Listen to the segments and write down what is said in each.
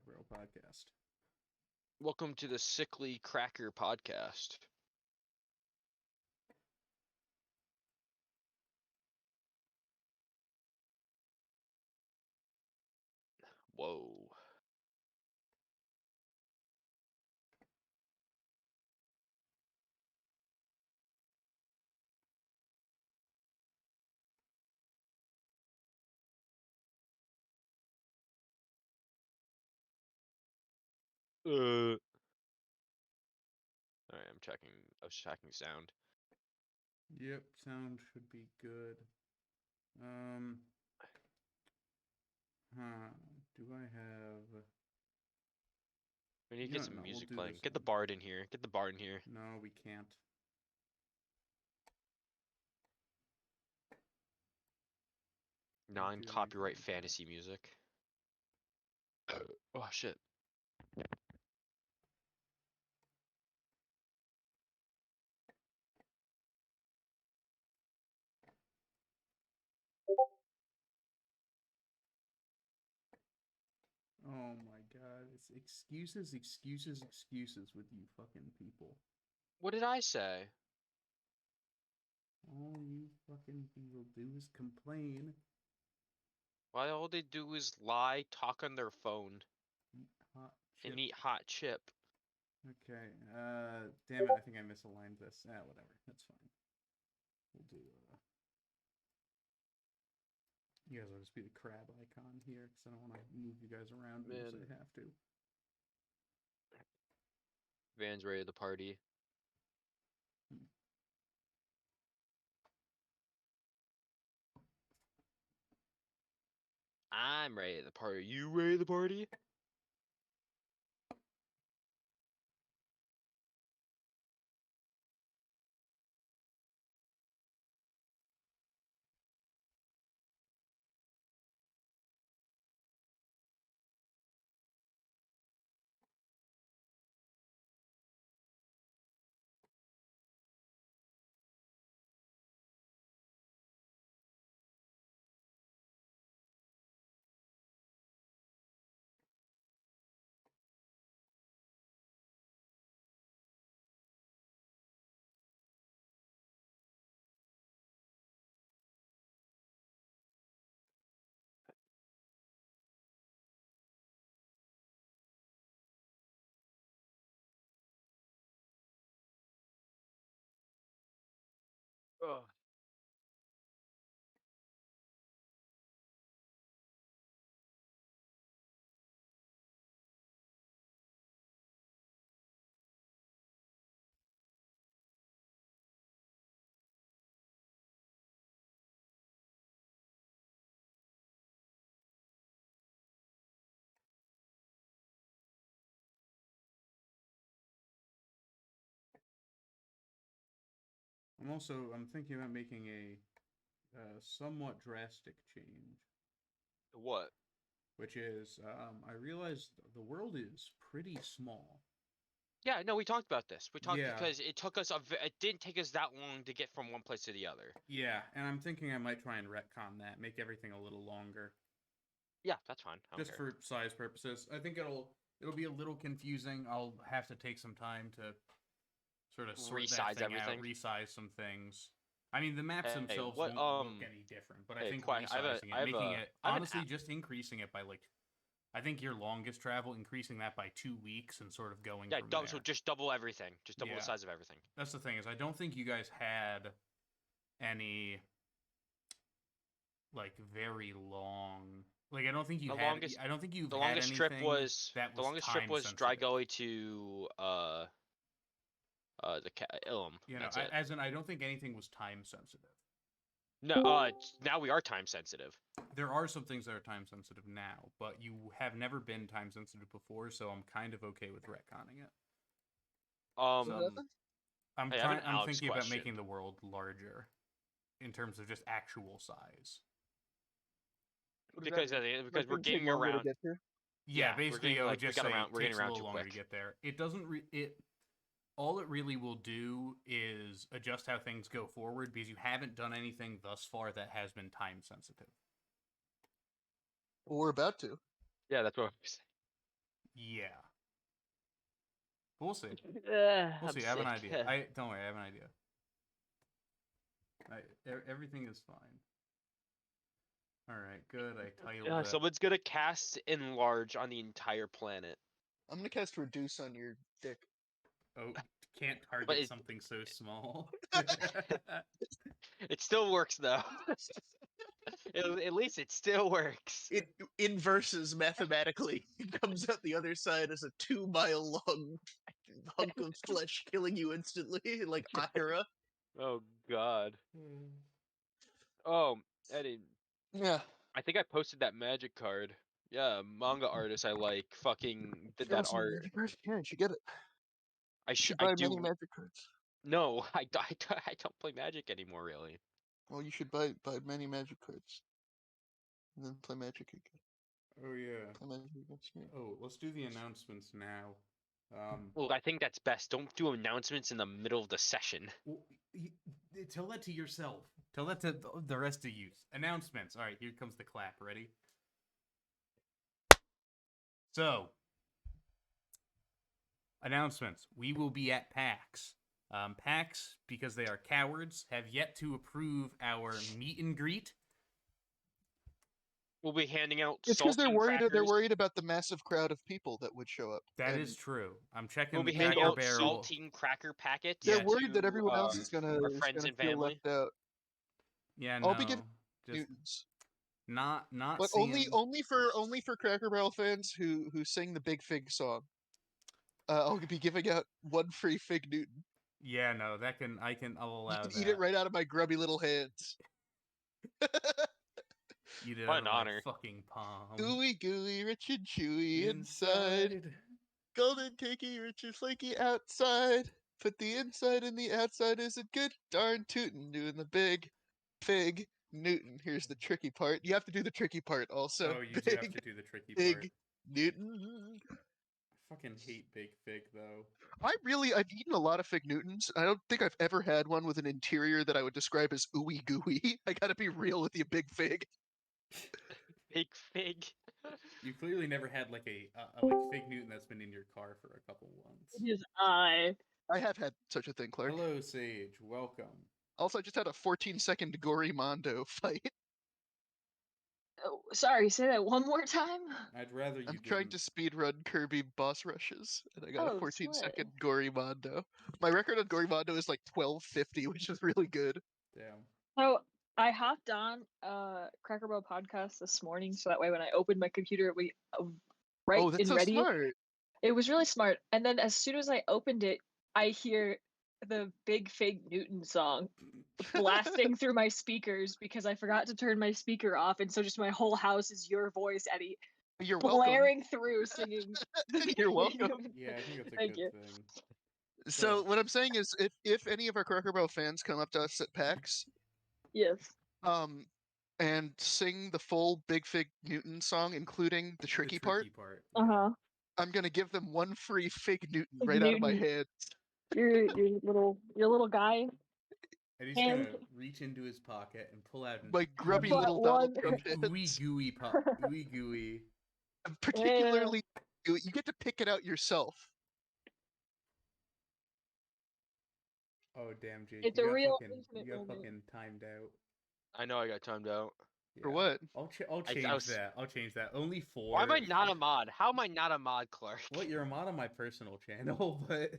Cracker Barrel podcast. Welcome to the Sickly Cracker podcast. Whoa. Alright, I was checking sound. Yep, sound should be good. Do I have... We need to You get know, some no, we'll music do playing. this Get the one. bard in here. Get the bard in here. No, we can't. Non-copyright anything like fantasy music. Oh shit. Oh my god, it's excuses, excuses, excuses with you fucking people. What did I say? All you fucking people do is complain. Why all they do is lie, talk on their phone, Eat hot chip. and eat hot chip. Okay, damn it, I think I misaligned this. Whatever, that's fine. We'll do, You guys will just be the crab icon here, because I don't want to move you guys around unless I have to. Van's ready to party. I'm ready to party. You ready to party? Ugh. I'm thinking about making a somewhat drastic change, What? which is I realized the world is pretty small. Yeah, no, we talked about this. We talked Yeah. because it took us it didn't take us that long to get from one place to the other. Yeah, and I'm thinking I might try and retcon that, make everything a little longer. Yeah, that's fine. Just for size purposes. I think it'll be a little confusing. I'll have to take some time to sort of sort Resize that thing everything. out, resize some things. I mean, the maps themselves what, won't look any different, but I think resizing it, making it, honestly, just increasing it by like, I think your longest travel, increasing that by 2 weeks and sort of going from there. So just double everything. Just double the size of everything. That's the thing, is I don't think you guys had any, like, very long... Like, I don't think you had... I don't think you've had anything that was the longest trip was Dry Gully to, the Ilum. You know, I don't think anything was time sensitive. No, now we are time sensitive. There are some things that are time sensitive now, but you have never been time sensitive before, so I'm kind of okay with retconning it. I'm thinking about making the world larger in terms of just actual size. Because we're getting around. Yeah, basically, I would just say it takes a little longer to get there. It doesn't. All it really will do is adjust how things go forward, because you haven't done anything thus far that has been time sensitive. Well, we're about to. Yeah, that's what I'm saying. Yeah. We'll see. We'll see. I have an idea. Don't worry. I have an idea. Everything is fine. All right, good. I titled it. Someone's gonna cast Enlarge on the entire planet. I'm gonna cast Reduce on your dick. Oh, can't target something so small. It still works though. At least it still works. It inverses mathematically. It comes out the other side as a 2-mile long hunk of flesh, killing you instantly, like Akira. Oh God. Oh, Eddie. Yeah. I think I posted that magic card. Yeah, manga artist I like fucking did that art. Yeah, you should get it. I should buy many magic cards. No, I don't play Magic anymore, really. Well, you should buy many magic cards, and then play Magic again. Oh yeah. Play Magic against me. Oh, let's do the announcements now. Well, I think that's best. Don't do announcements in the middle of the session. Well, tell that to yourself. Tell that to the rest of you. Announcements. All right, here comes the clap. Ready? So, announcements. We will be at PAX. PAX, because they are cowards, have yet to approve our meet and greet. We'll be handing out. It's because they're worried. They're worried about the massive crowd of people that would show up. That is true. I'm checking. We'll be handing out saltine cracker packets. They're worried that everyone else is gonna feel left out. Yeah, no. I'll be getting Newtons. Not. But only for Cracker Barrel fans who sing the Big Fig song. I'll be giving out 1 free Fig Newton. Yeah, no, I'll allow that. You can eat it right out of my grubby little hands. You did what an honor. Fucking palm. Gooey, gooey, rich and chewy inside. Golden cakey, rich and flaky outside. Put the inside in the outside is a good darn tootin'. Doing the Big Fig Newton. Here's the tricky part. You have to do the tricky part also. Oh, you do have to do the tricky part. Big Newton. I fucking hate Big Fig though. I've eaten a lot of Fig Newtons. I don't think I've ever had one with an interior that I would describe as ooey gooey. I gotta be real with you, Big Fig. Big Fig. You clearly never had like a Fig Newton that's been in your car for a couple months. His eye. I have had such a thing, Clark. Hello, Sage. Welcome. Also, I just had a 14-second Gory Mondo fight. Oh, sorry, say that one more time. I'd rather you. I'm trying to speedrun Kirby boss rushes, and I got a 14-second sweet. Gory Mondo. My record on Gory Mondo is like 1250, which is really good. Damn. So I hopped on Cracker Barrel podcast this morning, so that way when I opened my computer, it would be right oh, that's and so ready. Smart. It was really smart. And then as soon as I opened it, I hear the Big Fig Newton song blasting through my speakers because I forgot to turn my speaker off, and so just my whole house is your voice, Eddie. You're blaring through singing. You're welcome. Yeah, I think that's a Thank good you. thing. So what I'm saying is, if any of our Cracker Barrel fans come up to us at PAX, Yes. And sing the full Big Fig Newton song, including the tricky part. Uh-huh. I'm gonna give them 1 free Fig Newton right out of my hands. Your little guy. And he's gonna reach into his pocket and pull out my grubby little Donald Trump ooey gooey ooey gooey. Particularly, you get to pick it out yourself. Oh damn, Jake! It's a real intimate you got moment. fucking timed out. I know I got timed out. Yeah. For what? I'll change that. I'll change that. Only 4. Why am I not a mod? How am I not a mod, Clark? What? You're a mod on my personal channel, but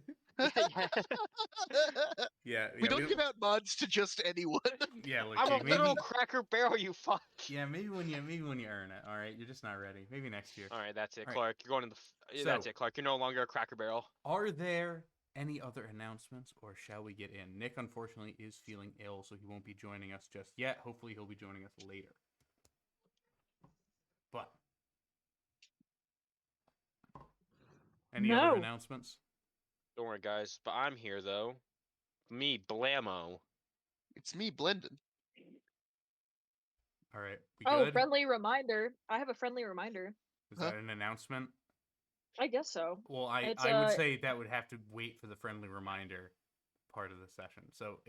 yeah. We don't give out mods to just anyone. Yeah, look, I'm Jake, a literal Cracker Barrel, you fuck. Yeah, maybe when you earn it. All right, you're just not ready. Maybe next year. All right, that's it, All Clark. You're going to the. That's it, Clark. You're no longer a Cracker Barrel. Are there any other announcements, or shall we get in? Nick, unfortunately, is feeling ill, so he won't be joining us just yet. Hopefully, he'll be joining us later. But any other announcements? Don't worry, guys. But I'm here though. Me, Blammo. It's me, Blendon. All right. Good? Friendly reminder. I have a friendly reminder. Is that an announcement? I guess so. Well, I would say that would have to wait for the friendly reminder. part of the session. So,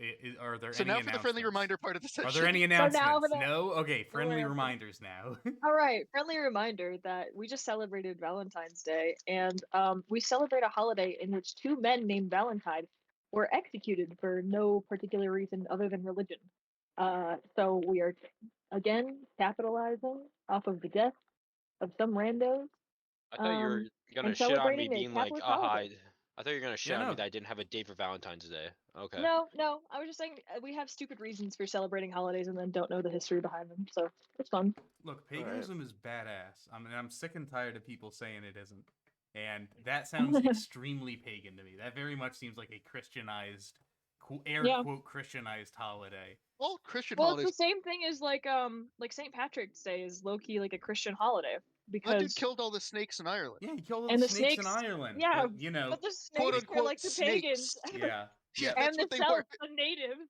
are there So any now for the friendly announcements? reminder part of the session. Are there any So now announcements? for the- No? Okay, friendly announcements. reminders now. All right, friendly reminder that we just celebrated Valentine's Day, and we celebrate a holiday in which two men named Valentine were executed for no particular reason other than religion. So we are again capitalizing off of the death of some randos. I thought you were gonna and shit on me celebrating a being like, capitalist aha. holiday. I thought you were gonna shit Yeah, on me no. that I didn't have a date for Valentine's Day. Okay. No, I was just saying we have stupid reasons for celebrating holidays and then don't know the history behind them, so it's fun. Look, paganism is badass. I mean, I'm sick and tired of people saying it isn't. And that sounds extremely pagan to me. That very much seems like a Christianized, air quote, Christianized holiday. Well, Christian Well, holidays. it's the same thing as like St. Patrick's Day is low key like a Christian holiday because That dude killed all the snakes in Ireland. Yeah, he killed all And the the snakes in snakes- Ireland. yeah, but, you know, but the Quote snakes were unquote like the snakes. pagans. yeah. Yeah, and that's what they were. themselves the natives.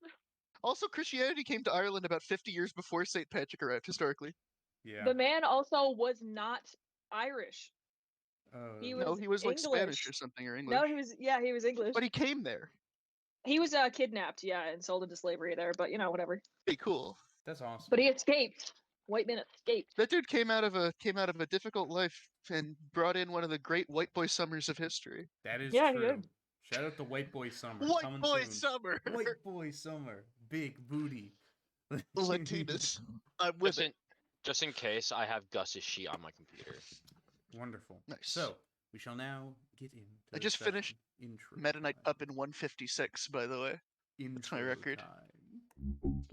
Also, Christianity came to Ireland about 50 years before St. Patrick arrived, historically. Yeah. The man also was not Irish. He No, was he was like Spanish English. or something, or English. No, he was English. But he came there. He was kidnapped, and sold into slavery there, but whatever. Pretty cool. That's awesome. But he escaped. White man escaped. That dude came out of a difficult life and brought in one of the great white boy summers of history. That is Yeah, he true. did. Shout out to White Boy Summer. White coming boy soon. summer. White Boy Summer. Big booty. Latinas. I'm with it. Just in case, I have Gus's sheet on my computer. Wonderful. Nice. So, we shall now get into I the just session. finished Intro Meta Knight time. up in 156, by the way. That's my Intro record. time.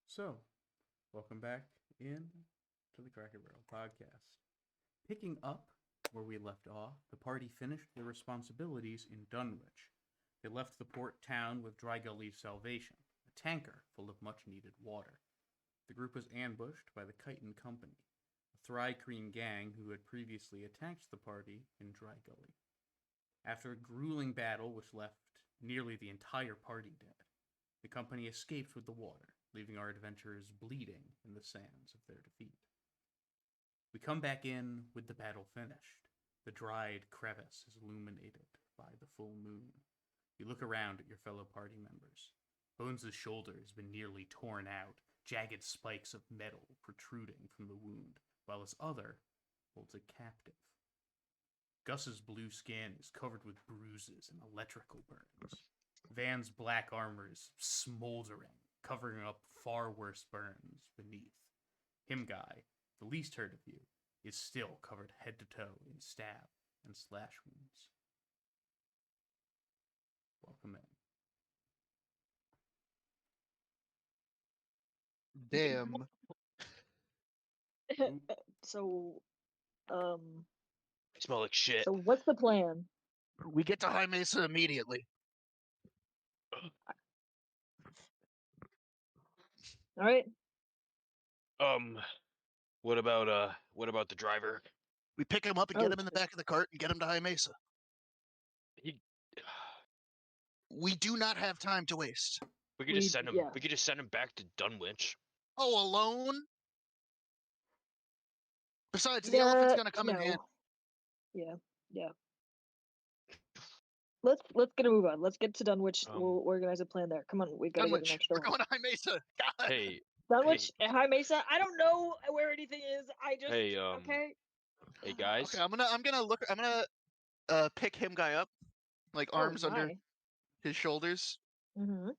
So, welcome back in to the Cracker Barrel podcast. Picking up where we left off, the party finished their responsibilities in Dunwich. They left the port town with Dry Gully's Salvation, a tanker full of much-needed water. The group was ambushed by the Chiton Company, a Thri-Kreen gang who had previously attacked the party in Dry Gully. After a grueling battle which left nearly the entire party dead, the company escaped with the water, leaving our adventurers bleeding in the sands of their defeat. We come back in with the battle finished. The dried crevice is illuminated by the full moon. You look around at your fellow party members. Bones' shoulder has been nearly torn out, jagged spikes of metal protruding from the wound, while his other holds a captive. Gus's blue skin is covered with bruises and electrical burns. Van's black armor is smoldering, covering up far worse burns beneath. Himguy, the least hurt of you, is still covered head to toe in stab and slash wounds. Welcome in. Damn. So, I smell like shit. so what's the plan? We get to High Mesa immediately. All right. What about the driver? We pick him up and get him in the back of the cart and get him to High Mesa. We do not have time to waste. We could just send him. yeah. We could just send him back to Dunwich. Oh, alone? Besides, the elephant's gonna come in no. handy. Yeah. Let's get a move on. Let's get to Dunwich. We'll organize a plan there. Come on, we gotta get Dunwich, an we're extra. going to High Mesa. God. Hey, Dunwich and High Mesa. I don't know where anything is. I just hey, okay. hey guys. Okay, I'm gonna pick Himguy up, like arms under his shoulders. Mm-hmm.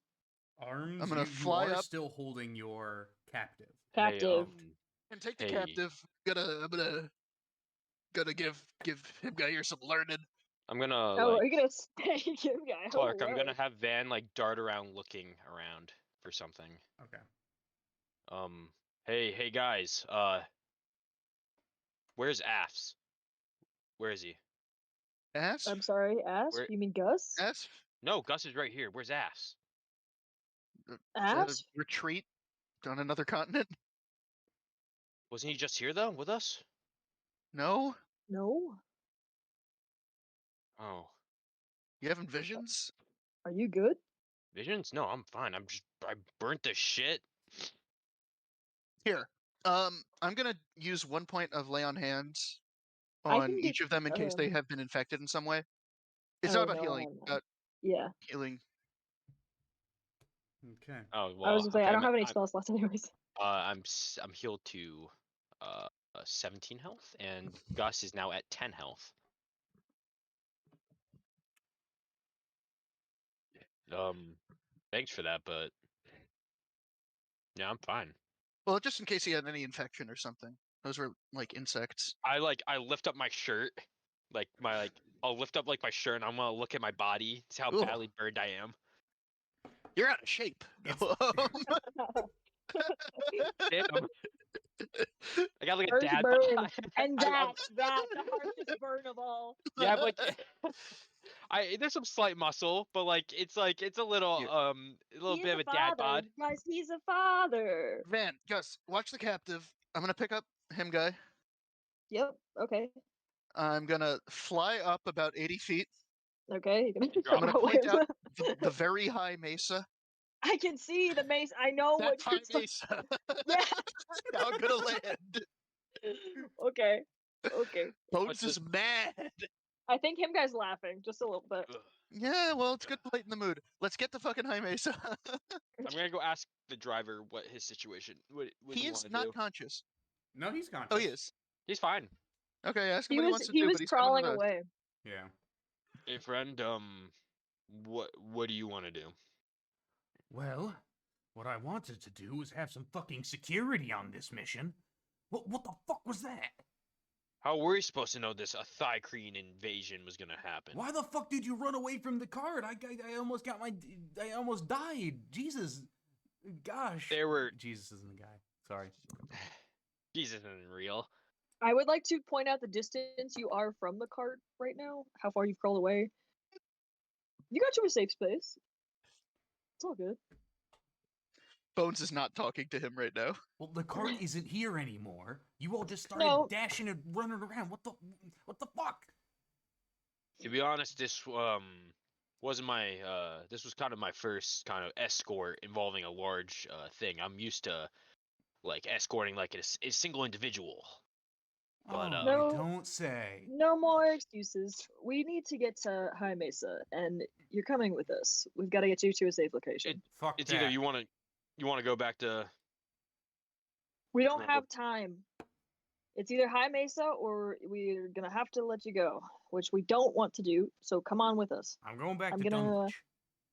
Arms. I'm gonna you fly are up. still holding your captive. Captive. And take the Hey. captive. I'm gonna give Himguy here some learning. I'm gonna. Oh, are you gonna stay, guy? Clark, I'm gonna have Van like dart around looking around for something. Okay. Hey guys. Where's Afs? Where is he? Ass? I'm sorry, Ass? Where- You mean Gus? Ass? No, Gus is right here. Where's Ass? Ass? Retreat on another continent? Wasn't he just here though with us? No? No? Oh, You having visions? Are you good? visions? No, I'm fine. I burnt the shit. Here. I'm gonna use 1 point of lay on hands I on can each of them in case they um, have been infected in some way. It's Oh, not about no, I healing. have none. About Yeah. healing. Okay. Oh well. I was gonna say, okay, I don't I'm, have any I'm, spells left anyways. I'm healed to 17 health, and Gus is now at 10 health. Thanks for that, but yeah, I'm fine. Well, just in case he had any infection or something. Those were like insects. I lift up my shirt, I'll lift up like my shirt, and I'm gonna look at my body, see how Ooh. badly burned I am. You're out of shape. Damn. I got like a Earth dad burn. bod. And I- that, the harshest burn of all. Yeah, but there's some slight muscle, but like it's a little Here. a little He bit is of a a dad father, bod. guys. He's a father. Van, Gus, watch the captive. I'm gonna pick up him, guy. Yep. Okay. I'm gonna fly up about 80 feet. Okay. You're Drop I'm gonna gonna point throw out the very high mesa. I can see the mace. I know what That's high you're mesa. Yeah. Now I'm gonna land. Okay. Okay. Bones the- is mad. I think him guy's laughing just a little bit. Ugh. Yeah, well, it's good to lighten the mood. Let's get the fucking high mesa. I'm gonna go ask the driver what his situation. What He he is wanna not do. conscious. No, he's conscious. Oh, he is. He's fine. Okay, ask him He what he was wants to he do, was but he's coming crawling with us. away. Yeah. Hey friend, what do you want to do? Well, what I wanted to do was have some fucking security on this mission. What the fuck was that? How were you supposed to know this a Thicreen invasion was gonna happen? Why the fuck did you run away from the card? I almost got I almost died. Jesus. Gosh. There were Jesus isn't the guy. Sorry. Jesus isn't real. I would like to point out the distance you are from the cart right now. How far you've crawled away. You got to a safe space. It's all good. Bones is not talking to him right now. Well, the cart isn't here anymore. You all just started No. dashing and running around. What the fuck? To be honest, this wasn't my this was kind of my first kind of escort involving a large thing. I'm used to like escorting like a single individual. But, oh, No. you don't say. No more excuses. We need to get to High Mesa, and you're coming with us. We've got to get you to a safe location. Fuck It's that. either you want to go back to We don't Well, have time. It's either High Mesa or we're gonna have to let you go, which we don't want to do. So come on with us. I'm going back I'm to gonna- Dunwich.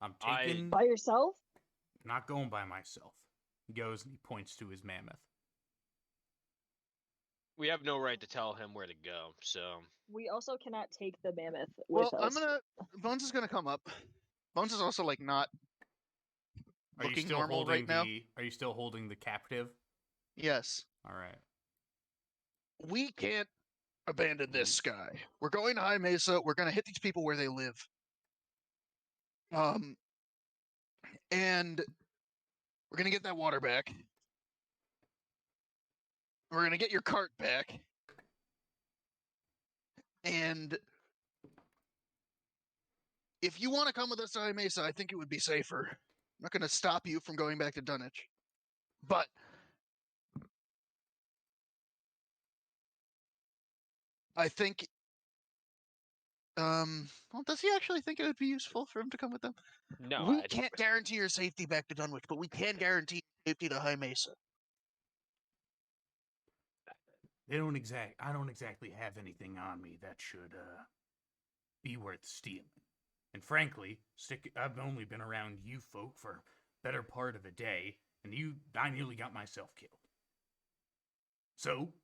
I'm taking. By yourself? Not going by myself. He goes and he points to his mammoth. we have no right to tell him where to go. So We also cannot take the mammoth with Well, us. Bones is gonna come up. Bones is also like not Are you looking still normal holding right now. Are you still holding the captive? Yes. All right. We can't abandon this guy. We're going to High Mesa. We're gonna hit these people where they live. And we're gonna get that water back. We're gonna get your cart back. And if you want to come with us to High Mesa, I think it would be safer. I'm not gonna stop you from going back to Dunwich. But I think well, does he actually think it would be useful for him to come with them? no, We I don't- can't guarantee your safety back to Dunwich, but we can guarantee safety to High Mesa. I don't exactly have anything on me that should be worth stealing. And frankly, I've only been around you folk for better part of a day, and I nearly got myself killed. So,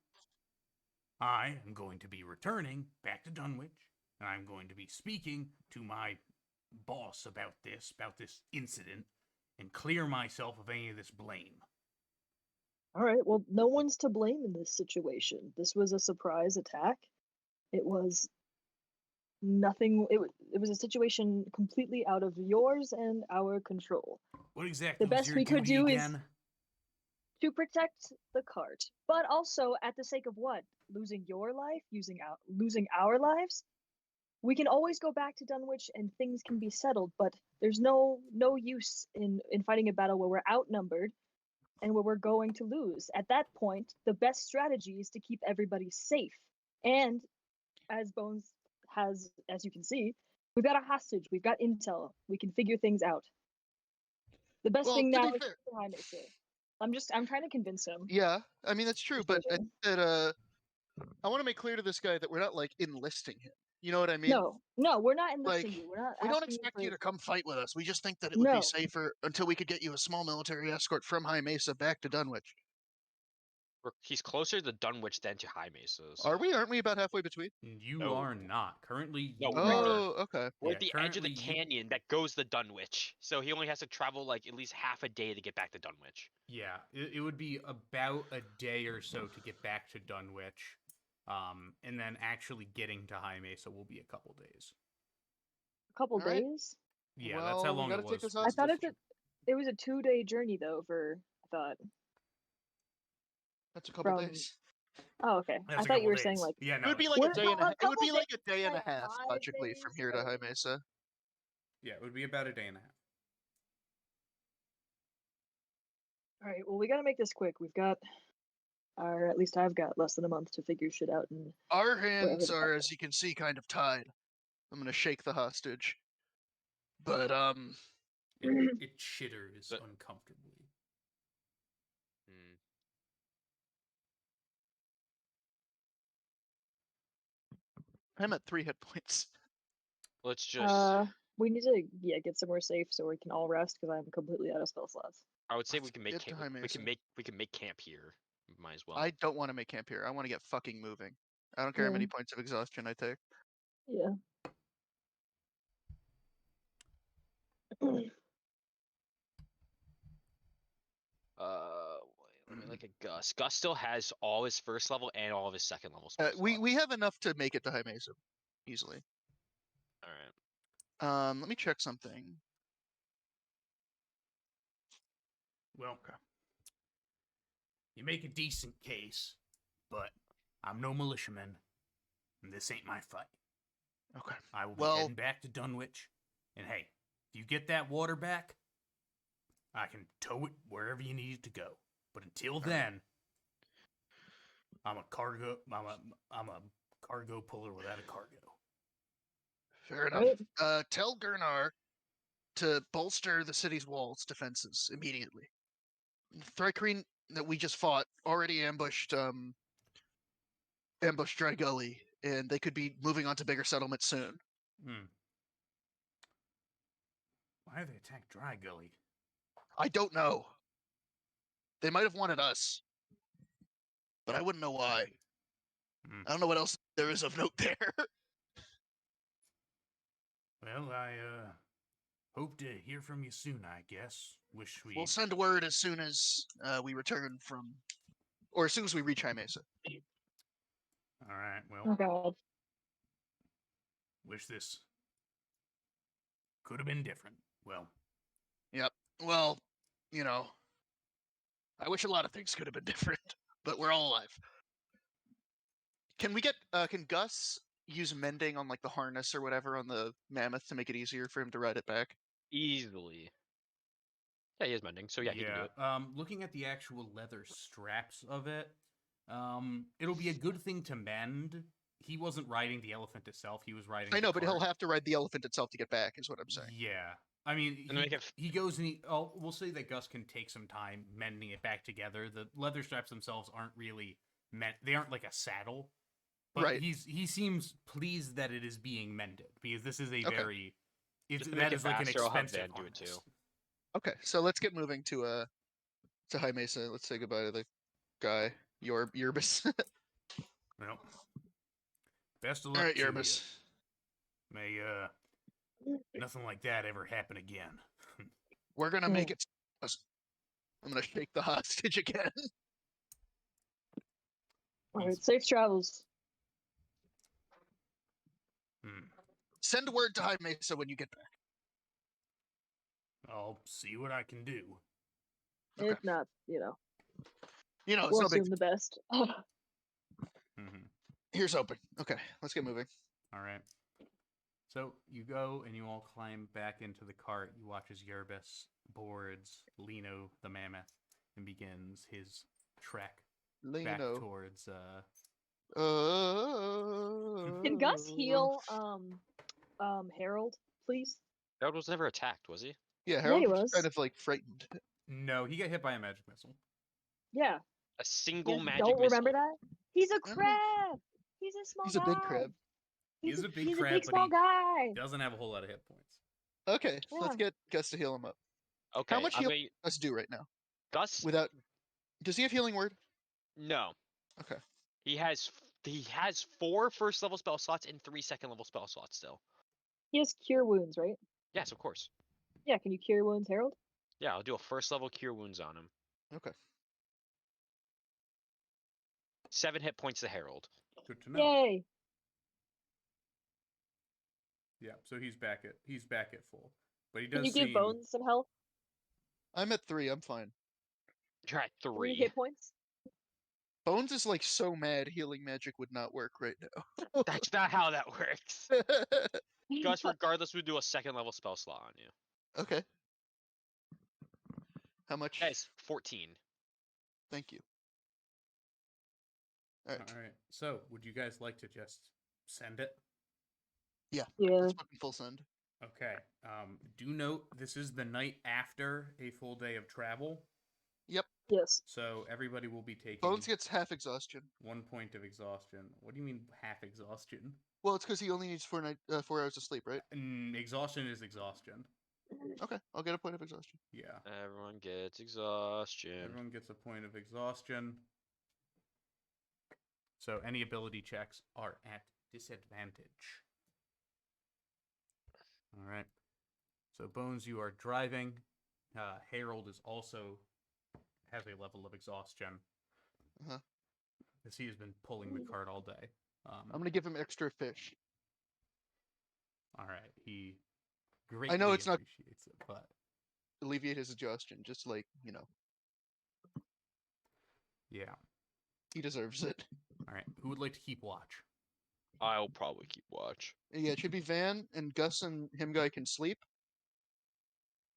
I am going to be returning back to Dunwich, and I'm going to be speaking to my boss about this incident, and clear myself of any of this blame. All right. Well, no one's to blame in this situation. This was a surprise attack. It was nothing. It was a situation completely out of yours and our control. What exactly The was best your we could duty do again? is to protect the cart, but also at the sake of what? Losing your life, losing our lives. We can always go back to Dunwich and things can be settled, but there's no use in fighting a battle where we're outnumbered and where we're going to lose. At that point, the best strategy is to keep everybody safe. And as Bones has, as you can see, we've got a hostage, we've got intel, we can figure things out. The best thing now is High Mesa. I'm trying to convince him. Yeah, I mean that's true, but I want to make clear to this guy that we're not like enlisting him. You know what I mean? No, we're not enlisting you. We're not. We don't expect you to come fight with us. We just think that it would be safer until we could get you a small military escort from High Mesa back to Dunwich. He's closer to Dunwich than to High Mesa. So. Are we? Aren't we about halfway between? You are not. Currently, no, okay. We're at the edge of the canyon that goes to Dunwich. So he only has to travel like at least half a day to get back to Dunwich. Yeah, it would be about a day or so to get back to Dunwich. And then actually getting to High Mesa will be a couple days. A couple days? Yeah, that's how long it was. I thought it was a 2-day journey though. I thought. That's a couple days. Oh, okay. I thought you were saying like. Yeah, no. It would be like a day and a half. It would be like a day and a half logically from here to High Mesa. Yeah, it would be about a day and a half. All right. Well, we got to make this quick. We've got. Or at least I've got less than a month to figure shit out. And our hands are, as you can see, kind of tied. I'm gonna shake the hostage, but it chitters uncomfortably. I'm at 3 hit points. Let's just. We need to get somewhere safe so we can all rest because I'm completely out of spell slots. I would say we can make camp. We can make camp here. Might as well. I don't want to make camp here. I want to get fucking moving. I don't care how many points of exhaustion I take. Yeah. Let me look at Gus. Gus still has all his first level and all of his second level. We have enough to make it to High Mesa easily. All right. Let me check something. Well, you make a decent case, but I'm no militiaman, and this ain't my fight. Okay. I will be heading back to Dunwich, and hey, if you get that water back, I can tow it wherever you need it to go. But until then, I'm a cargo puller without a cargo. Fair enough. Tell Gurnar to bolster the city's walls defenses immediately. Thrycreen that we just fought already ambushed Dry Gully, and they could be moving on to bigger settlements soon. Why have they attacked Dry Gully? I don't know. They might have wanted us, but I wouldn't know why. I don't know what else there is of note there. Well, I hope to hear from you soon, I guess. We'll send word as soon as we return from, or as soon as we reach High Mesa. All right, well. Oh, God. Wish this could have been different. Well. Yep. Well, you know, I wish a lot of things could have been different, but we're all alive. Can we get, can Gus use mending on like the harness or whatever on the mammoth to make it easier for him to ride it back? Easily. Yeah, he is mending, so yeah, he can do it. Looking at the actual leather straps of it, it'll be a good thing to mend. He wasn't riding the elephant itself, he was riding I know, but he'll have to ride the elephant itself to get back, is what I'm saying. Yeah. I mean, he goes and we'll say that Gus can take some time mending it back together. The leather straps themselves aren't really they aren't like a saddle. But right. he seems pleased that it is being mended, because this is a very... that is like an expensive do it too. Okay, so let's get moving to High Mesa. Let's say goodbye to the guy, Yerbis. Well, best of luck. All right, to Yerbis. You. May nothing like that ever happen again. We're gonna make it. I'm gonna shake the hostage again. All right, safe travels. Send word to High Mesa when you get back. I'll see what I can do. Okay. If not, You know, it's we'll no big. assume the best. Here's hoping. Okay, let's get moving. All right. So you go and you all climb back into the cart. You watch as Yerbis boards Lino the mammoth and begins his trek back Lino. towards. Can Gus heal Harold, please? Harold was never attacked, was he? Yeah, Harold he was was. kind of like frightened. No, he got hit by a magic missile. Yeah. A single You magic don't remember missile. that? He's a I don't know. crab. He's a small He's guy. a big crab. He's a big he's crab, a big but small he guy. doesn't have a whole lot of hit points. Okay, Yeah. let's get Gus to heal him up. Okay, How much I'm heal gonna... does Gus do right now? Gus? Without, does he have healing word? No. Okay. He has 4 first level spell slots and 3 second level spell slots still. He has cure wounds, right? Yes, of course. Yeah, can you cure wounds, Harold? Yeah, I'll do a first level cure wounds on him. Okay. 7 hit points to Harold. Good to know. Yay! Yeah, so he's back at full, but he does. Can you give seem... Bones some health? I'm at 3. I'm fine. You're at 3 3. hit points? Bones is like so mad healing magic would not work right now. That's not how that works. Gus, regardless, would do a second level spell slot on you. Okay. How much? Guys, 14. Thank you. All right. All right. So, would you guys like to just send it? Yeah. Yeah. Let's fucking full send. Okay. Do note this is the night after a full day of travel, Yes. so everybody will be taking Bones gets half exhaustion. 1 point of exhaustion. What do you mean half exhaustion? Well, it's because he only needs 4 hours of sleep, right? Exhaustion is exhaustion. Okay, I'll get a point of exhaustion. Yeah. Everyone gets exhaustion. Everyone gets a point of exhaustion. So any ability checks are at disadvantage. All right. So Bones, you are driving. Harold is also has a level of exhaustion. Uh-huh. Because he has been pulling the cart all day. I'm gonna give him extra fish. All right. He greatly know it's not- appreciates it, but Alleviate his exhaustion, just like, yeah. he deserves it. All right. Who would like to keep watch? I'll probably keep watch. Yeah, it should be Van, and Gus and him guy can sleep.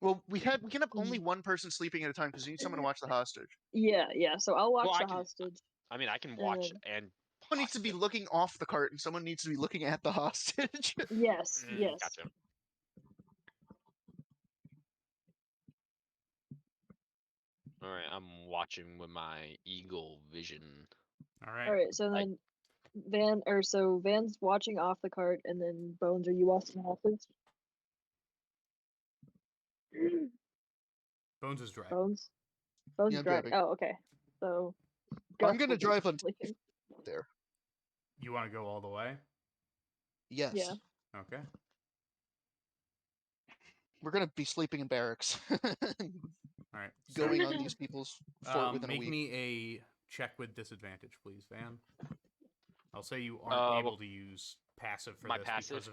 Well, we can have only one person sleeping at a time because we need someone to watch the hostage. Yeah. So I'll watch Well, I the can- hostage. I mean, I can watch and... Someone needs to be looking off the cart, and someone needs to be looking at the hostage. Yes. Yes. Gotcha. Alright, I'm watching with my eagle vision. All right. All right. So then Van's watching off the cart, and then Bones, are you watching the hostage? Bones is driving. Bones Yeah, is I'm driving. driving. Oh, okay. So I'm Gus gonna will be drive until sleeping. there. You want to go all the way? Yes. Yeah. Okay. We're gonna be sleeping in barracks. All right. So, Going on these people's fort within a make week. me a check with disadvantage, please, Van. I'll say you aren't well, able to use passive for my this passive?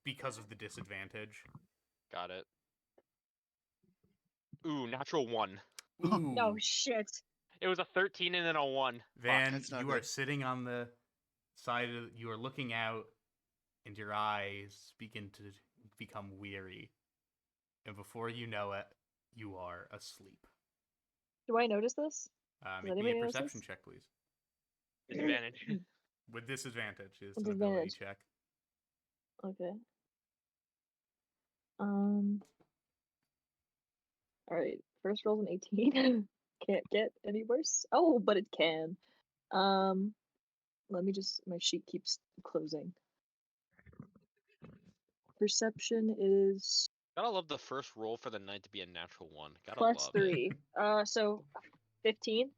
because of the disadvantage. Got it. Ooh, natural 1. Ooh, No shit. It was a 13 and then a 1. Van, that's not you are good. sitting on the side of. You are looking out, and your eyes begin to become weary, and before you know it, you are asleep. Do I notice this? Make me anybody a notice perception this? check, please. Disadvantage. With disadvantage, it's With an ability disadvantage. check. Okay. All right. First roll's an 18. Can't get any worse. Oh, but it can. Let me just. My sheet keeps closing. Perception is Gotta love the first roll for the night to be a natural 1. Gotta plus love it. 3. So 15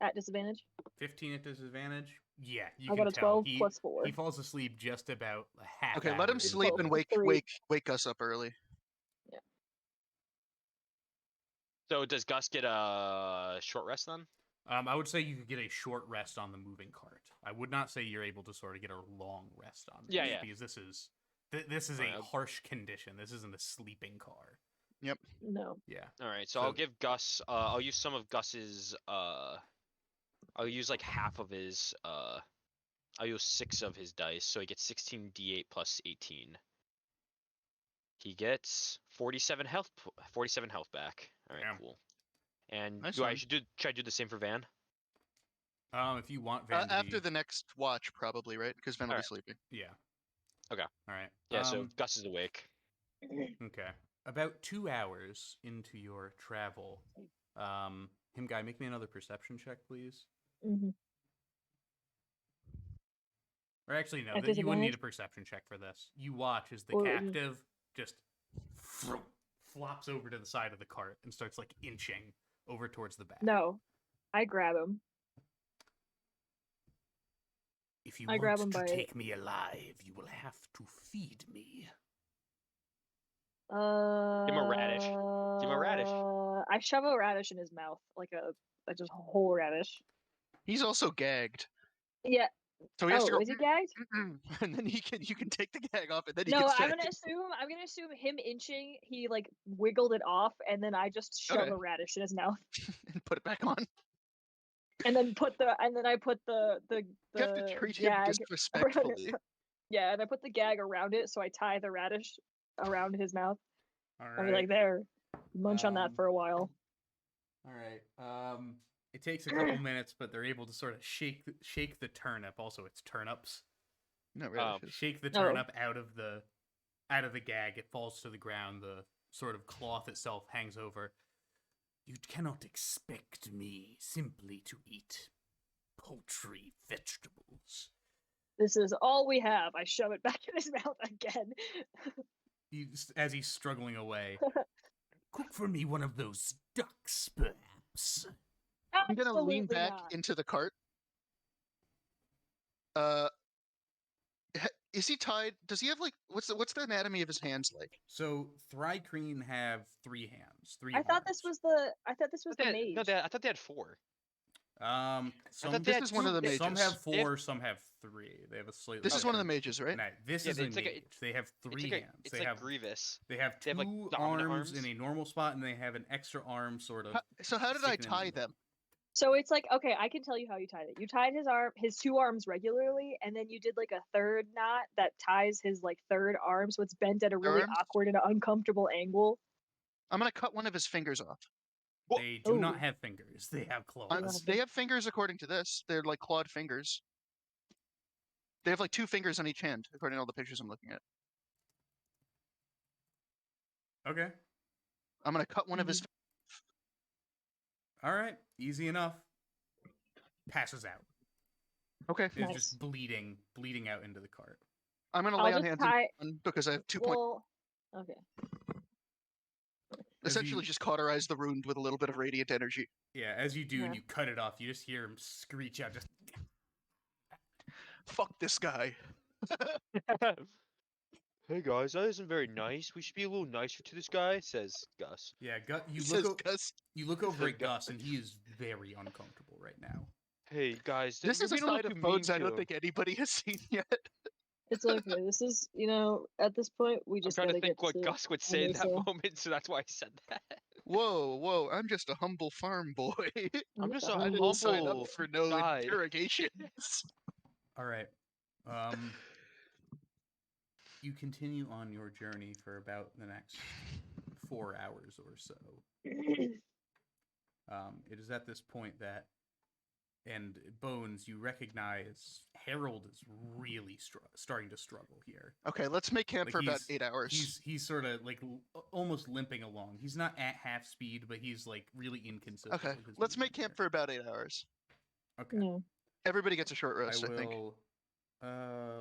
at disadvantage. 15 at disadvantage. Yeah, you I can got a tell 12 plus 4. he falls asleep just about a half. Okay, let him hour sleep into and it. wake us up early. So does Gus get a short rest then? I would say you could get a short rest on the moving cart. I would not say you're able to sort of get a long rest on this Yeah. because this is This is a Alright, harsh condition. This isn't a sleeping car. No. Yeah. All right, so So- I'll give Gus. I'll use some of Gus's. I'll use like half of his. I'll use 6 of his dice, so he gets 16d8 plus 18. He gets 47 health. 47 health back. All right, Damn. cool. And Nice do I one. should try to do the same for Van? If you want Van to After be- the next watch, probably, right? Because Van will be Alright. sleeping. Yeah. Okay. All right. Yeah. So Gus is awake. Okay. About 2 hours into your travel, him guy, make me another perception check, please. Hmm. Or actually, no, At you wouldn't need a disadvantage? perception check for this. You watch as the Well, captive just flops over to the side of the cart and starts like inching over towards the back. No, I grab him. If you I grab want him to by- take me alive, you will have to feed me. Give him a radish. Give him a radish. I shove a radish in his mouth, like a just whole radish. He's also gagged, Yeah. so he has to Oh, go. is he gagged? And then you can take the gag off, and then he No, gets I'm gagged. gonna assume him inching. He like wiggled it off, and then I just shove Okay. a radish in his mouth, and put it back on. and then I put the You have to treat him gag. disrespectfully. Yeah, and I put the gag around it, so I tie the radish around his mouth. All I'll be like, there, munch on that Um, for a while. All right. It takes a couple minutes, but they're able to sort of shake the turnip. Also, it's turnips. No radishes. Shake the Oh. turnip out of the gag. It falls to the ground. The sort of cloth itself hangs over. You cannot expect me simply to eat poultry vegetables. This is all we have. I shove it back in his mouth again. As he's struggling away, cook for me one of those ducks, perhaps. I'm gonna lean Absolutely back not. into the cart. Is he tied? Does he have like what's the anatomy of his hands like? So Thrycreen have 3 hands. 3 I thought this arms. was the mage. No, I thought they had 4. Some thought they This had is one of the two- some mages. have They have- 4, some have 3. They have a slightly. This is one of the different- mages, right? No, this Yeah, is a it's like a- mage. They have 3 hands. It's They like have Grievous. they have they have, like, 2 dominant arms in arms. a normal spot, and they have an extra arm sort of. So how did I sticking in the tie middle. them? So it's like, okay, I can tell you how you tied it. You tied his 2 arms regularly, and then you did like a third knot that ties his like third arm, so it's bent at a really Arms? awkward and uncomfortable angle. I'm gonna cut one of his fingers off. They do not Ooh. have fingers. They have Uh, claws. They have fingers according to this. They're like clawed fingers. They have like 2 fingers on each hand, according to all the pictures I'm looking at. Okay. I'm gonna cut one of his. All right. Easy enough. Passes out. Okay. Is Nice. just bleeding out into the cart. I'm gonna I'll lay on just hands tie. and because I have 2 points. Well, okay. As Essentially, you- just cauterize the wound with a little bit of radiant energy. Yeah, as you do, and Yeah. you cut it off, you just hear him screech out, just Fuck this guy. Hey guys, that isn't very nice. We should be a little nicer to this guy, says Gus. yeah. He You says, look, Gus. you look over at Gus. Gus, and he is very uncomfortable right now. Hey guys, This you're is a being little side too of mean Bones I to don't him. think anybody has seen yet. It's okay. This is, at this point, we I'm just trying to gotta think get what to Gus would say in that Anissa. moment, so that's why I said that. Whoa, I'm just a humble farm boy. I'm just the a I hell? didn't sign humble up for no guy. interrogations. All right. You continue on your journey for about the next 4 hours or so. It is at this point that, and Bones, you recognize Harold is really starting to struggle here. Okay, let's make camp Like, for about he's- 8 hours. He's sort of like almost limping along. He's not at half speed, but he's like really inconsistent. Okay, with his let's make movement camp here. for about 8 hours. Okay. Yeah. Everybody gets a short rest, I, think. will.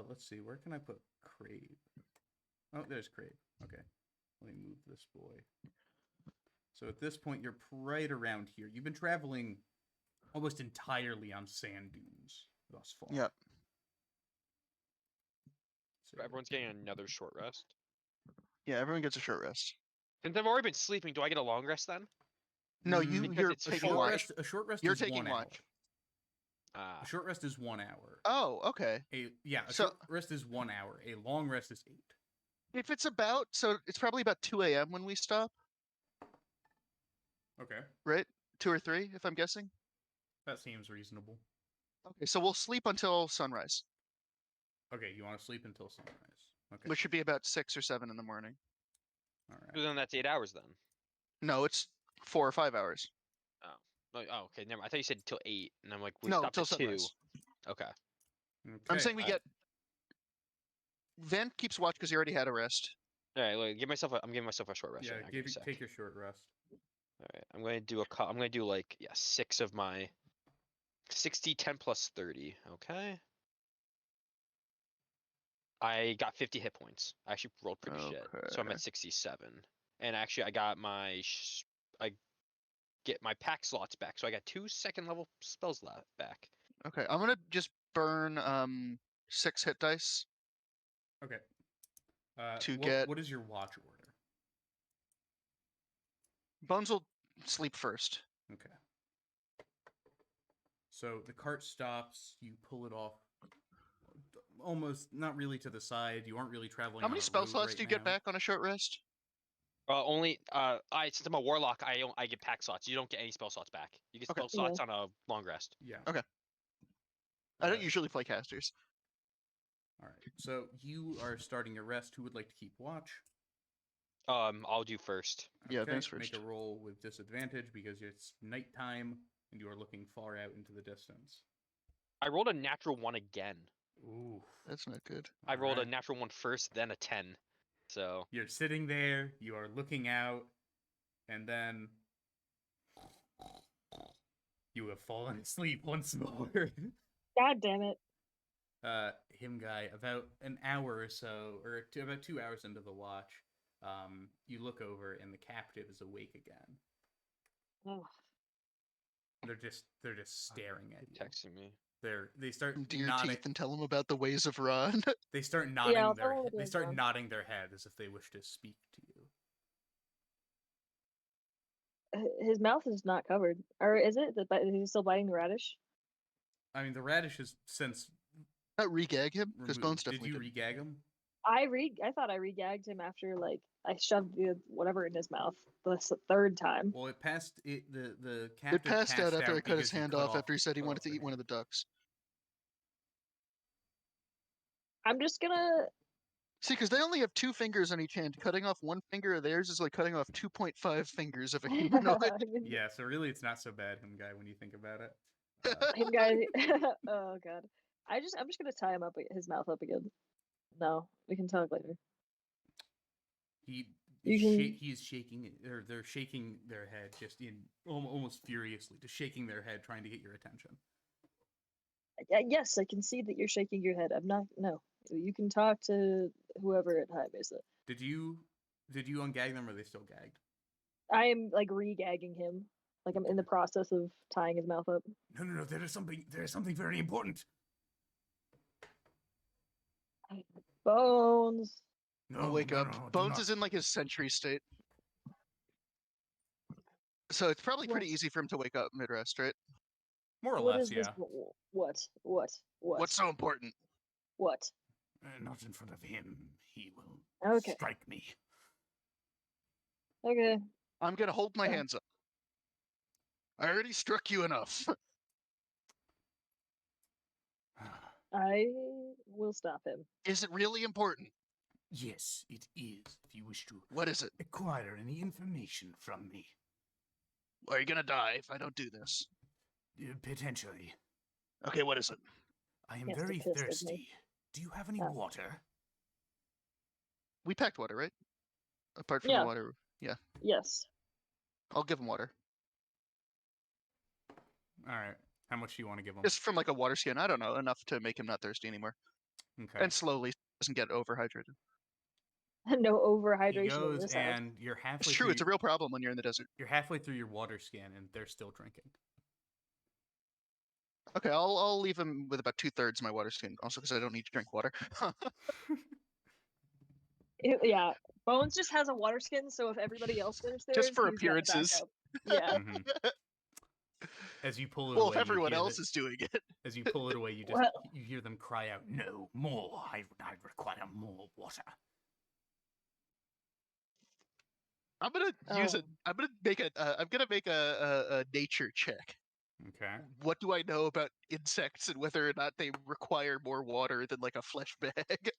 Let's see. Where can I put Crave? Oh, there's Crave. Okay. Let me move this boy. So at this point, you're right around here. You've been traveling almost entirely on sand dunes thus far. Yep. So Everyone's getting another short rest. Yeah, everyone gets a short rest. Since I've already been sleeping, do I get a long rest then? No, Mm, you're it's a taking short watch. rest. A short rest. You're is taking 1 hour. watch. Ah, A short rest is 1 hour. Oh, okay. A So- short rest is 1 hour. A long rest is 8. If it's it's probably about 2 a.m. when we stop, Okay, right? 2 or 3, if I'm guessing. that seems reasonable. Okay, so we'll sleep until sunrise, Okay, you want to sleep until sunrise. Okay, which should be about 6 or 7 in the morning. all right. Then that's 8 hours then. No, it's 4 or 5 hours. Oh, okay. Never. I thought you said till 8, and I'm like, we No, stopped till at 2. sunrise. Okay. I'm saying we I- get. Van keeps watch because he already had a rest. All right. Look, I'm giving myself a short rest. Yeah, right now. Give me a sec. take your short rest. All right. I'm going to do I'm going to do like 6 of my 60, 10 plus 30. Okay. I got 50 hit points. I actually rolled pretty shit, so I'm Okay. at 67. And actually, I got my I get my pack slots back, so I got 2 second level spells back. Okay, I'm gonna just burn 6 hit dice. Okay. What is your watch order? Bones will sleep first. Okay. So the cart stops. You pull it off. Almost not really to the side. You aren't really traveling. How many on a spell road slots right do you get now. back on a short rest? Only since I'm a warlock, I get pack slots. You don't get any spell slots back. You get spell slots on a long rest. Yeah. Okay. I don't usually play casters. All right. So you are starting a rest. Who would like to keep watch? I'll do first. Yeah, Okay, Vince first. Make a roll with disadvantage because it's nighttime and you are looking far out into the distance. I rolled a natural 1 again. Ooh. That's not good. I rolled a natural 1 first, then a 10. So you're sitting there, you are looking out, and then you have fallen asleep once more. God damn it. Him guy, about an hour or so, or about 2 hours into the watch, you look over and the captive is awake again. Oh. They're just staring at you. Texting me. They start Dear nodding. teeth and tell him about the ways of Ron. They start nodding Yeah, they start nodding their head as if they wish to speak to you. His mouth is not covered. Or is it? Is he still biting the radish? I mean, the radish is since Not re-gag him, because removed. Bones Did definitely you did. re-gag him? I thought I re-gagged him after I shoved whatever in his mouth the third time. Well, the captive It passed out after I cut his because you hand cut off after he said he cut wanted off to their eat one of hand. the ducks. I'm just gonna. See, because they only have 2 fingers on each hand. Cutting off 1 finger of theirs is like cutting off 2.5 fingers of a humanoid. Yeah, so really, it's not so bad, him guy, when you think about it. Him guy. Oh god. I'm just gonna tie his mouth up again. No, we can talk later. He's shaking, or they're shaking their head, just in almost furiously, just shaking their head, trying to get your attention. Yes, I can see that you're shaking your head. I'm not. No, you can talk to whoever at High Mesa. Did you ungag them, or are they still gagged? I am re-gagging him. I'm in the process of tying his mouth up. No. There is something very important. Bones. I'll wake up. No, Bones is in his sentry state. So it's probably pretty easy for him to wake up mid-rest, right? More or What less, is yeah. this? What? What's so important? What? Not in front of him. He will strike me. Okay. I'm gonna hold my hands up. I already struck you enough. I will stop him. Is it really important? Yes, it is. If you wish to What is it? acquire any information from me. Are you gonna die if I don't do this? Potentially. Okay, what is it? I am He has to very piss with me. thirsty. Do you have any water? We packed water, right? Apart from Yeah. the water. Yeah. Yes. I'll give him water. Alright. How much do you want to give him? Just from a water skin. I don't know. Enough to make him not thirsty anymore. Okay. And slowly doesn't get overhydrated. No He overhydration in goes, this house. and you're halfway It's true. through. It's a real problem when you're in the desert. You're halfway through your water scan, and they're still drinking. Okay, I'll leave him with about 2/3 of my water skin, also because I don't need to drink water. Yeah. Bones just has a water skin, so if everybody else goes there, Just for appearances. Yeah. As you pull it Well, away, if everyone else is doing it. as you pull it away, you just Well- you hear them cry out, "No more! I require more water." I'm gonna use it. I'm gonna make a nature check. Okay. What do I know about insects and whether or not they require more water than like a flesh bag?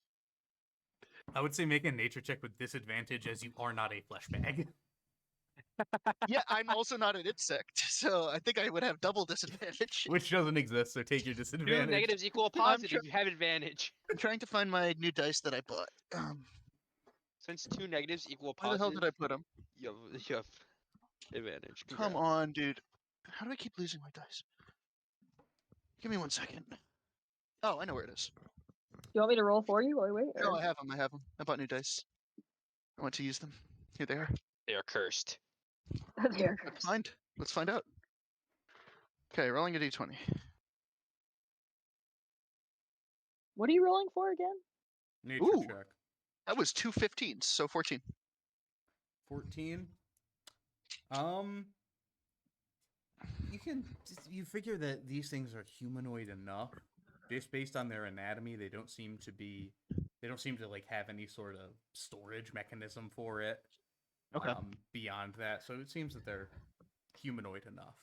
I would say make a nature check with disadvantage as you are not a flesh bag. Yeah, I'm also not an insect, so I think I would have double disadvantage. Which doesn't exist, so take your 2 disadvantage. negatives equal a positive. You have advantage. I'm trying to find my new dice that I bought. Since 2 negatives equal a Where the hell positive, did I put them? you have advantage. Come Congrats. on, dude. How do I keep losing my dice? Give me 1 second. Oh, I know where it is. You want me to roll for you while we wait? No, or- I have them. I bought new dice. I want to use them. Here they are. They are cursed. There. Let's find out. Okay, rolling a d20. What are you rolling for again? Nature Ooh. check. That was 2 15s, so 14. 14. You figure that these things are humanoid enough, just based on their anatomy. They don't seem to like have any sort of storage mechanism for it. Okay. Beyond that, so it seems that they're humanoid enough.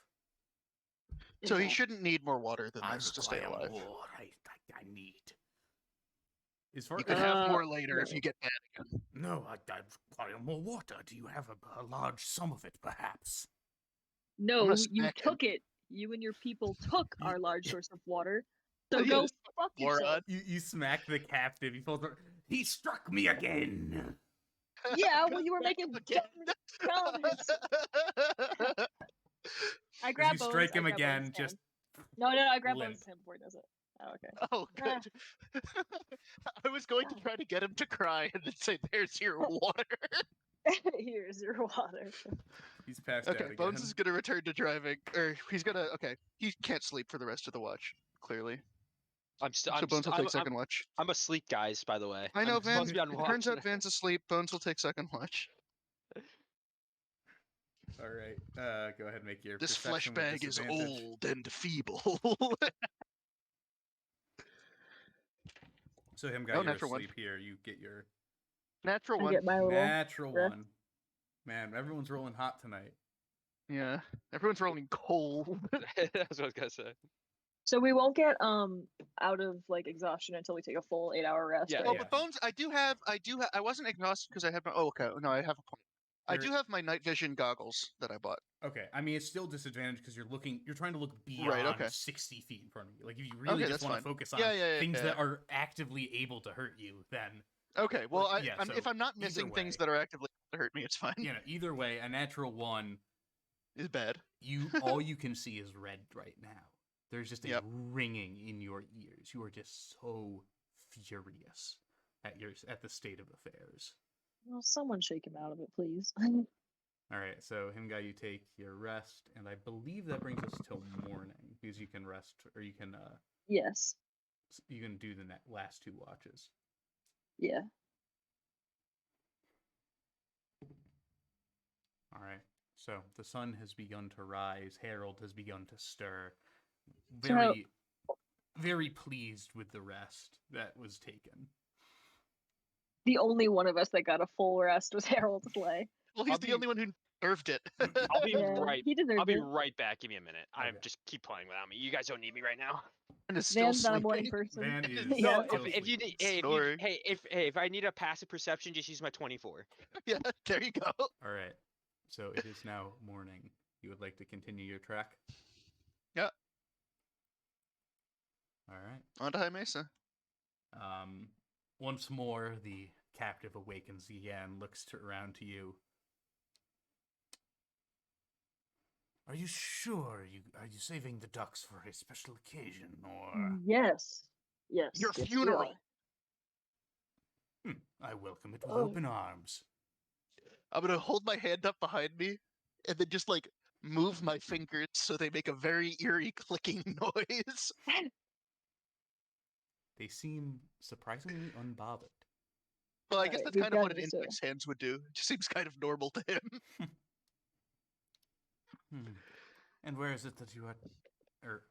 So he shouldn't need more water than I this to stay require alive. more. I need. As far You can as have more later if you get bad again. no, I require more water. Do you have a large sum of it, perhaps? No, gonna you smack him. took it. You and your people took our large source of water. So Yeah, go this fuck moron. yourself. You smack the captive. He struck me again. Yeah, well, you were making dumb comments. I grab You Bones. strike I him grab again. Bones' Just hand. No, I grab limp. Bones' hand before he does it. Oh, okay. Oh, good. I was going to try to get him to cry and then say, "There's your water." Here's your water. he's passed out Okay, again. Bones is gonna return to driving, or he's gonna. Okay, he can't sleep for the rest of the watch. Clearly, so Bones will take second watch. I'm asleep, guys. By the way, I know, I'm Van. supposed to be on It watch. turns out Van's asleep. Bones will take second watch. All right. Go ahead and make your. This flesh perception with bag is disadvantage. old and feeble. So him got No, your natural one. sleep here. You get your Natural I one. get my little. natural rest. one. Man, everyone's rolling hot tonight. Yeah, everyone's rolling cold. That's what I was gonna say. So we won't get out of like exhaustion until we take a full 8-hour rest. Yeah, right? Oh, yeah. but Bones, I do have. I wasn't exhausted because I had my. Oh, okay. No, I have a point. I There- do have my night vision goggles that I bought. Okay, I mean it's still disadvantage because you're trying to look beyond okay. 60 feet in front of you. Like if you really Okay, just that's want to fine. focus on Yeah, things yeah. that are actively able to hurt you, then Okay, well, Like, yeah, if so I'm not either missing things way. that are actively to hurt me, it's fine. either way, a natural one, It's bad. all you can see is red right now. There's just a Yep. ringing in your ears. You are just so furious at the state of affairs. Well, someone shake him out of it, please. All right, so him guy, you take your rest, and I believe that brings us till morning because you can rest or you can Yes. do the last 2 watches. Yeah. All right. So the sun has begun to rise. Harold has begun to stir. Very, very pleased with the rest that was taken. The only one of us that got a full rest was Harold Slay. Well, he's I'll the be- only one who deserved it. I'll be Yeah, right. He deserved I'll be it. right back. Give me a minute. I'm Okay. just keep playing without me. You guys don't need me right now. And is still Van's not a morning sleeping. person. Van is Yeah, No, still if you sleeping. need, Snoring. if I need a passive perception, just use my 24. Yeah, there you go. All right. So it is now morning. You would like to continue your trek? Yeah. All right. On to High Mesa. Once more, the captive awakens again, looks around to you. Are you sure? Are you saving the ducks for a special occasion, or? Yes. Yes. Your yes, we funeral. are. I welcome it with Oh. open arms. I'm gonna hold my hand up behind me, and then just like move my fingers so they make a very eerie clicking noise. They seem surprisingly unbothered. Well, I guess Alright, that's we've kind of got what an this, so- insect's hands would do. It just seems kind of normal to him. And where is it that you are?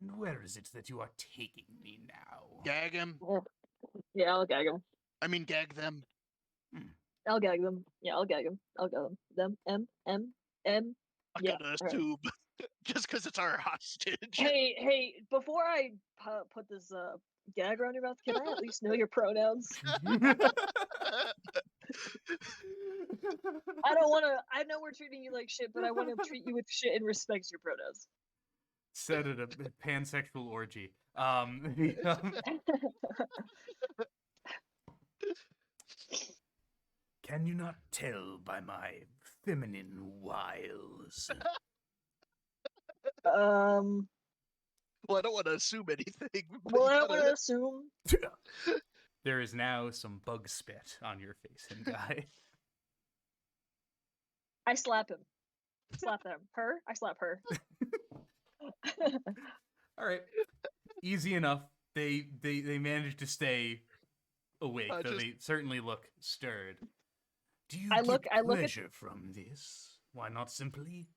And where is it that you are taking me now? Gag him. Yeah, I'll gag him. I mean, gag them. I'll gag them. Yeah, I'll gag them. I'll gag them. M. I'm Yeah. gonna All right. assume just because it's our hostage. Hey! Before I put this gag around your mouth, can I at least know your pronouns? I don't want to. I know we're treating you like shit, but I want to treat you with shit and respect your pronouns. Said at a pansexual orgy. Can you not tell by my feminine wiles? Well, I don't want to assume anything. Well, I don't want to assume. There is now some bug spit on your face, and guy. I slap him. Slap them. Her? I slap her. All right. Easy enough. They managed to stay awake, though they certainly look stirred. Do you get pleasure from this? Why not simply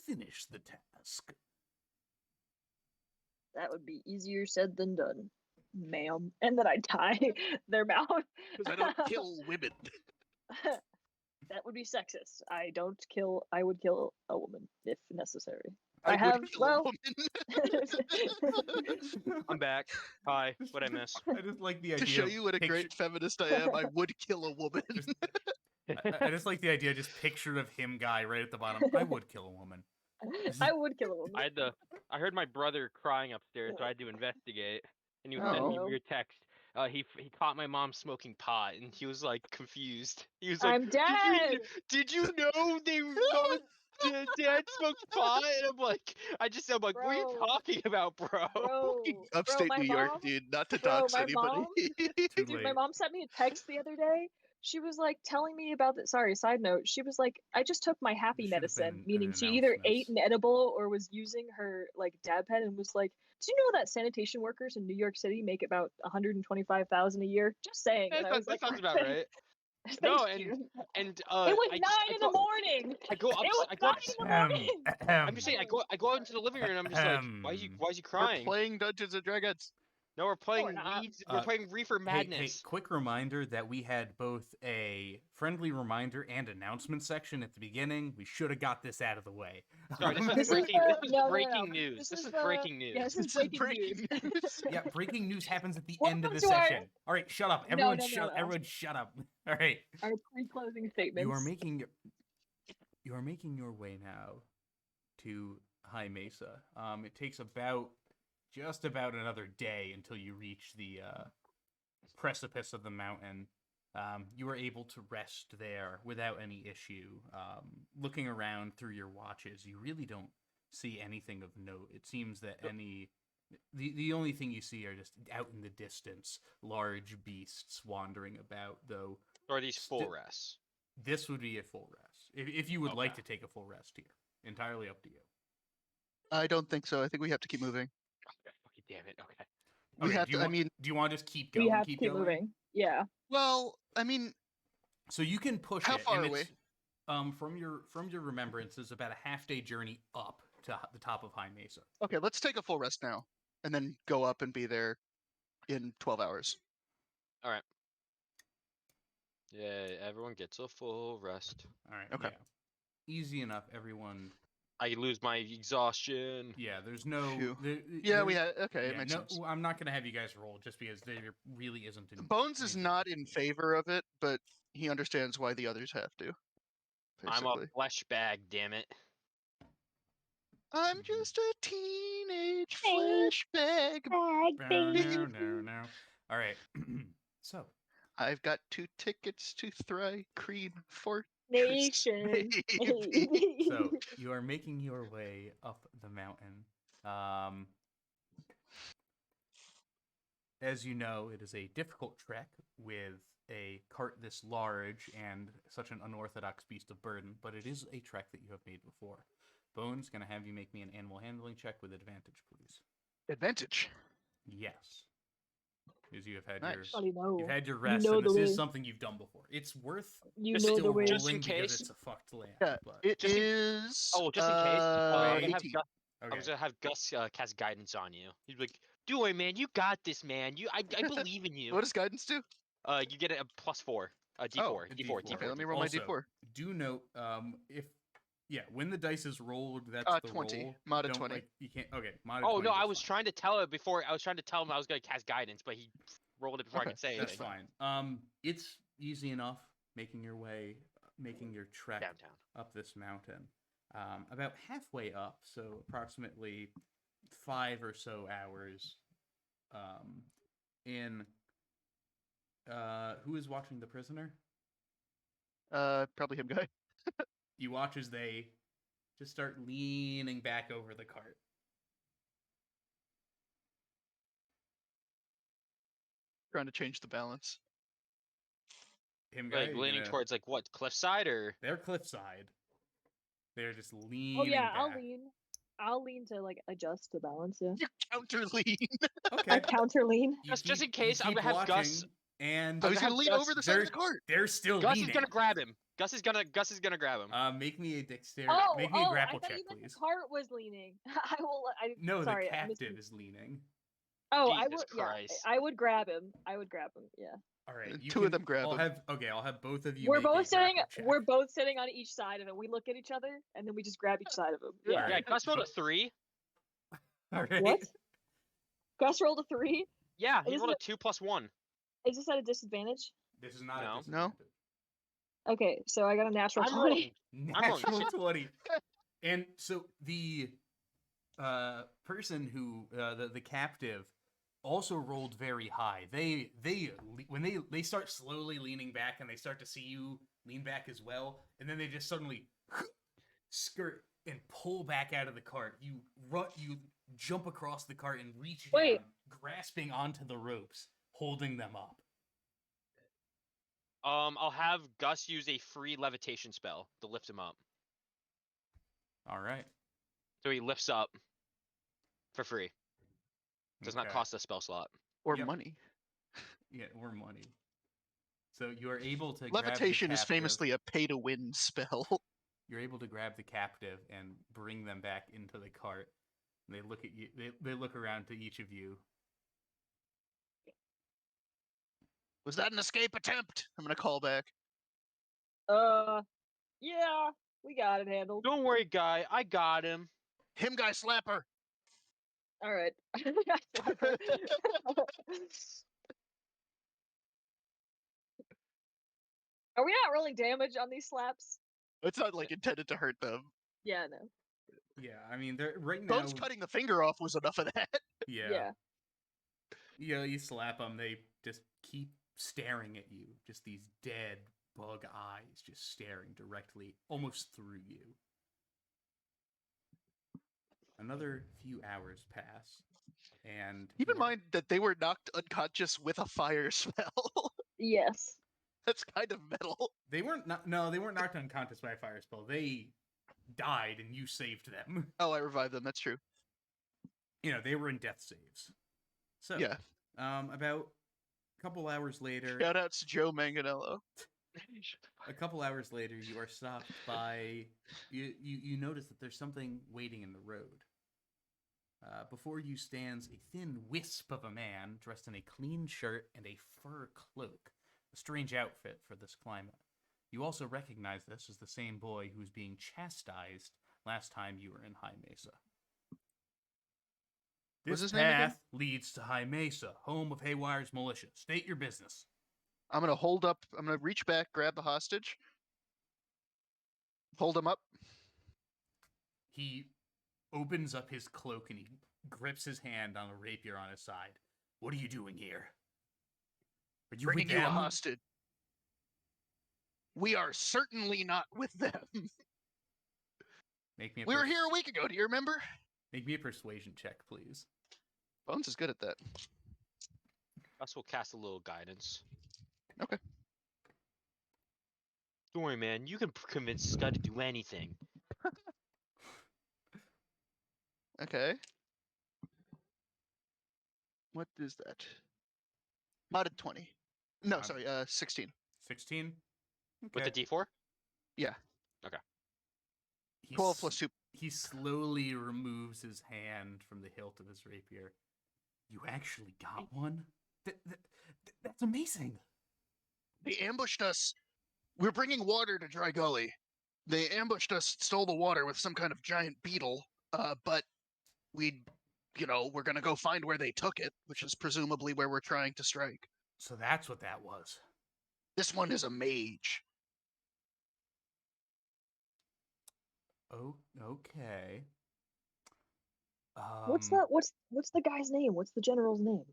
finish the task? That would be easier said than done, ma'am. And then I tie their mouth. Because I don't kill women. That would be sexist. I would kill a woman if necessary. I would kill a woman. I'm back. Hi. What'd I miss? I just like the idea. To show you what a great feminist I am, I would kill a woman. I just like the idea. Just picture of him, guy, right at the bottom. I would kill a woman. I would kill a woman. I heard my brother crying upstairs, so I had to investigate. And he sent me a weird text. He caught my mom smoking pot, and he was like confused. He was like, "I'm dead. Did you know they dad smoked pot?" And I'm like, I'm like, what are you talking about, bro? Upstate New York, dude. Not to dox anybody. Dude, my mom sent me a text the other day. She was like telling me about the. Sorry, side note. She was like, I just took my happy medicine, meaning she either ate an edible or was using her like dab pen, and was like, "Do you know that sanitation workers in New York City make about $125,000 a year?" Just saying. That sounds about right. No, and it was 9 in the morning. I go up. It was 9 in the morning. I'm just saying. I go out into the living room. And I'm just like, why is he crying? We're playing Dungeons and Dragons. No, we're playing we're playing Reefer Madness. Hey, quick reminder that we had both a friendly reminder and announcement section at the beginning. We should have got this out of the way. Sorry, this is breaking news. This is breaking news. Yeah, this is breaking news. Yeah, breaking news happens at the end of the session. All right, shut up. Everyone shut up. All right. Our pre-closing statements. You are making your way now to High Mesa. It takes just about another day until you reach the precipice of the mountain. You are able to rest there without any issue. Looking around through your watches, you really don't see anything of note. It seems that the only thing you see are just out in the distance, large beasts wandering about, though. Or are these full rests? This would be a full rest. If you would like to take a full rest here. Entirely up to you. I don't think so. I think we have to keep moving. Damn it. Okay. We have to. Do you want to just keep going? We have to keep moving. Yeah. Well, I mean. So you can push it. How far away? From your remembrances, about a half-day journey up to the top of High Mesa. Okay, let's take a full rest now, and then go up and be there in 12 hours. All right. Yeah, everyone gets a full rest. All right. Okay. Yeah. Easy enough. Everyone. I lose my exhaustion. Yeah, there's no. We had. Okay, it makes sense. I'm not gonna have you guys roll just because there really isn't. Bones is not in favor of it, but he understands why the others have to. Basically. I'm a flesh bag, damn it. I'm just a teenage flesh bag. No. All right. So. I've got 2 tickets to Thry-Kreen Fort. Nation. So you are making your way up the mountain. As you know, it is a difficult trek with a cart this large and such an unorthodox beast of burden, but it is a trek that you have made before. Bones, gonna have you make me an animal handling check with advantage, please. Advantage? Yes. Because you have had you've had your rest, and this is something you've done before. It's worth still rolling just in case. because it's a fucked land. Yeah, but... it is. Just in case. I'm Okay. gonna have Gus cast guidance on you. He's like, "Do it, man. You got this, man. I believe in you." What does guidance do? You get a +4. D4. Oh, D4. Okay, D4. let me roll Also, my D4. Do note, when the dice is rolled, that's the 20. roll. Mod of Don't, 20. you can't. Okay, mod of Oh 20. no, I that's was fine. trying to tell it before. I was trying to tell him I was gonna cast guidance, but he rolled it before Okay, I could say That's anything. fine. It's easy enough making your trek Downtown. up this mountain. About halfway up, so approximately 5 or so hours. Who is watching the prisoner? Probably him guy. You watch as they just start leaning back over the cart. Trying to change the balance. Him guy, Like leaning towards like what, cliffside or? They're cliffside. They're just leaning. Oh yeah, back. I'll lean to like adjust the balance. Yeah. You counter lean. Okay. I counter lean. Just in case, I'm keep gonna have Gus. watching, and I was gonna lean Gus- over the side of the cart. they're still Gus leaning. is gonna grab him. Gus is gonna grab him. Make me a dexterity. Oh, Make me a grapple I thought check, you meant please. the cart was leaning. No, sorry, the captive is leaning. Oh, Jesus Christ. I would grab him. Yeah. All right, Two of them grab him. I'll have both of you. We're make a both sitting. grapple check. We're both sitting on each side of it. We look at each other and then we just grab each side of him. Yeah. All Yeah, right. Gus rolled a 3. All right. What? Gus rolled a 3. Yeah, he Is rolled a it- 2 plus 1. Is this at a disadvantage? This is not No. a disadvantage. Okay, so I got a natural I'm 20. rolling. I'm rolling Natural shit. 20. And so the person who the captive also rolled very high. When they start slowly leaning back and they start to see you lean back as well, and then they just suddenly skirt and pull back out of the cart. You jump across the cart and reach Wait. down, grasping onto the ropes, holding them up. I'll have Gus use a free levitation spell to lift him up. All right. So he lifts up for free. Does not Okay. cost a spell slot. Or Yep. money. Yeah, or money. So you are able to Levitation grab the is captive. famously a pay-to-win spell. You're able to grab the captive and bring them back into the cart. And they look at you. They look around to each of you. Was that an escape attempt? I'm gonna call back. Yeah, we got it handled. Don't worry, guy. I got him. Him guy slapper. All right. Are we not rolling damage on these slaps? It's not like intended to hurt them. Yeah, no. Yeah, I mean, they're right now. Bones cutting the finger off was enough of that. Yeah. You slap them. They just keep staring at you. Just these dead bug eyes, just staring directly, almost through you. Another few hours pass, and Keep in mind that they were knocked unconscious with a fire spell. Yes. That's kind of metal. they weren't knocked unconscious by a fire spell. They died, and you saved them. Oh, I revived them. That's true. They were in death saves. So Yeah. About a couple hours later. Shout out to Joe Manganello. A couple hours later, you are stopped by. You notice that there's something waiting in the road. Before you stands a thin wisp of a man dressed in a clean shirt and a fur cloak. A strange outfit for this climate. You also recognize this as the same boy who was being chastised last time you were in High Mesa. What's This his name again? path leads to High Mesa, home of Haywire's militia. State your business. I'm gonna reach back, grab the hostage, hold him up. He opens up his cloak and he grips his hand on a rapier on his side. What are you doing here? Are you Bringing with you a them? hostage. We are certainly not with them. Make me a We were here a week ago. Do you remember? Make me a persuasion check, please. Bones is good at that. Gus will cast a little guidance. Okay. Don't worry, man. You can convince this guy to do anything. Okay. What is that? Modded 20. No, sorry, 16. 16? With the D4? Yeah. He 12 s- plus 2. He slowly removes his hand from the hilt of his rapier. You actually got one? That's amazing. They ambushed us. We're bringing water to Dry Gully. They ambushed us, stole the water with some kind of giant beetle. But we're gonna go find where they took it, which is presumably where we're trying to strike. So that's what that was. This one is a mage. Oh, okay. What's the guy's name? What's the general's name?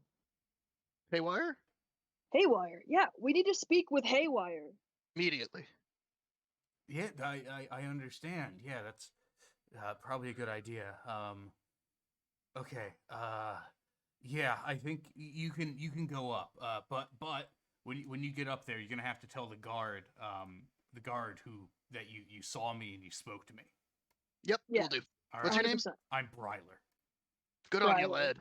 Haywire? Haywire. Yeah, we need to speak with Haywire. Immediately. Yeah, I understand. Yeah, that's probably a good idea. Okay. Yeah, I think you can go up. But when you get up there, you're gonna have to tell the guard who that you saw me and you spoke to me. Yep, Yeah. we'll do. All What's your name? 100%. I'm Bryler. Good on you, Bryler.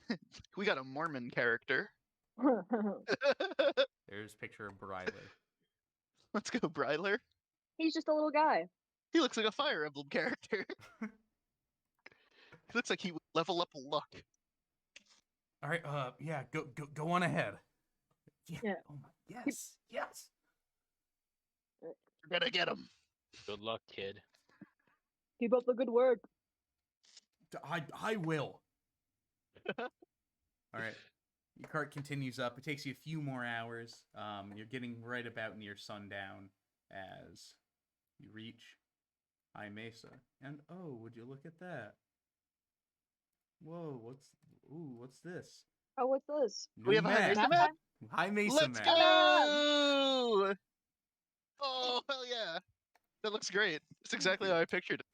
lad. We got a Mormon character. There's a picture of Bryler. Let's go, Bryler. He's just a little guy. He looks like a Fire Emblem character. He looks like he would level up luck. All right. Yeah. Go on ahead. Yeah. Oh my. Yes. Yes. We're gonna get him. Good luck, kid. Keep up the good work. I will. All right. Your cart continues up. It takes you a few more hours. You're getting right about near sundown as you reach High Mesa. And oh, would you look at that? Whoa, what's this? Oh, what's this? We have a High Mesa map? High Mesa Let's map. go! Oh, hell yeah. That looks great. It's exactly how I pictured it.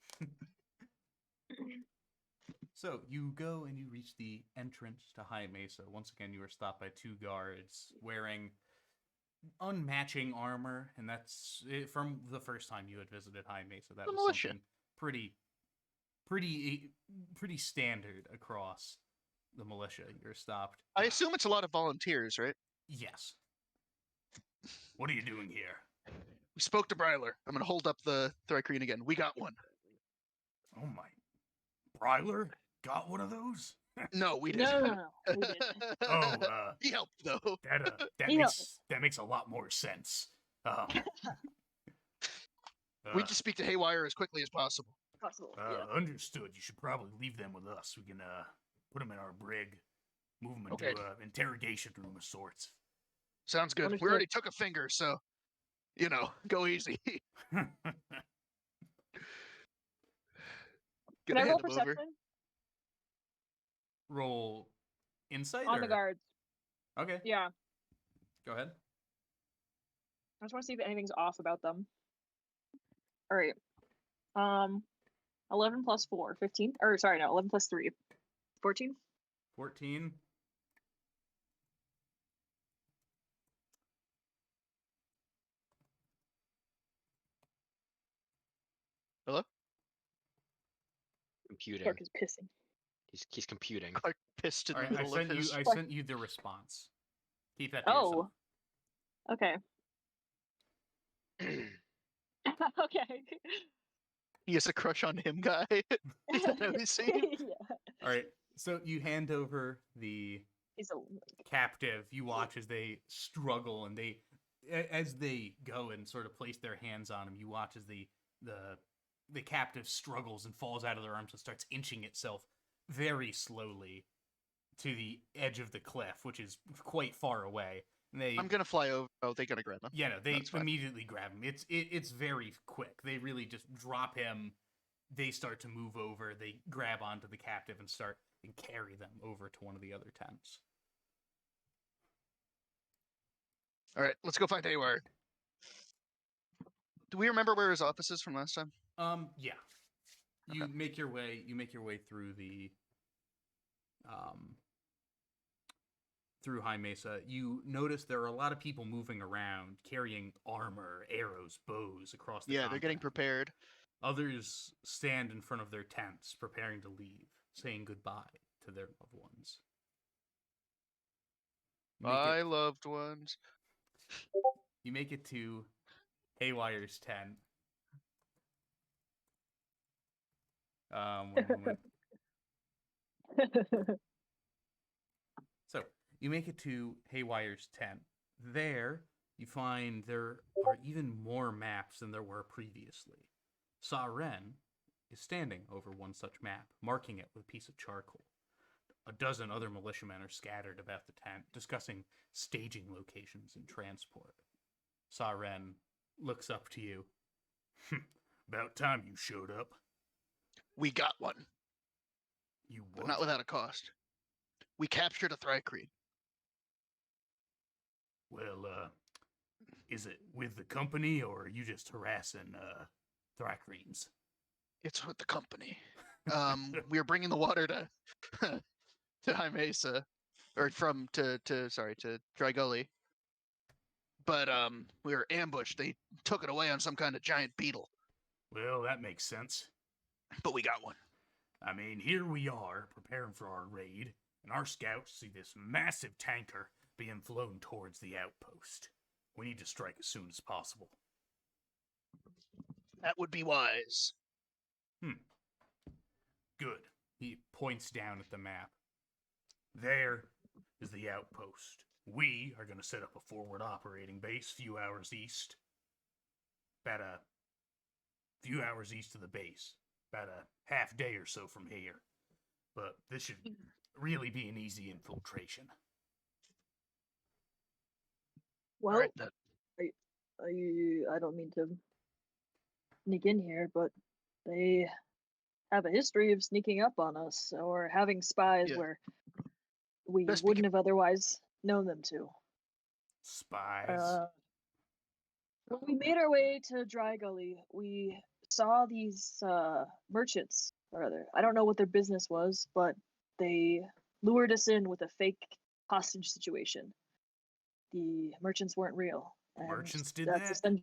So you go and you reach the entrance to High Mesa. Once again, you are stopped by two guards wearing unmatching armor, and that's it from the first time you had visited High Mesa. That The was militia. something pretty standard across the militia. You're stopped. I assume it's a lot of volunteers, right? Yes. What are you doing here? We spoke to Bryler. I'm gonna hold up the Thrycreen again. We got one. Oh my. Bryler got one of those? No, we didn't. No. We didn't. Oh, He helped though. that makes a lot more sense. We just speak to Haywire as quickly as possible. Possible. Yeah. Understood. You should probably leave them with us. We can put them in our brig, move them into Okay. an interrogation room of sorts. Sounds good. Understood. We already took a finger, so go easy. Can Gonna I roll hand him perception over. Roll insight on the or- guards? Okay, Yeah. go ahead. I just want to see if anything's off about them. All right. 11 plus 4, 15. Or sorry, no, 11 plus 3, 14. 14. Hello? Computing. Clark is pissing. He's computing. Clark pissed in All the right, middle of his. I sent you the response. Keep that to yourself. Oh. Okay. Okay. He has a crush on him, guy. Is that how he seems? Yeah. All right, so you hand over the He's a captive. You watch as they struggle, and as they go and sort of place their hands on him, you watch as the captive struggles and falls out of their arms and starts inching itself very slowly to the edge of the cliff, which is quite far away. And I'm gonna fly over. Oh, they're gonna grab him. yeah, no, they That's fine. immediately grab him. It's very quick. They really just drop him. They start to move over. They grab onto the captive and start and carry them over to one of the other tents. All right, let's go find Haywire. Do we remember where his office is from last time? Yeah. You Okay. make your way through the through High Mesa. You notice there are a lot of people moving around carrying armor, arrows, bows across the Yeah, they're getting compound. prepared. Others stand in front of their tents preparing to leave, saying goodbye to their loved ones. My loved ones. You make it to Haywire's tent. One moment. So you make it to Haywire's tent. There, you find there are even more maps than there were previously. Sa-Ren is standing over one such map, marking it with a piece of charcoal. A dozen other militiamen are scattered about the tent, discussing staging locations and transport. Sa-Ren looks up to you. About time you showed up. We got one. You what? But not without a cost. We captured a Thri-Kreen. Well, is it with the company, or are you just harassing, Thri-Kreens? It's with the company. We were bringing the water to to High Mesa, or to Dry Gully. But we were ambushed. They took it away on some kind of giant beetle. Well, that makes sense. But we got one. I mean, here we are, preparing for our raid, and our scouts see this massive tanker being flown towards the outpost. We need to strike as soon as possible. That would be wise. Good. He points down at the map. There is the outpost. We are going to set up a forward operating base a few hours east. About a few hours east of the base. About a half day or so from here. But this should really be an easy infiltration. Well, Right, then. I don't mean to sneak in here, but they have a history of sneaking up on us or having spies where we wouldn't have otherwise known them to. Spies? When we made our way to Dry Gully, we saw these merchants, or rather, I don't know what their business was, but they lured us in with a fake hostage situation. The merchants weren't real. Merchants did that?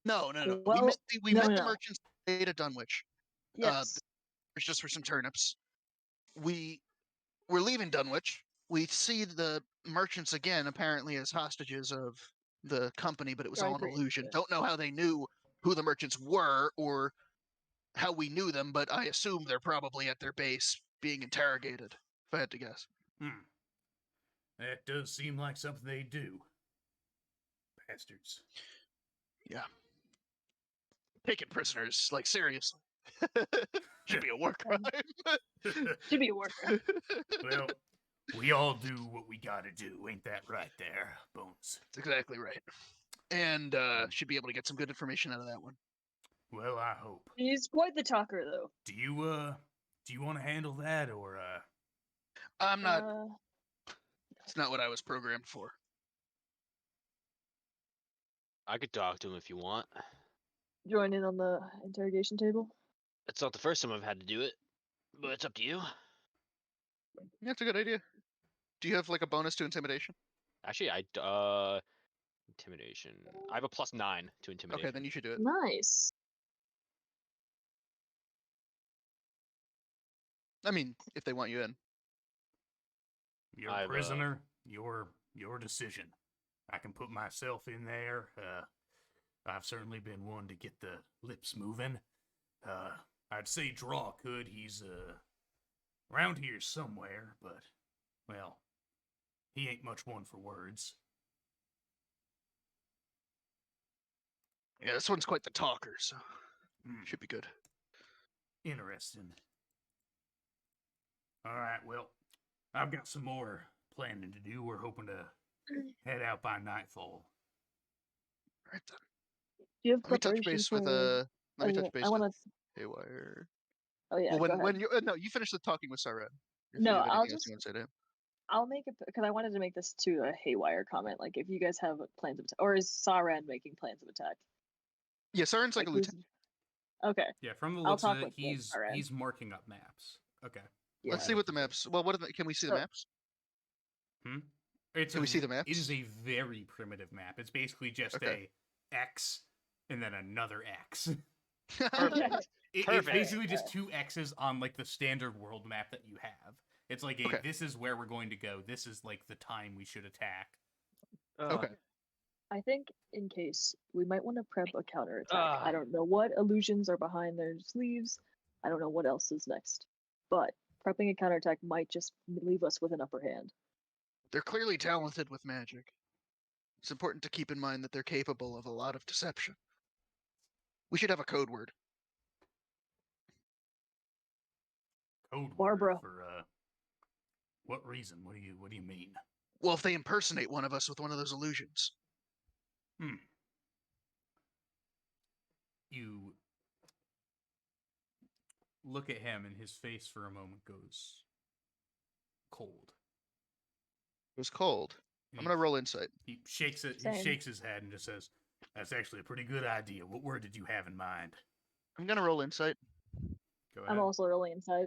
No. Well, we met the merchants at Dunwich. Yes. It's just for some turnips. We're leaving Dunwich. We see the merchants again, apparently as hostages of the company, but it was all an illusion. Yeah. Don't know how they knew who the merchants were or how we knew them, but I assume they're probably at their base being interrogated, if I had to guess. That does seem like something they do. Bastards. Yeah. Taking prisoners, like, seriously. Should be a war crime. Should be a war crime. Well, we all do what we gotta do, ain't that right there, Bones? That's exactly right. And should be able to get some good information out of that one. Well, I hope. He's quite the talker, though. Do you want to handle that, or I'm not. It's not what I was programmed for. I could talk to him if you want. Join in on the interrogation table? It's not the first time I've had to do it, but it's up to you. That's a good idea. Do you have like a bonus to intimidation? Actually, intimidation. I have a +9 to intimidation. Okay, then you should do it. Nice. I mean, if they want you in. You're a prisoner. Your decision. I can put myself in there. I've certainly been one to get the lips moving. I'd say Draw could. He's around here somewhere, but well, he ain't much one for words. Yeah, this one's quite the talker, so should be good. Interesting. All right, well, I've got some more planning to do. We're hoping to head out by nightfall. Right then. Do you have Let me touch base with Haywire. Oh yeah. Well, when you no, you finish the talking with Sa-Ren. No, I'll just. You want to say to him. I'll make it because I wanted to make this to a Haywire comment. Like, if you guys have plans of attack, or is Sa-Ren making plans of attack? Yeah, Sa-Ren's like a lieutenant. Okay. Yeah, from the looks of it, he's marking up maps. Okay. Yeah. Let's see what the maps. Well, can we see the maps? Can we see the maps? It is a very primitive map. It's basically just a X and then another X. Perfect. It's basically just two X's on like the standard world map that you have. It's like this is where we're going to go. This is like the time we should attack. Okay. I think in case we might want to prep a counterattack. I don't know what illusions are behind their sleeves. I don't know what else is next. But prepping a counterattack might just leave us with an upper hand. They're clearly talented with magic. It's important to keep in mind that they're capable of a lot of deception. We should have a code word. Code Barbara. word for what reason? What do you mean? Well, if they impersonate one of us with one of those illusions. You look at him, and his face for a moment goes cold. It was cold. I'm gonna roll insight. He shakes it. Same. He shakes his head and just says, "That's actually a pretty good idea. What word did you have in mind?" I'm gonna roll insight. Go ahead. I'm also rolling inside.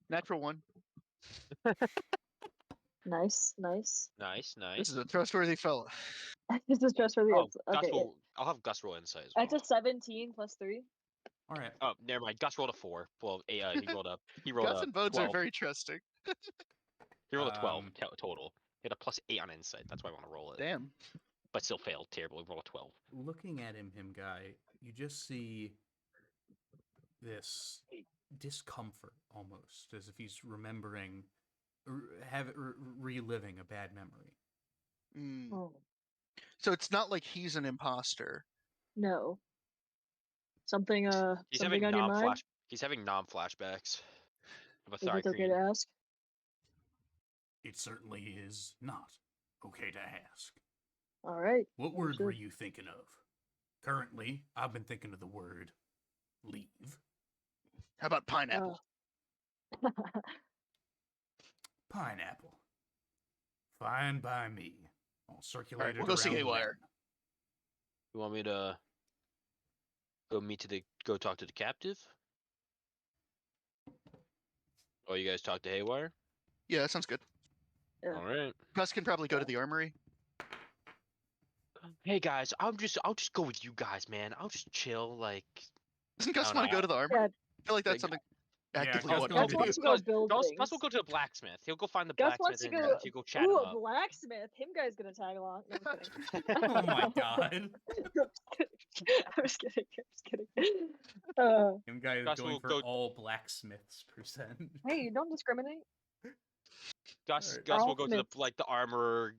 Natural 1. Nice. Nice. This is a trustworthy fella. This is just for the. Oh, Okay. I'll have Gus roll insight as well. That's a 17 plus 3. All right. Oh, never mind. Gus rolled a 4. Well, he rolled up. He rolled Gus a and Bones 12. are very trusting. He rolled a 12 total. He had a plus 8 on insight. That's why I want to roll it. Damn. But still failed terribly. Roll a 12. Looking at him, guy, you just see this discomfort almost, as if he's remembering, reliving a bad memory. Mm. Oh So it's not like he's an imposter. no. Something He's something having on your mind. He's having non-flashbacks of a Is it okay Thri-Kreen. to ask? It certainly is not okay to ask. All right. What word were Understood. you thinking of? Currently, I've been thinking of the word leave. How about pineapple? Pineapple. Fine by me. I'll circulate Alright, it we'll go see around Haywire. then. You want me to go talk to the captive? Oh, you guys talk to Haywire? Yeah, that sounds good. Yeah. All right. Gus can probably go to the armory. Hey guys, I'll just go with you guys, man. I'll just chill, like. Doesn't Gus don't want to know. go to the armory? Yeah. I feel like that's Like, something Yeah, actively Gus want goes to to Gus do. wants to go build Gus things. will go to the blacksmith. He'll go find the Gus blacksmith wants to and go. he'll go chat him Ooh, a up. blacksmith. Him guy's gonna tag along. No, I'm kidding. Oh my god. I'm just kidding. Him guy is Gus going will for go- all blacksmiths %. Hey, don't discriminate. Gus Alright. Gus will go to the Blacksmith. the armor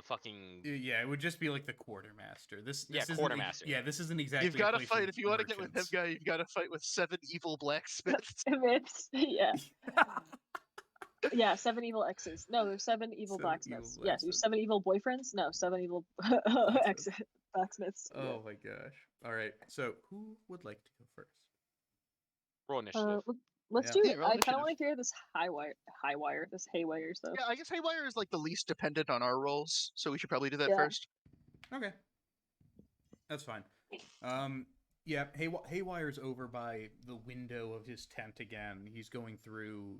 fucking Yeah, it would just be like the quartermaster. This Yeah, isn't quartermaster. Yeah, this isn't exactly. You've got to a place fight of if you want to get with him, merchants. guy. You've got to fight with 7 evil blacksmiths. Myths. Yeah. Yeah, 7 evil exes. No, there's 7 evil 7 blacksmiths. evil Yes, there's blacksmiths. 7 evil boyfriends. No, 7 evil exes. Blacksmiths. Yeah. Oh my gosh. All right. So, who would like to go first? roll initiative. Let's Yeah. do. Yeah, roll I kind of initiative. want to hear this this haywire stuff. Yeah, I guess Haywire is like the least dependent on our rolls, so we should probably do that Yeah. first. Okay. That's fine. Yeah, Haywire's over by the window of his tent again. He's going through.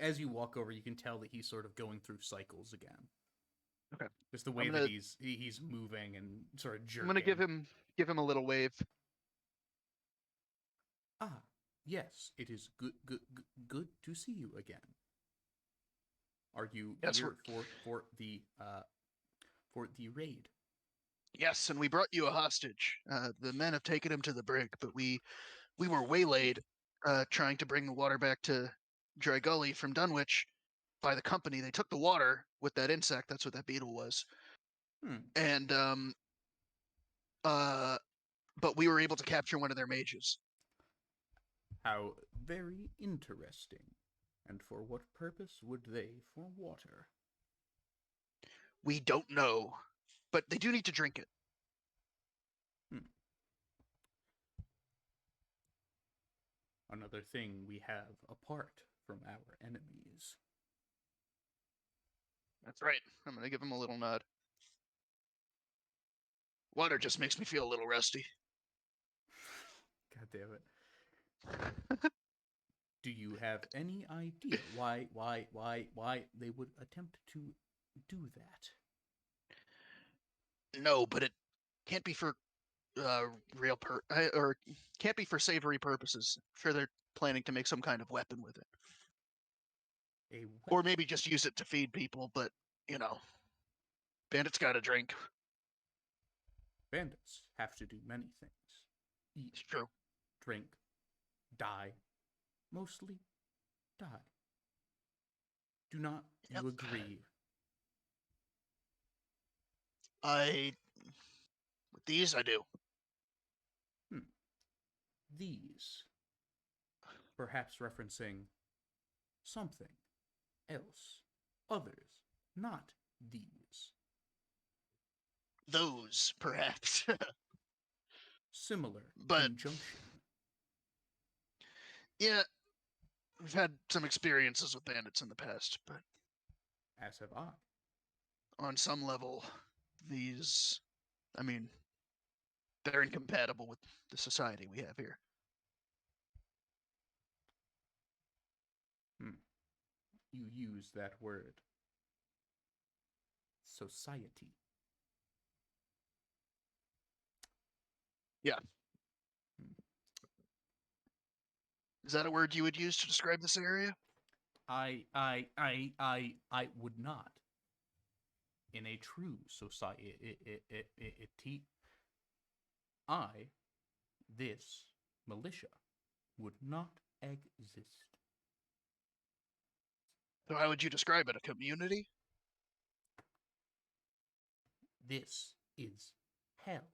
As you walk over, you can tell that he's sort of going through cycles again. Okay. Just the way gonna- that he's moving and sort of jerking. I'm gonna give him a little wave. Ah, yes, it is good to see you again. Are you Yes, here for the raid? Yes, and we brought you a hostage. The men have taken him to the brig, but we were waylaid trying to bring the water back to Dry Gully from Dunwich by the company. They took the water with that insect. That's what that beetle was. And but we were able to capture one of their mages. How very interesting. And for what purpose would they for water? We don't know, but they do need to drink it. Another thing we have apart from our enemies. That's right. I'm gonna give him a little nod. Water just makes me feel a little rusty. God damn it. Do you have any idea why they would attempt to do that? No, but it can't be for or can't be for savory purposes. I'm sure they're planning to make some kind of weapon with it. Or maybe just use it to feed people, but, you know, bandits gotta drink. Bandits have to do many things. Eat, It's true. drink, die. Mostly die. Do not you Yep. agree? With these, I do. These. Perhaps referencing something else. Others. Not these. Those, perhaps. Similar. But conjunction. Yeah, we've had some experiences with bandits in the past, but as have I. On some level, these, I mean, they're incompatible with the society we have here. You use that word. Society. Yeah. Is that a word you would use to describe this area? I would not. In a true society, this militia, would not exist. So how would you describe it? A community? This is hell.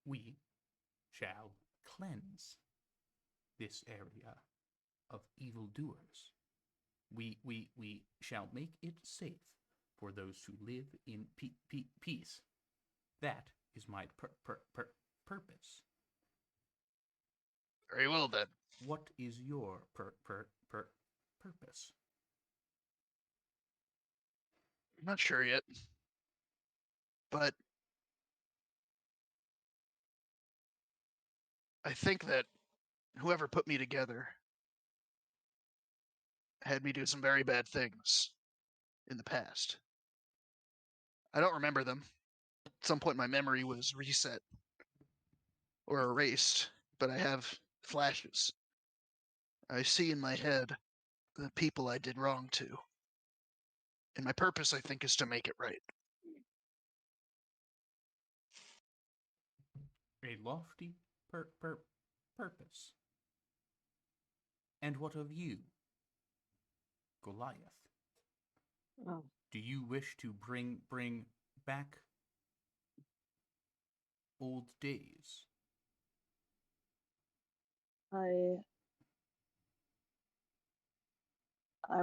We shall cleanse this area of evildoers. We shall make it safe for those who live in peace. That is my purpose. Very well, then. What is your purpose? I'm not sure yet. But I think that whoever put me together had me do some very bad things in the past. I don't remember them. At some point, my memory was reset or erased, but I have flashes. I see in my head the people I did wrong to. And my purpose, I think, is to make it right. A lofty purpose. And what of you, Goliath? Oh. Do you wish to bring back old days? I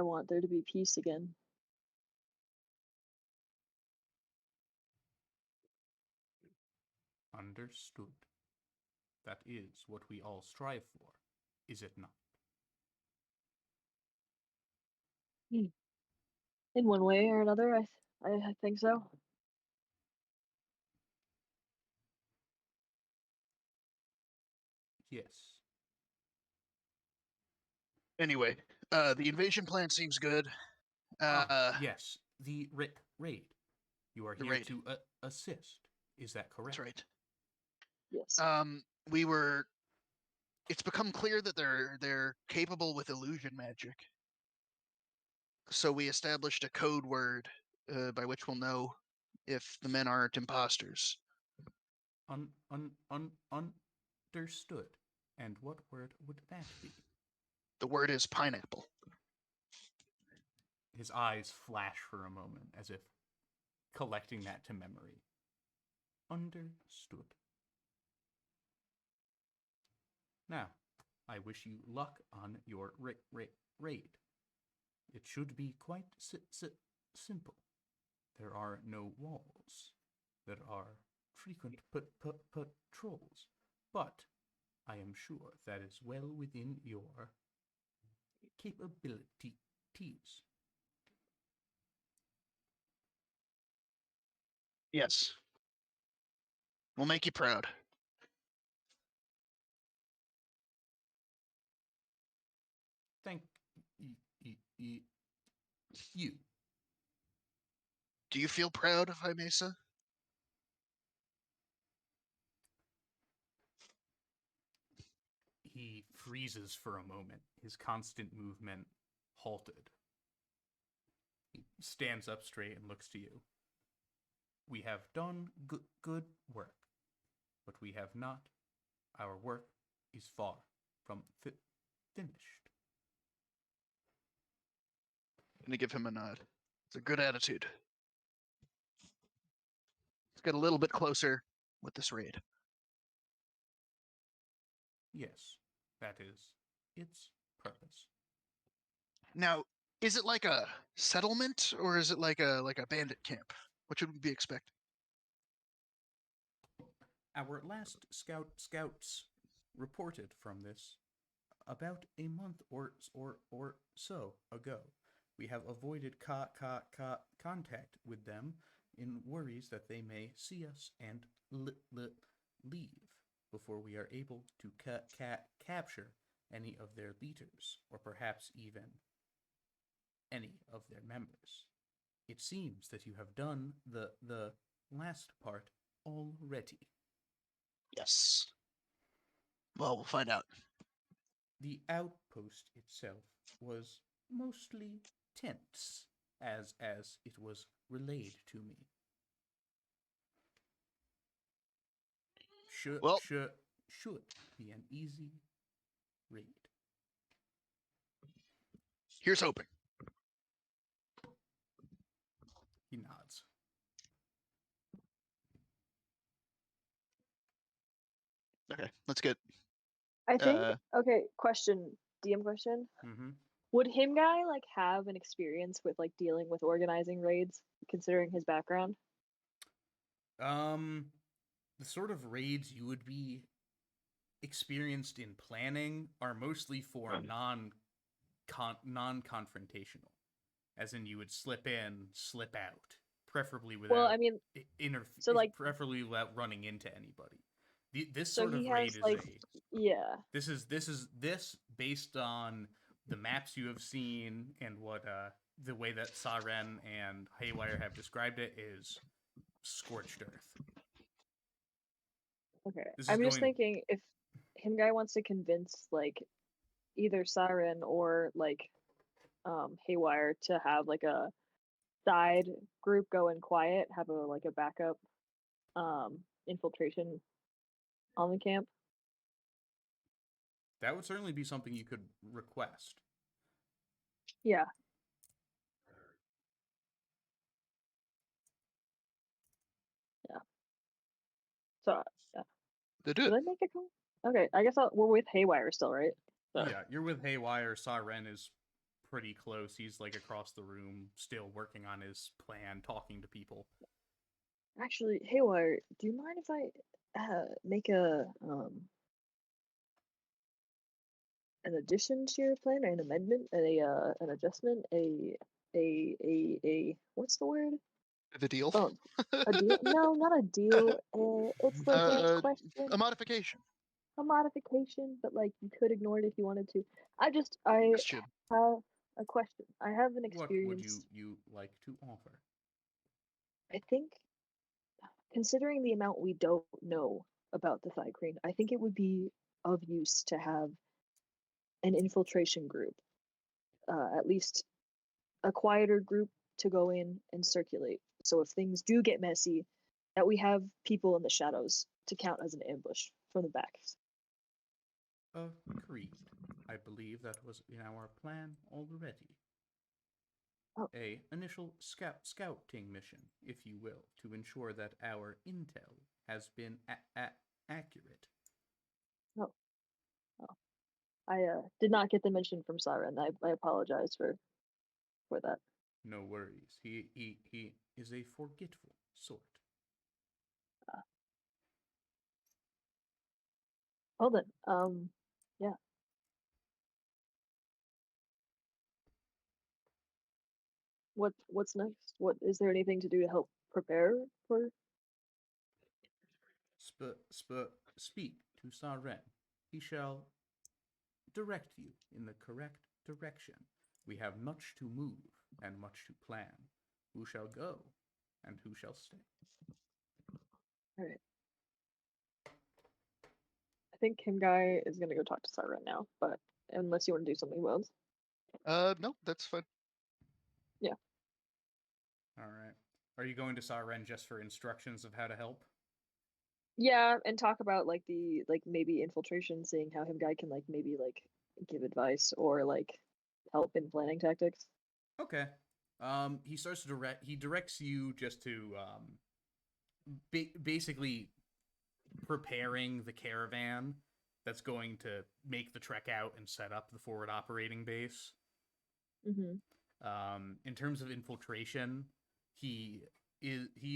want there to be peace again. Understood. That is what we all strive for, is it not? In one way or another, I think so. Yes. Anyway, the invasion plan seems good. Yes, the raid. You are here to assist. Is that correct? That's right. Yes. It's become clear that they're capable with illusion magic. So we established a code word by which we'll know if the men aren't imposters. Understood. And what word would that be? The word is pineapple. His eyes flash for a moment, as if collecting that to memory. Understood. Now, I wish you luck on your raid. It should be quite simple. There are no walls. There are frequent patrols, but I am sure that is well within your capabilities. Yes. We'll make you proud. Thank you. Do you feel proud of High Mesa? He freezes for a moment, his constant movement halted. He stands up straight and looks to you. We have done good work, but we have not. Our work is far from finished. I'm going to give him a nod. It's a good attitude. get a little bit closer with this raid. Yes, that is its purpose. Now, is it like a settlement or is it like a bandit camp? What should we be expecting? Our last scouts reported from this about a month or so ago. We have avoided contact with them in worries that they may see us and leave before we are able to capture any of their leaders, or perhaps even any of their members. It seems that you have done the last part already. Yes. Well, we'll find out. The outpost itself was mostly tense, as it was relayed to me. Should be an easy raid. Here's hoping. He nods. Okay, let's get. I think. Okay, question. DM question. Mm-hmm. Would him guy like have an experience with like dealing with organizing raids, considering his background? The sort of raids you would be experienced in planning are mostly for non-confrontational, as in you would slip in, slip out, preferably without. Well, I mean, preferably without running into anybody. This so sort of raid is yeah. This is based on the maps you have seen and what the way that Saren and Haywire have described it is scorched earth. Okay, I'm just thinking if him guy wants to convince like either Saren or like Haywire to have like a side group go in quiet, have a backup infiltration on the camp. That would certainly be something you could request. Yeah. Yeah. So, yeah. They do. Did I make a call? Okay, I guess we're with Haywire still, right? So. Yeah, you're with Haywire. Saren is pretty close. He's like across the room, still working on his plan, talking to people. Actually, Haywire, do you mind if I make an addition to your plan, or an amendment, an adjustment, a what's the word? The deal? Oh, a deal? No, not a deal. It's like a question. A modification. A modification, but like you could ignore it if you wanted to. I have a question. I have an experience. What would you like to offer? I think, considering the amount we don't know about the Thigh-Kreen, I think it would be of use to have an infiltration group, at least a quieter group to go in and circulate. So if things do get messy, that we have people in the shadows to count as an ambush from the back. Agreed. I believe that was in our plan already. Oh. A initial scouting mission, if you will, to ensure that our intel has been accurate. Oh. I did not get the mention from Saren. I apologize for that. No worries. He is a forgetful sort. Hold on. Yeah. What's next? What is there anything to do to help prepare for? Speak to Saren. He shall direct you in the correct direction. We have much to move and much to plan. Who shall go and who shall stay? All right. I think Kim Guy is gonna go talk to Saren now, but unless you want to do something else. No, that's fine. Yeah. All right. Are you going to Saren just for instructions of how to help? Yeah, and talk about like the maybe infiltration, seeing how him guy can maybe give advice or help in planning tactics. Okay. He starts to he directs you just to basically preparing the caravan that's going to make the trek out and set up the forward operating base. In terms of infiltration, he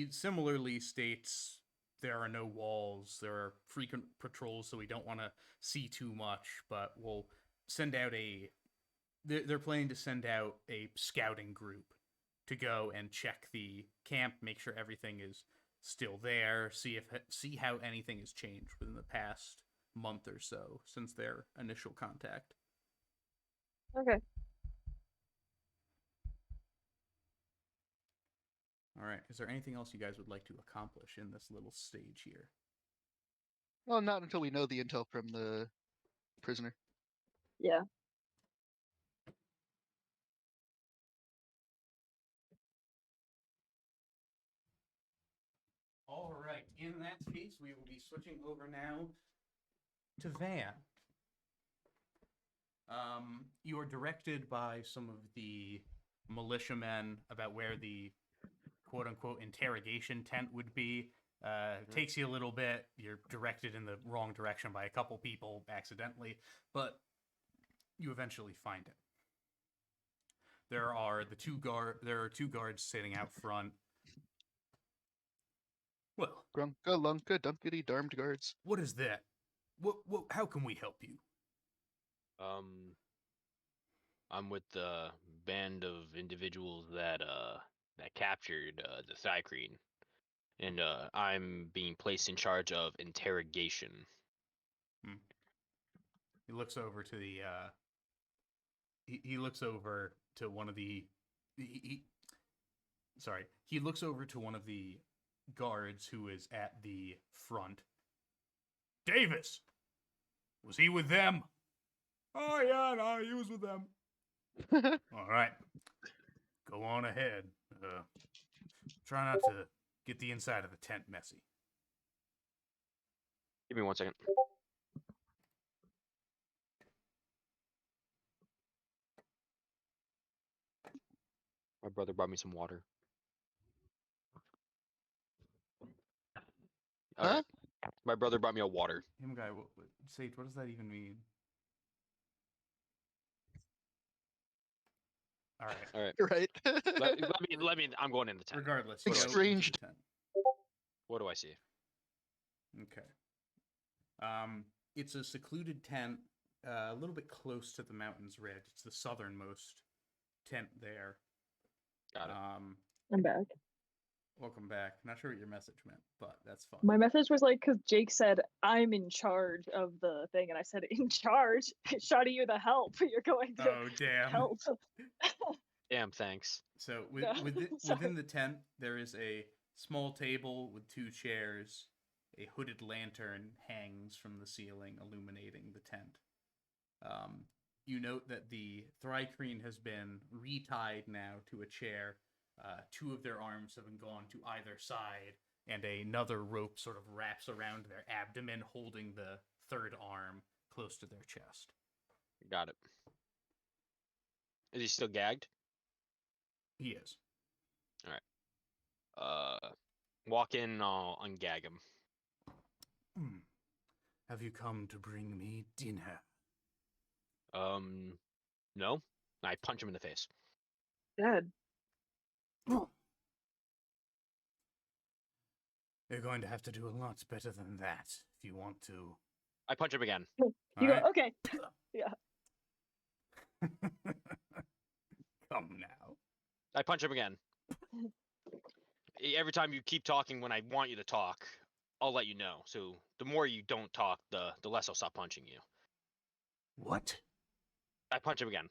similarly states there are no walls, there are frequent patrols, so we don't want to see too much, but we'll send out they're planning to send out a scouting group to go and check the camp, make sure everything is still there, see how anything has changed within the past month or so since their initial contact. Okay. All right. Is there anything else you guys would like to accomplish in this little stage here? Well, not until we know the intel from the prisoner. Yeah. All right. In that case, we will be switching over now to Van. You are directed by some of the militiamen about where the quote-unquote interrogation tent would be. Takes you a little bit. You're directed in the wrong direction by a couple people accidentally, but you eventually find it. There are two guards sitting out front. Well, Grunka lunka dumpity darmed guards. what is that? What? How can we help you? I'm with the band of individuals that captured the Thri-kreen, and I'm being placed in charge of interrogation. He looks over to the he looks over to one of the he looks over to one of the guards who is at the front. Davis, was he with them? Oh yeah, no, he was with them. All right, go on ahead. Try not to get the inside of the tent messy. Give me 1 second. My brother brought me some water. Huh? My brother brought me a water. Him guy, Sage, what does that even mean? All right. Right. let me. I'm going in the tent. Regardless, Exchanged. What do I see? Okay. It's a secluded tent, a little bit close to the mountain's ridge. It's the southernmost tent there. Got it. I'm back. Welcome back. Not sure what your message meant, but that's fine. My message was like, because Jake said, I'm in charge of the thing. And I said, in charge? Shoddy, you're the help. You're going to help. Damn, thanks. So within the tent, there is a small table with 2 chairs. A hooded lantern hangs from the ceiling, illuminating the tent. You note that the Thri-kreen has been retied now to a chair. 2 of their arms have been gone to either side, and another rope sort of wraps around their abdomen, holding the 3rd arm close to their chest. Got it. Is he still gagged? He is. All right. Walk in and I'll ungag him. Have you come to bring me dinner? No. I punch him in the face. Good. You're going to have to do a lot better than that if you want to. I punch him again. You go, okay. Yeah. Come now. I punch him again. Every time you keep talking when I want you to talk, I'll let you know. So the more you don't talk, the less I'll stop punching you. What? I punch him again.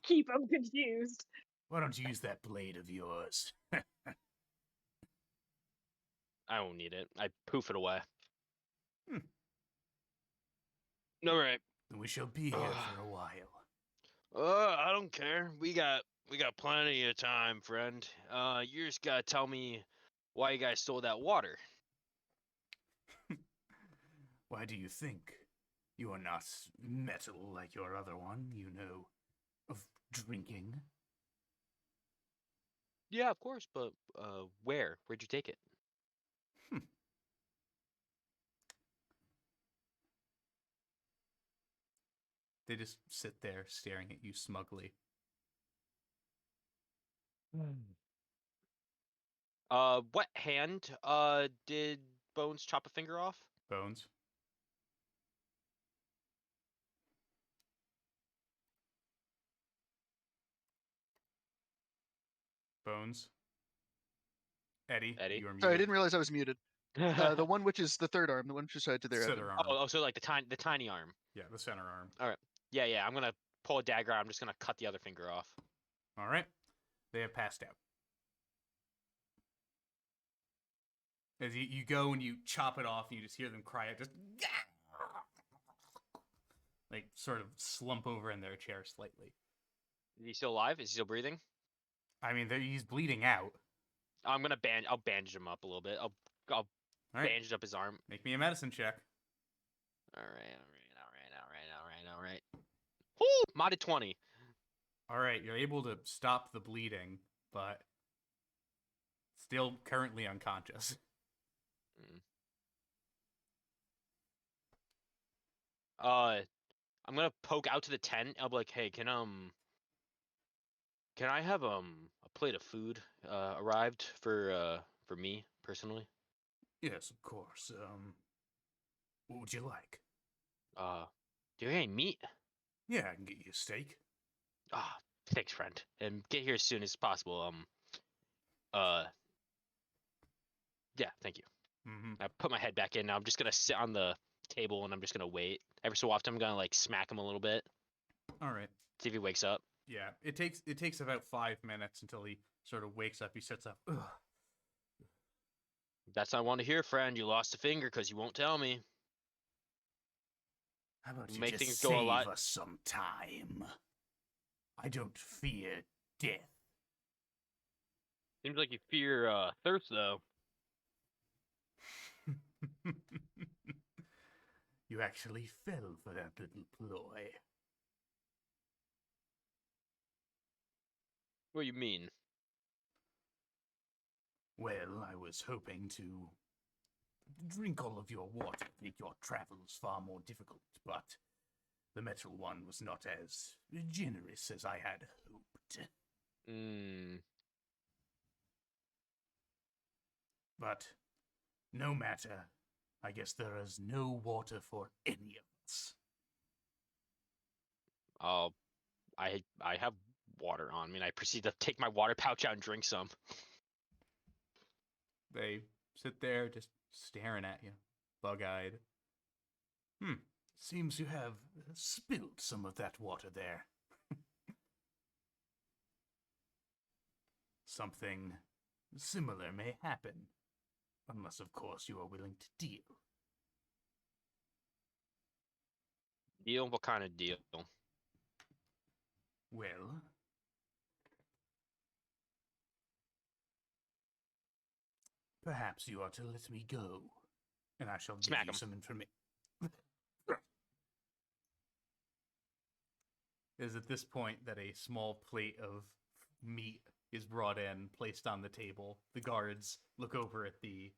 Keep him confused. Why don't you use that blade of yours? I don't need it. I poof it away. All right. We shall be here for a while. I don't care. We got plenty of time, friend. You just gotta tell me why you guys stole that water. Why do you think? You are not metal like your other one, you know, of drinking. Yeah, of course, but where? Where'd you take it? They just sit there staring at you smugly. What hand did Bones chop a finger off? Bones. Bones. Eddie, Eddie? you are muted. Sorry, I didn't realize I was muted. The one which is the third arm, the one which is side to their Center arm. Oh, so like the tiny arm. Yeah, the center arm. All right. Yeah. I'm gonna pull a dagger out. I'm just gonna cut the other finger off. All right. They have passed out. As you go and you chop it off, and you just hear them cry out, just like sort of slump over in their chair slightly. Is he still alive? Is he still breathing? I mean, he's bleeding out. I'm gonna I'll bandage him up a little bit. I'll bandage up his arm. Make me a medicine check. All right. Woo! Modded 20. All right, you're able to stop the bleeding, but still currently unconscious. I'm gonna poke out to the tent. I'll be like, hey, can I have a plate of food arrived for me personally? Yes, of course. What would you like? Do you have any meat? Yeah, I can get you a steak. Ah, thanks, friend. And get here as soon as possible. Yeah, thank you. Mm-hmm. I put my head back in. Now I'm just gonna sit on the table and I'm just gonna wait. Every so often, I'm gonna like smack him a little bit. All right. See if he wakes up. Yeah, it takes about 5 minutes until he sort of wakes up. He sits up. Ugh. That's what I want to hear, friend. You lost a finger because you won't tell me. How about you Make just things go a save lot- us some time? I don't fear death. Seems like you fear thirst, though. You actually fell for that little ploy. What do you mean? Well, I was hoping to drink all of your water, make your travels far more difficult, but the metal one was not as generous as I had hoped. But no matter, I guess there is no water for any of us. I have water on me, and I proceed to take my water pouch out and drink some. They sit there just staring at you, bug-eyed. Seems you have spilled some of that water there. Something similar may happen, unless, of course, you are willing to deal. Deal? What kind of deal? Well, perhaps you are to let me go, and I shall give Smack you him. some information. It is at this point that a small plate of meat is brought in, placed on the table. The guards look over at the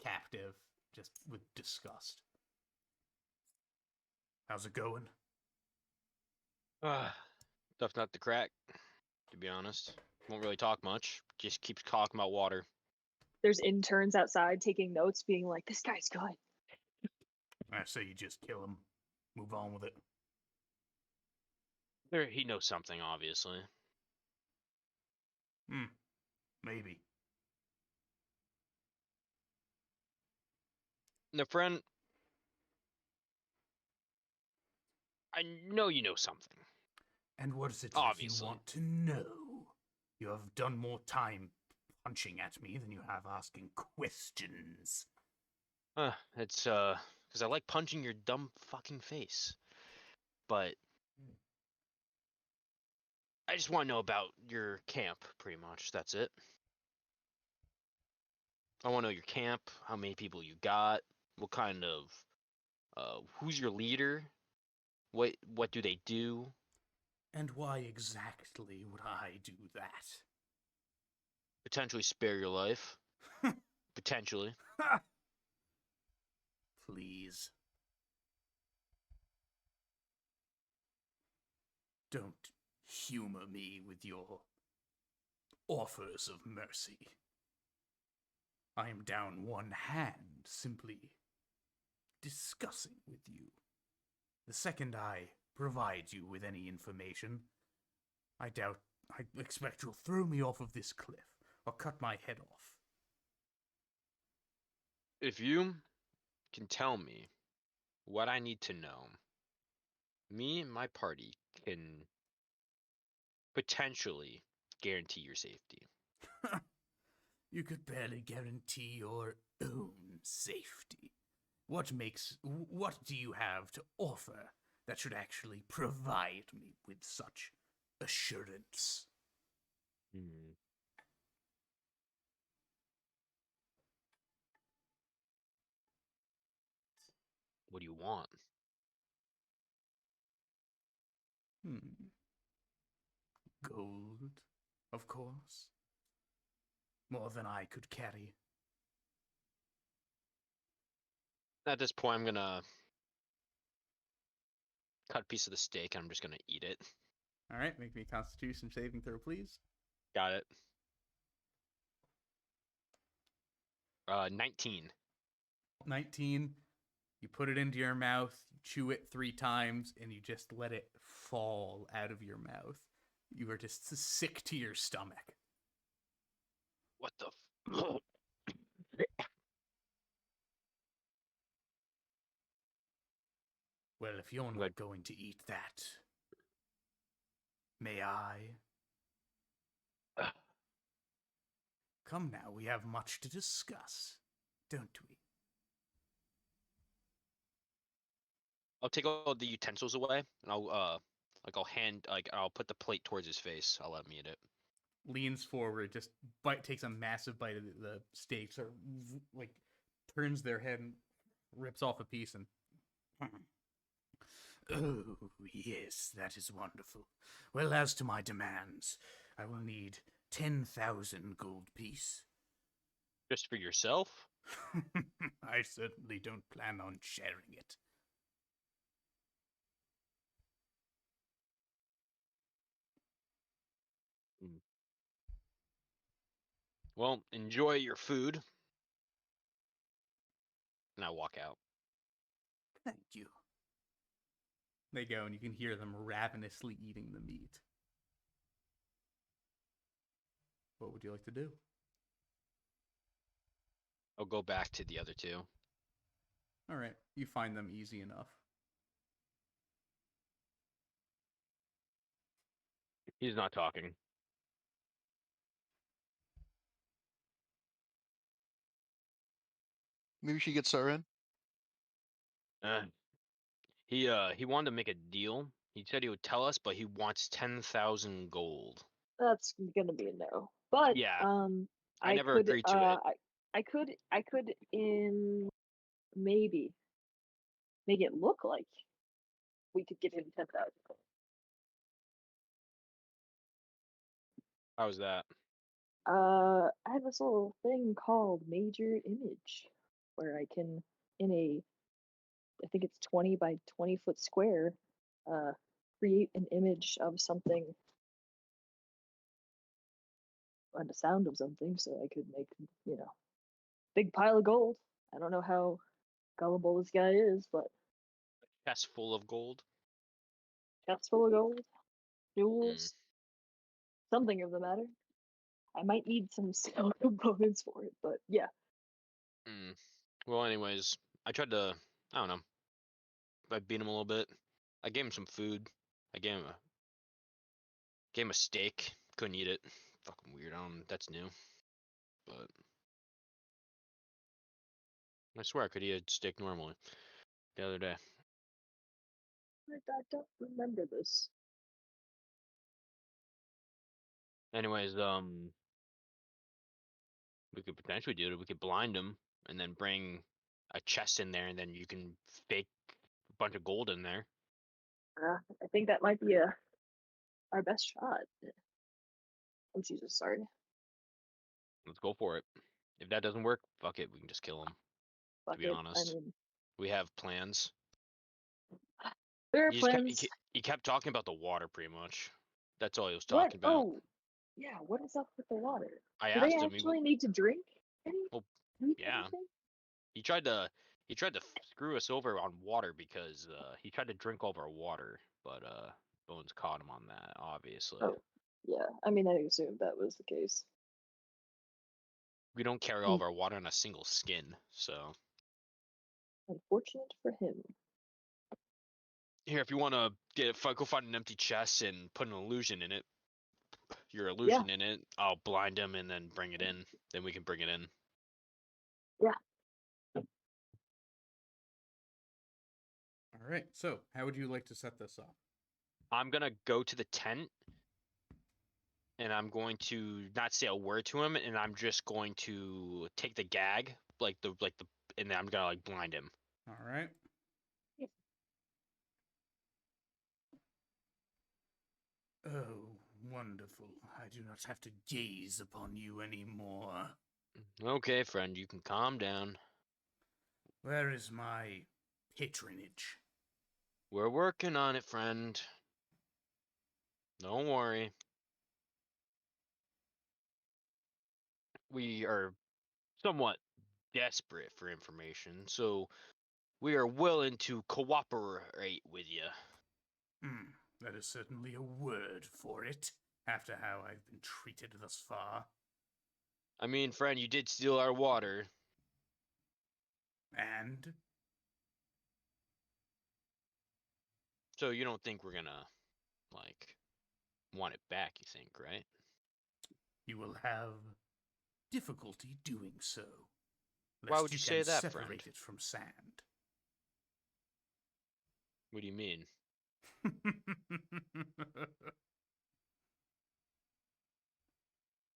captive, just with disgust. How's it going? Stuff not to crack, to be honest. Won't really talk much. Just keeps talking about water. There's interns outside taking notes, being like, "This guy's good." I say you just kill him. Move on with it. He knows something, obviously. Maybe. Now, friend, I know you know something. And what is it Obviously. that you want to know? You have done more time punching at me than you have asking questions. It's because I like punching your dumb fucking face. But I just want to know about your camp, pretty much. That's it. I want to know your camp, how many people you got, what kind of, who's your leader, what do they do? And why exactly would I do that? potentially spare your life. Potentially. Please. Don't humor me with your offers of mercy. I am down one hand simply discussing with you. The second I provide you with any information, I expect you'll throw me off of this cliff or cut my head off. If you can tell me what I need to know, me and my party can potentially guarantee your safety. You could barely guarantee your own safety. What do you have to offer that should actually provide me with such assurance? What do you want? Gold, of course. More than I could carry. At this point, I'm gonna cut a piece of the steak and I'm just gonna eat it. All right, make me a Constitution saving throw, please. Got it. 19. 19. You put it into your mouth, you chew it 3 times, and you just let it fall out of your mouth. You are just sick to your stomach. What the Well, if you're not going to eat that, may I? Come now, we have much to discuss, don't we? I'll take all the utensils away, and I'll put the plate towards his face. I'll let him eat it. Leans forward, just takes a massive bite of the steak, or like turns their head and rips off a piece and. Oh, yes, that is wonderful. Well, as to my demands, I will need 10,000 gold piece. Just for yourself? I certainly don't plan on sharing it. Well, enjoy your food. And I walk out. Thank you. They go, and you can hear them ravenously eating the meat. What would you like to do? I'll go back to the other two. All right, you find them easy enough. He's not talking. Maybe she gets Sarin. He wanted to make a deal. He said he would tell us, but he wants 10,000 gold. That's gonna be a no. But yeah, I never agreed to it. I could maybe make it look like we could give him 10,000. How's that? I have this little thing called Major Image, where I can, I think it's 20 by 20 foot square, create an image of something and the sound of something, so I could make, big pile of gold. I don't know how gullible this guy is, but chest full of gold. Chest full of gold, jewels, something of the matter. I might need some steel components for it, but yeah. Well, anyways, I tried to, I don't know. I beat him a little bit. I gave him some food. I gave him a steak. Couldn't eat it. Fucking weird. That's new. But I swear I could eat a steak normally the other day. I don't remember this. Anyways, we could potentially do it. We could blind him and then bring a chest in there, and then you can fake a bunch of gold in there. I think that might be our best shot. Oh Jesus, sorry. Let's go for it. If that doesn't work, fuck it. We can just kill him. Fuck To be it. honest, I mean, we have plans. there are He just plans. he kept talking about the water, pretty much. That's all he was What? talking about. Oh, yeah. What is up with the water? I Do they asked him. actually need to drink Well, yeah. anything? He tried to screw us over on water because he tried to drink all of our water, but Bones caught him on that, obviously. Oh, yeah. I mean, I assumed that was the case. We don't carry all of our water on a single skin, so. Unfortunate for him. Here, if you want to go find an empty chest and put an illusion in it, in it, I'll blind him and then bring it in. Then we can bring it in. Yeah. All right. So, how would you like to set this up? I'm gonna go to the tent, and I'm going to not say a word to him, and I'm just going to take the gag, and then I'm gonna blind him. All right. Oh, wonderful. I do not have to gaze upon you anymore. Okay, friend, you can calm down. Where is my patronage? We're working on it, friend. Don't worry. We are somewhat desperate for information, so we are willing to cooperate with you. That is certainly a word for it, after how I've been treated thus far. I mean, friend, you did steal our water. And? So you don't think we're gonna, want it back, you think, right? You will have difficulty doing so. Why would you say that, separate friend? it from sand. What do you mean?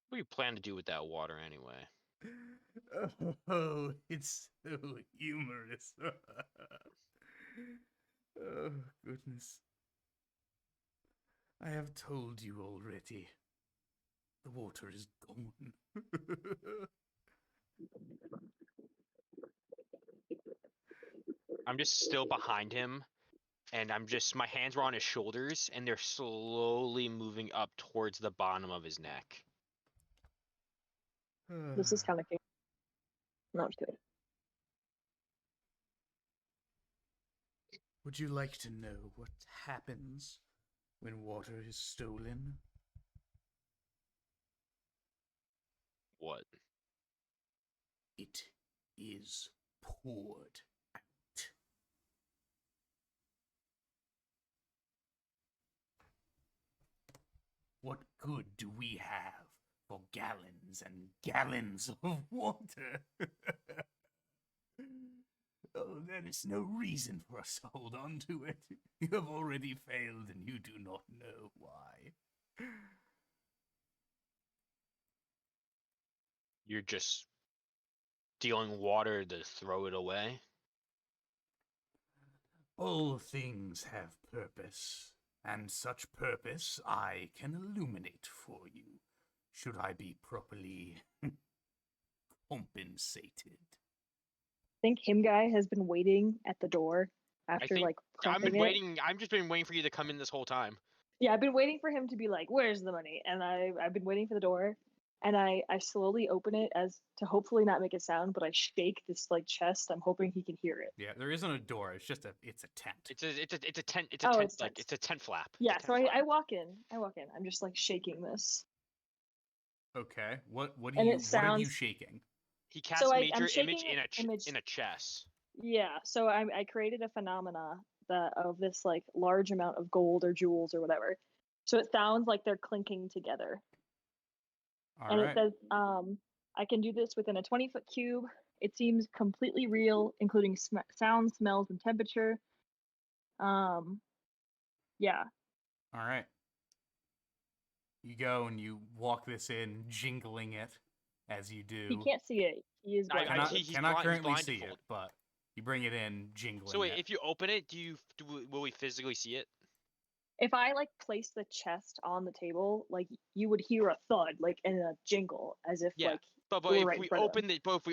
What do you plan to do with that water anyway? Oh, it's so humorous. Oh, goodness. I have told you already. The water is gone. I'm just still behind him, and my hands were on his shoulders, and they're slowly moving up towards the bottom of his neck. This is kind of cute. No, I'm just kidding. Would you like to know what happens when water is stolen? What? It is poured out. What good do we have for gallons and gallons of water? Oh, there is no reason for us to hold on to it. You have already failed and you do not know why. You're just stealing water to throw it away? All things have purpose, and such purpose I can illuminate for you, should I be properly compensated. I think him guy has been waiting at the door after I've just been waiting for you to come in this whole time. Yeah, I've been waiting for him to be like, "Where's the money?" And I've been waiting for the door, and I slowly open it as to hopefully not make a sound, but I shake this chest. I'm hoping he can hear it. Yeah, there isn't a door. It's just it's a tent. It's a tent. It's a tent flap. Yeah, so I walk in. I'm just shaking this. Okay. What are you shaking? He casts a major image in a chest. Yeah, so I created a phenomena of this large amount of gold or jewels or whatever. So it sounds like they're clinking together. All right. It says I can do this within a 20-foot cube. It seems completely real, including sound, smells, and temperature. Yeah. All right. You go and you walk this in, jingling it as you do. He can't see it. He is blind. Cannot currently see it, but you bring it in, jingling. So wait, it. if you open it, will we physically see it? if I like place the chest on the table, like you would hear a thud, like and a jingle, as if Yeah. like But we were if right in we front of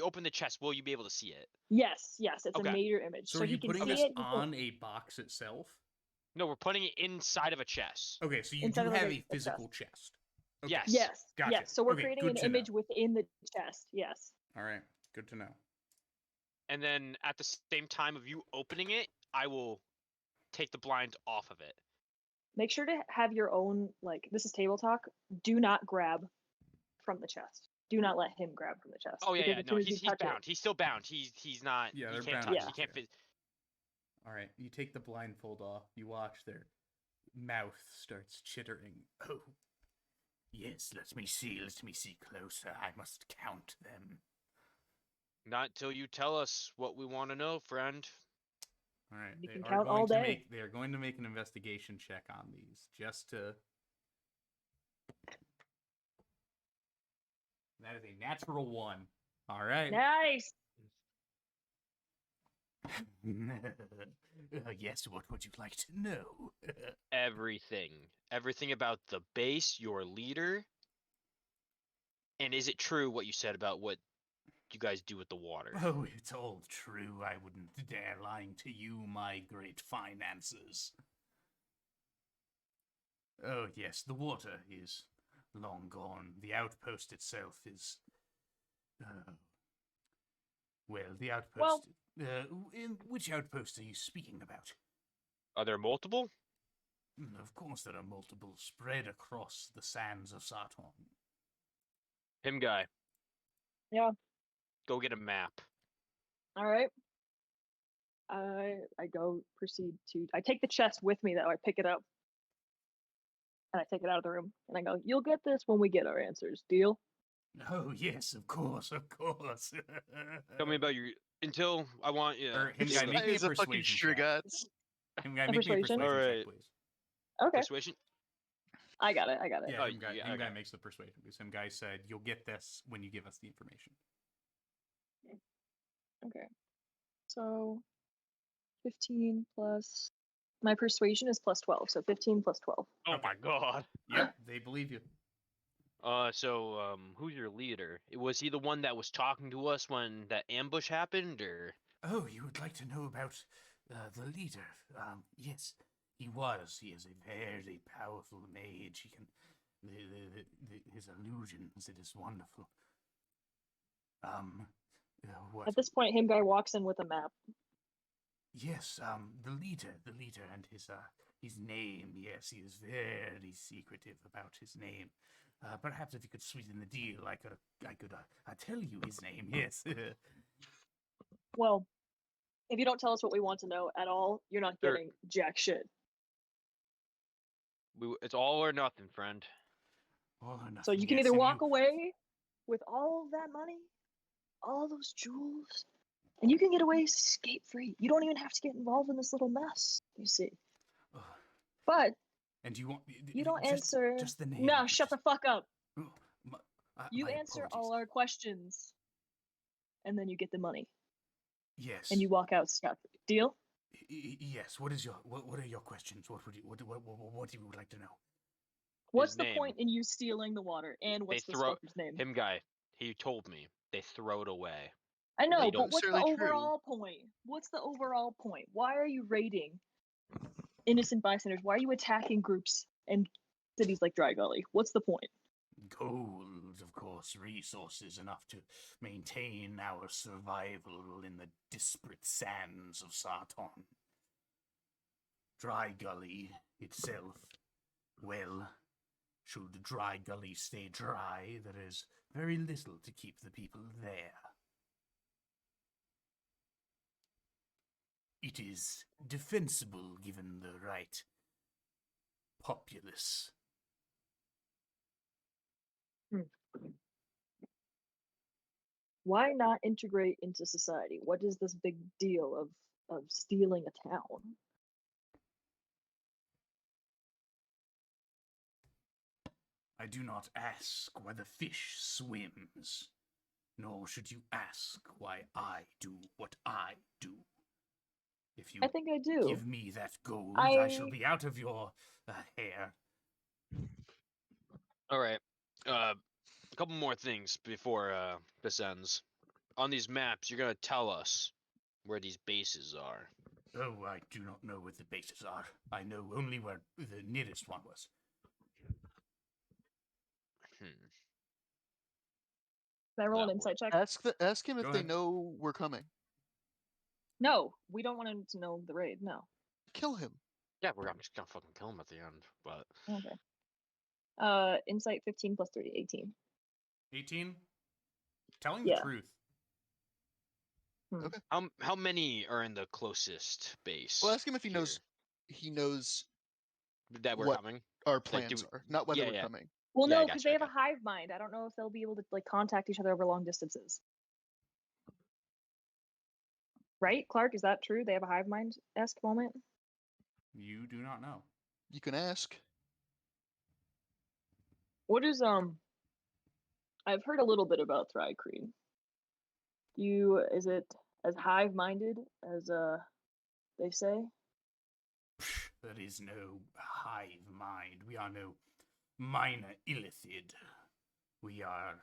open the chest, will you be able to see it? Yes, it's Okay. a major image, So so are he you can putting see this it. on a box itself? No, we're putting it inside of a chest. Okay, so you Inside do of, like, have a a physical chest. Okay. Yes. Yes, Gotcha. yes. So we're Okay, creating good an to know. image within the chest. Yes. All right, good to know. And then at the same time of you opening it, I will take the blind off of it. Make sure to have your own, like, this is table talk. Do not grab from the chest. Do not let him grab from the chest. Oh yeah, because yeah. as No, soon as you he's touch bound. He's still bound. He's not. Yeah, he they're can't bound touch. to He the can't. chest. All right, you take the blindfold off. You watch their mouth starts chittering. Oh, yes. Let me see. Let me see closer. I must count them. Not till you tell us what we want to know, friend. All right, You they can are count going all to day. make. They are going to make an investigation check on these, just to. That is a natural 1. All right. Nice. Yes, what would you like to know? Everything. Everything about the base, your leader. And is it true what you said about what you guys do with the water? Oh, it's all true. I wouldn't dare lying to you, my great finances. Oh, yes, the water is long gone. The outpost itself is... well, the outpost... Well- in which outpost are you speaking about? Are there multiple? Of course there are multiple spread across the sands of Sarton. Him guy. Yeah. Go get a map. All right. I proceed to. I take the chest with me though. I pick it up. And I take it out of the room. And I go, "You'll get this when we get our answers. Deal?" Oh, yes, of course, of course. Tell me about your until I want you. Or him This guy, guy make me a is a fucking persuasion check. Strigots. Him guy, A make me a persuasion? persuasion check, Alright. please. Okay. Persuasion? I got it. Yeah, Oh, him guy, yeah, him guy okay. makes the persuasion because him guy said, "You'll get this when you give us the information." Okay. So 15 plus my persuasion is plus 12. So 15 plus 12. Oh Okay. my god. Yep, they believe you. Who's your leader? Was he the one that was talking to us when that ambush happened, or? Oh, you would like to know about the leader? Yes, he was. He is a very powerful mage. He can, his illusions. It is wonderful. What? At this point, him guy walks in with a map. Yes, the leader, and his name. Yes, he is very secretive about his name. Perhaps if you could sweeten the deal, I could tell you his name. Yes. Well, if you don't tell us what we want to know at all, you're not Sure. getting jack shit. It's all or nothing, friend. All or nothing. So you can yes, either and walk away with all of that money, all those jewels, and you can get away skate free. You don't even have to get involved in this little mess, you see. Ugh. But And you want you don't just, answer. just the name. No, shut the fuck up. Oh, You my answer apologies. all our questions, and then you get the money, Yes. and you walk out scot free. Deal? Yes. What are your questions? What would you would like to know? What's His the name. point in you stealing the water? And what's this throw- fucker's name? Him guy. He told me they throw it away. I know, They but don't what's the necessarily true. overall point? What's the overall point? Why are you raiding innocent bystanders? Why are you attacking groups and cities like Dry Gully? What's the point? Gold, of course, resources enough to maintain our survival in the disparate sands of Sarton. Dry Gully itself, well, should Dry Gully stay dry, there is very little to keep the people there. It is defensible given the right populace. Why not integrate into society? What is this big deal of stealing a town? I do not ask why the fish swims, nor should you ask why I do what I do. If you I think I do. give me that gold, I shall be out of your hair. All right. A couple more things before this ends. On these maps, you're gonna tell us where these bases are. Oh, I do not know where the bases are. I know only where the nearest one was. Can I roll an insight check? Ask him if Go they ahead. know we're coming. No, we don't want him to know the raid. No. Kill him. Yeah, I'm just gonna fucking kill him at the end. But Okay. Insight 15 plus 3, 18. 18? Telling Yeah. the truth. Okay. how many are in the closest base? Well, ask him if he here? knows that we're what coming. our plans are, not whether we're yeah. coming. Well, Yeah, I no, because gotcha, they have okay. a hive mind. I don't know if they'll be able to like contact each other over long distances. Right, Clark? Is that true? They have a hive mind-esque moment. You do not know. You can ask. What is I've heard a little bit about Thri-Kreen. Is it as hive-minded as they say? There is no hive mind. We are no minor illithid. We are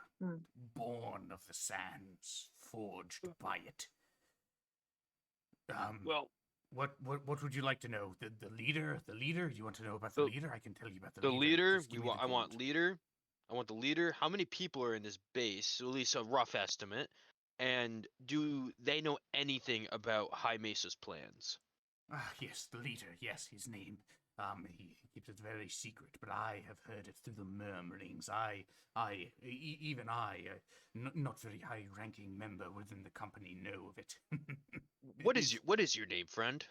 born of the sands, forged by it. Well, what would you like to know? The leader? The leader? You want to know about the leader? I can tell you about the the leader. leader. Just give me the I want gold. leader. I want the leader. How many people are in this base? At least a rough estimate. And do they know anything about High Mesa's plans? Yes, the leader. Yes, his name. He keeps it very secret, but I have heard it through the murmurings. Even I, not very high-ranking member within the company, know of it. What is your name, friend?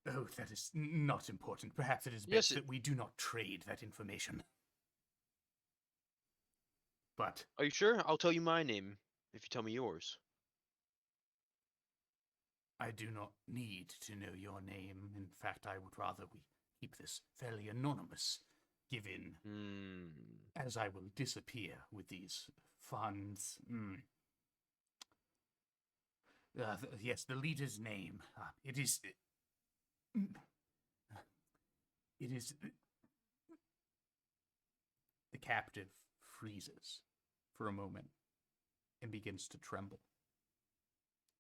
Oh, that is not important. Perhaps it is best that we do not trade that information. But are you sure? I'll tell you my name if you tell me yours. I do not need to know your name. In fact, I would rather we keep this fairly anonymous, given as I will disappear with these funds. Yes, the leader's name. It is. The captive freezes for a moment and begins to tremble.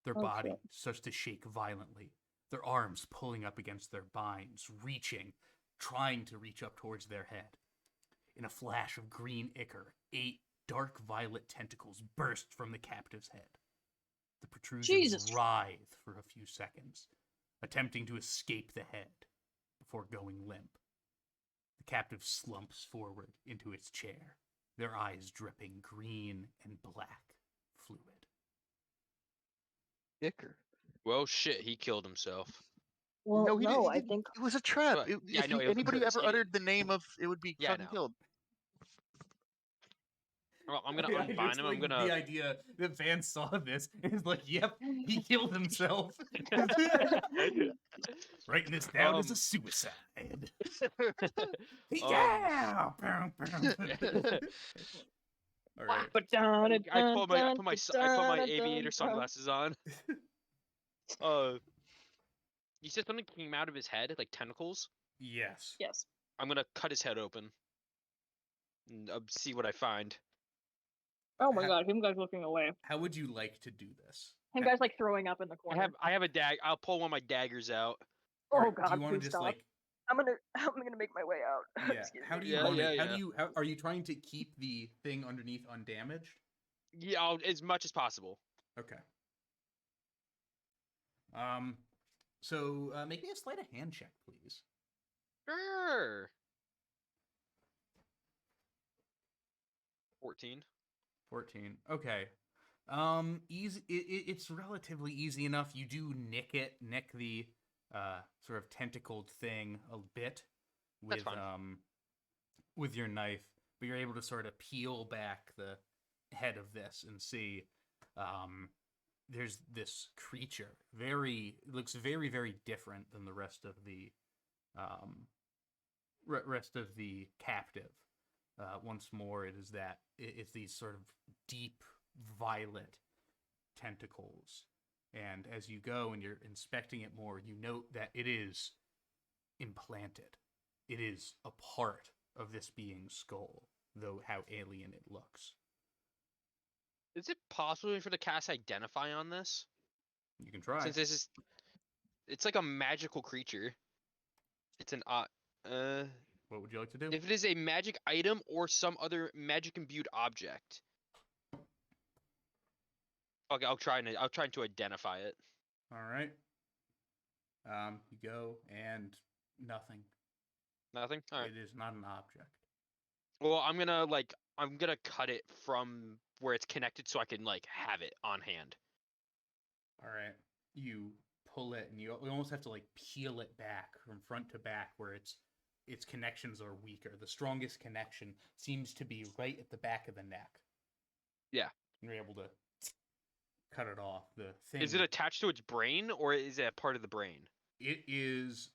Their body starts to shake violently, their arms pulling up against their binds, trying to reach up towards their head. In a flash of green ichor, 8 dark violet tentacles burst from the captive's head. The protrusions writhe for a few seconds, attempting to escape the head before going limp. The captive slumps forward into its chair, their eyes dripping green and black fluid. Icker. Well, shit, he killed himself. Well, no, he didn't. I think it was a trap. But, If anybody ever uttered the name of, it would be fucking killed. Well, I'm gonna unbind him. I'm gonna. The idea that Van saw this is like, yep, he killed himself. Writing this down as a suicide. Yeah. All right. I put my aviator sunglasses on. You said something came out of his head, like tentacles? Yes. Yes. I'm gonna cut his head open and see what I find. Oh my god, him guy's looking away. How would you like to do this? Him guy's like throwing up in the corner. I have a I'll pull one of my daggers out. Oh god, do you want to just stop. like? I'm gonna make my way out. Yeah. How do you want to? Are you trying to keep the thing underneath undamaged? Yeah, as much as possible. Okay. So make me a sleight of hand check, please. Sure. 14. 14. Okay. Easy. It's relatively easy enough. You do nick the sort of tentacled thing a bit with your knife, but you're able to sort of peel back the head of this and see there's this creature. Looks very, very different than the rest of the captive. Once more, it's these sort of deep violet tentacles And as you go and you're inspecting it more, you note that it is implanted. It is a part of this being's skull, though how alien it looks. Is it possible for the cast identify on this? You can try. Since it's like a magical creature. It's an What would you like to do? If it is a magic item or some other magic imbued object. Okay, I'll try to identify it. All right. You go and nothing. Nothing? All right. It is not an object. Well, I'm gonna cut it from where it's connected so I can have it on hand. All right. You pull it and you almost have to peel it back from front to back where its connections are weaker. The strongest connection seems to be right at the back of the neck. Yeah. You're able to cut it off. The thing. Is it attached to its brain or is it a part of the brain? It is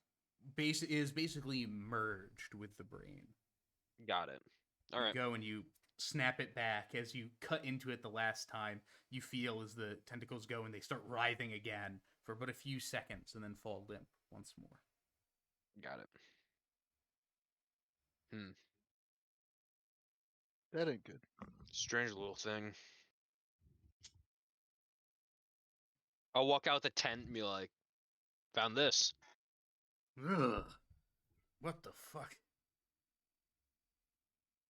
basically merged with the brain. Got it. All right. You go and you snap it back. As you cut into it the last time, you feel as the tentacles go and they start writhing again for but a few seconds and then fall limp once more. Got it. That ain't good. Strange little thing. I'll walk out the tent and be like, found this. Ugh. What the fuck?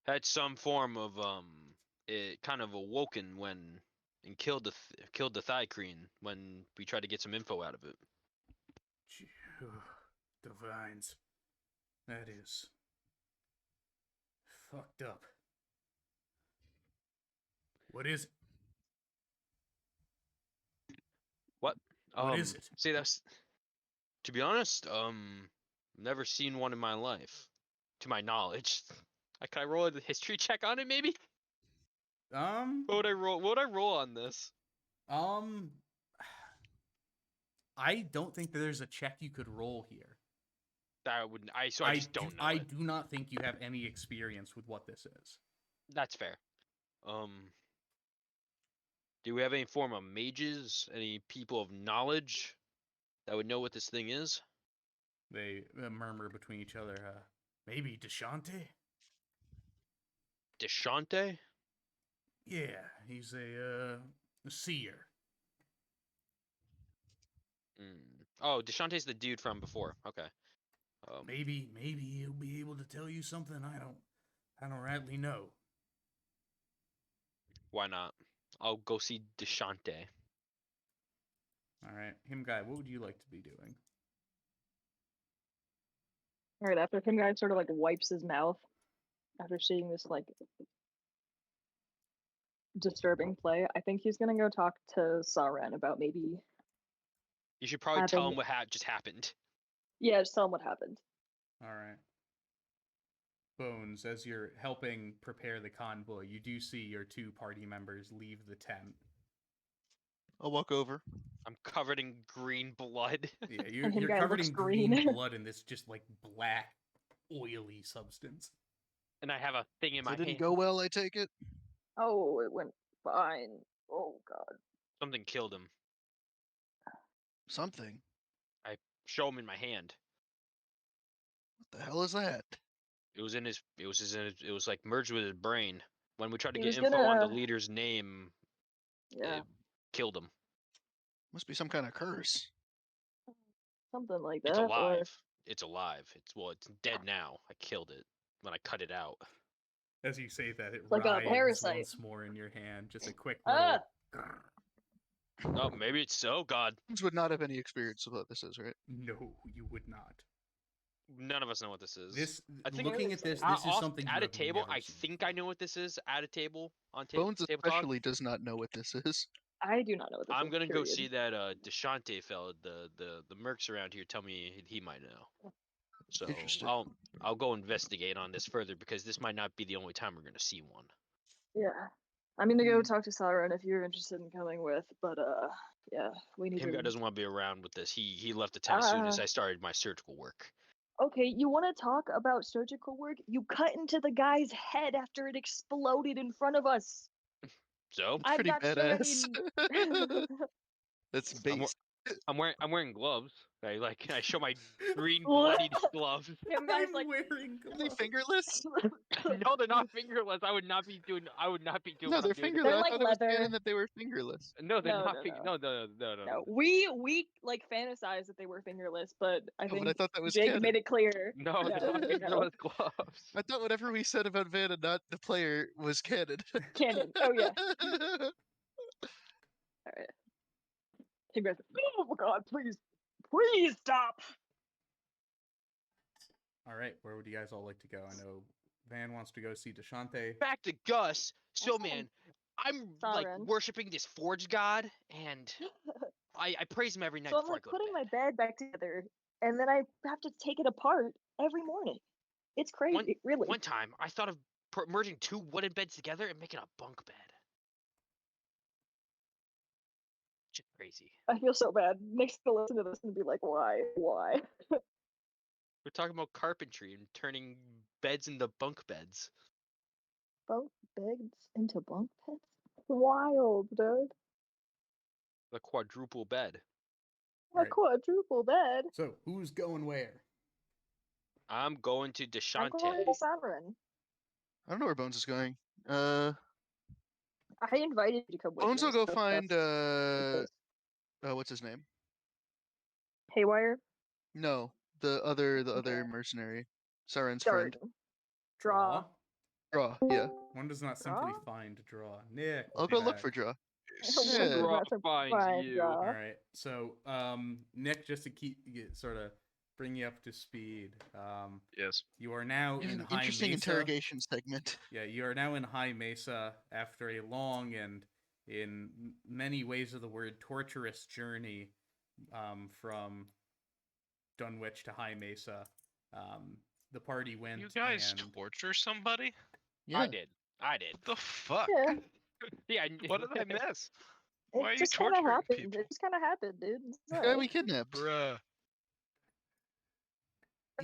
Had some form of it kind of awoken and killed the Thicreen when we tried to get some info out of it. Divines. That is fucked up. What is it? What? What is it? See, that's, to be honest, never seen one in my life, to my knowledge. Can I roll a history check on it, maybe? What would I roll? What would I roll on this? I don't think there's a check you could roll here. I just don't know. I do not think you have any experience with what this is. That's fair. Do we have any form of mages? Any people of knowledge that would know what this thing is? They murmur between each other. Maybe Deshante? Deshante? Yeah, he's a seer. Oh, Deshante's the dude from before. Okay. Maybe he'll be able to tell you something I don't rightly know. Why not? I'll go see Deshante. All right, him guy. What would you like to be doing? All right, after him guy sort of wipes his mouth after seeing this disturbing play, I think he's gonna go talk to Saren about maybe. You should probably tell him what just happened. Yeah, just tell him what happened. All right. Bones, as you're helping prepare the convoy, you do see your two party members leave the tent. I'll walk over. I'm covered in green blood. Yeah, you're covered in green blood and this just black, oily substance. And I have a thing in my hand. It didn't go well, I take it? Oh, it went fine. Oh, God. Something killed him. Something? I show him in my hand. What the hell is that? It was merged with his brain. When we tried to get info on the leader's name, yeah, it killed him. Must be some kind of curse. Something like that. It's alive. It's alive. It's dead now. I killed it when I cut it out. As you say that, it like a parasite once more in your hand. Just a quick little... Oh, maybe it's so. God. You would not have any experience with what this is, right? No, you would not. None of us know what this is. Looking at this is something at a table. I seen. think I know what this is. At a table on table. Bones especially does not know what this is. I do not know what this is. I'm gonna go see that Deshante fella. The mercs around here tell me he might know. So I'll go investigate on this further because this might not be the only time we're gonna see one. Yeah. I'm gonna go talk to Sauron if you're interested in coming with, but yeah, we need Him guy doesn't want to be around with this. He left the tent as soon as I started my surgical work. Okay, you want to talk about surgical work? You cut into the guy's head after it exploded in front of us. So? Pretty badass. That's base. I'm wearing gloves. I show my green bloodied gloves. Him guys like wearing Are they fingerless? No, they're not fingerless. I would not be doing. No, what they're I'm doing. fingerless. They're I like thought it was leather. canon that they were fingerless. No, they're No, not. no. No. We like fantasize that they were fingerless, but I Oh, think but I thought that was Jake canon. made it clear. No, No, they're not no. fingerless gloves. I thought whatever we said about Vanna, not the player, was canon. Canon. Oh yeah. Alright. Hey guys. Oh my god, please stop. All right, where would you guys all like to go? I know Van wants to go see Deshante. Back to Gus. So Okay. man, I'm like Siren. worshiping this forge god, and I praise him every night So I'm before like I go putting to my bed. bed back together, and then I have to take it apart every morning. It's crazy, really. One time, I thought of merging 2 wooden beds together and making a bunk bed. Just crazy. I feel so bad. Nick's gonna listen to this and be like, "Why? Why?" We're talking about carpentry and turning beds into bunk beds. Bunk beds into bunk beds? Wild, dude. The quadruple bed. A Right. quadruple bed. So who's going where? I'm going to I'm Deshante. going to Sovereign. I don't know where Bones is going. I invited you to come with Bones me. will go so find that's because- what's his name? Haywire. No, the other mercenary, Siren's friend. Dart. Draw. Draw. Yeah, One does not simply Draw? find Draw. Nick. I'll be go look back. for Draw. Yeah. Draw That's a finds fine you. draw. All right. So, Nick, just to sort of bring you up to speed. Yes. You are now We have in an High interesting Mesa. interrogation segment. Yeah, you are now in High Mesa after a long and, in many ways of the word, torturous journey from Dunwich to High Mesa. The party went. You guys and torture somebody? Yeah. I did. What the fuck? Yeah. Yeah. What did I miss? It Why are you just kind of torturing happened. people? It just kind of happened, dude. It's The guy alright. we kidnapped. Bruh.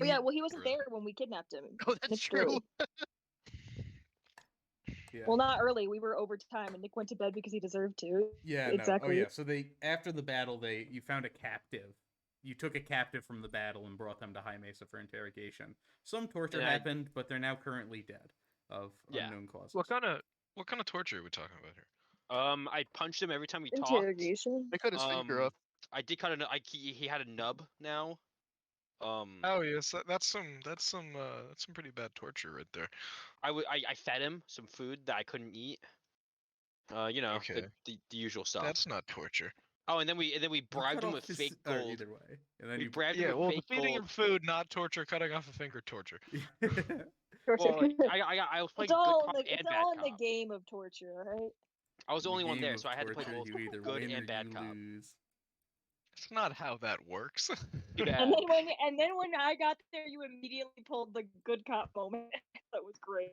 Oh yeah, well he wasn't Bruh. there when we kidnapped him. Oh, that's Nick's true. early. Yeah. Well, not early. We were overtime, and Nick went to bed because he deserved to. Yeah, exactly. No. Oh, yeah. So after the battle, you found a captive. You took a captive from the battle and brought them to High Mesa for interrogation. Some torture Yeah. happened, but they're now currently dead of unknown causes. What kind of torture are we talking about here? I punched him every time we talked. Interrogation. They cut his finger off. I did cut he had a nub now. Oh yes, that's some pretty bad torture right there. I fed him some food that I couldn't eat. You know, Okay. the usual stuff. That's not torture. Oh, and then we You bribed cut him off with his- fake or gold. either way, and then We you. bribed Yeah, him well, with the fake feeding gold. him food, not torture. Cutting off a finger, torture. Well, I was playing It's all good in cop the, and it's bad all in the cop. game of torture, alright? I was the only one game there, of so I had to play torture, both you either good win and or bad you cop. lose. That's not how that works. Too And bad. then when I got there, you immediately pulled the good cop moment. That was great.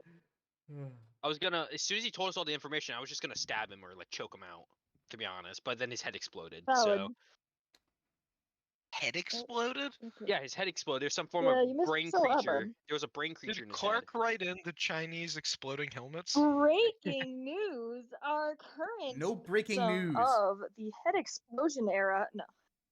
I was gonna, as soon as he told us all the information, I was just gonna stab him or like choke him out, to be honest. But then his head exploded. Valid. So Head exploded? yeah, his head exploded. There's some form Yeah, of you missed brain so up, creature. bud. There was a brain creature in Did his Clark head. write in the Chinese exploding helmets? Breaking news! Our current No breaking victim news. of the head explosion era. No,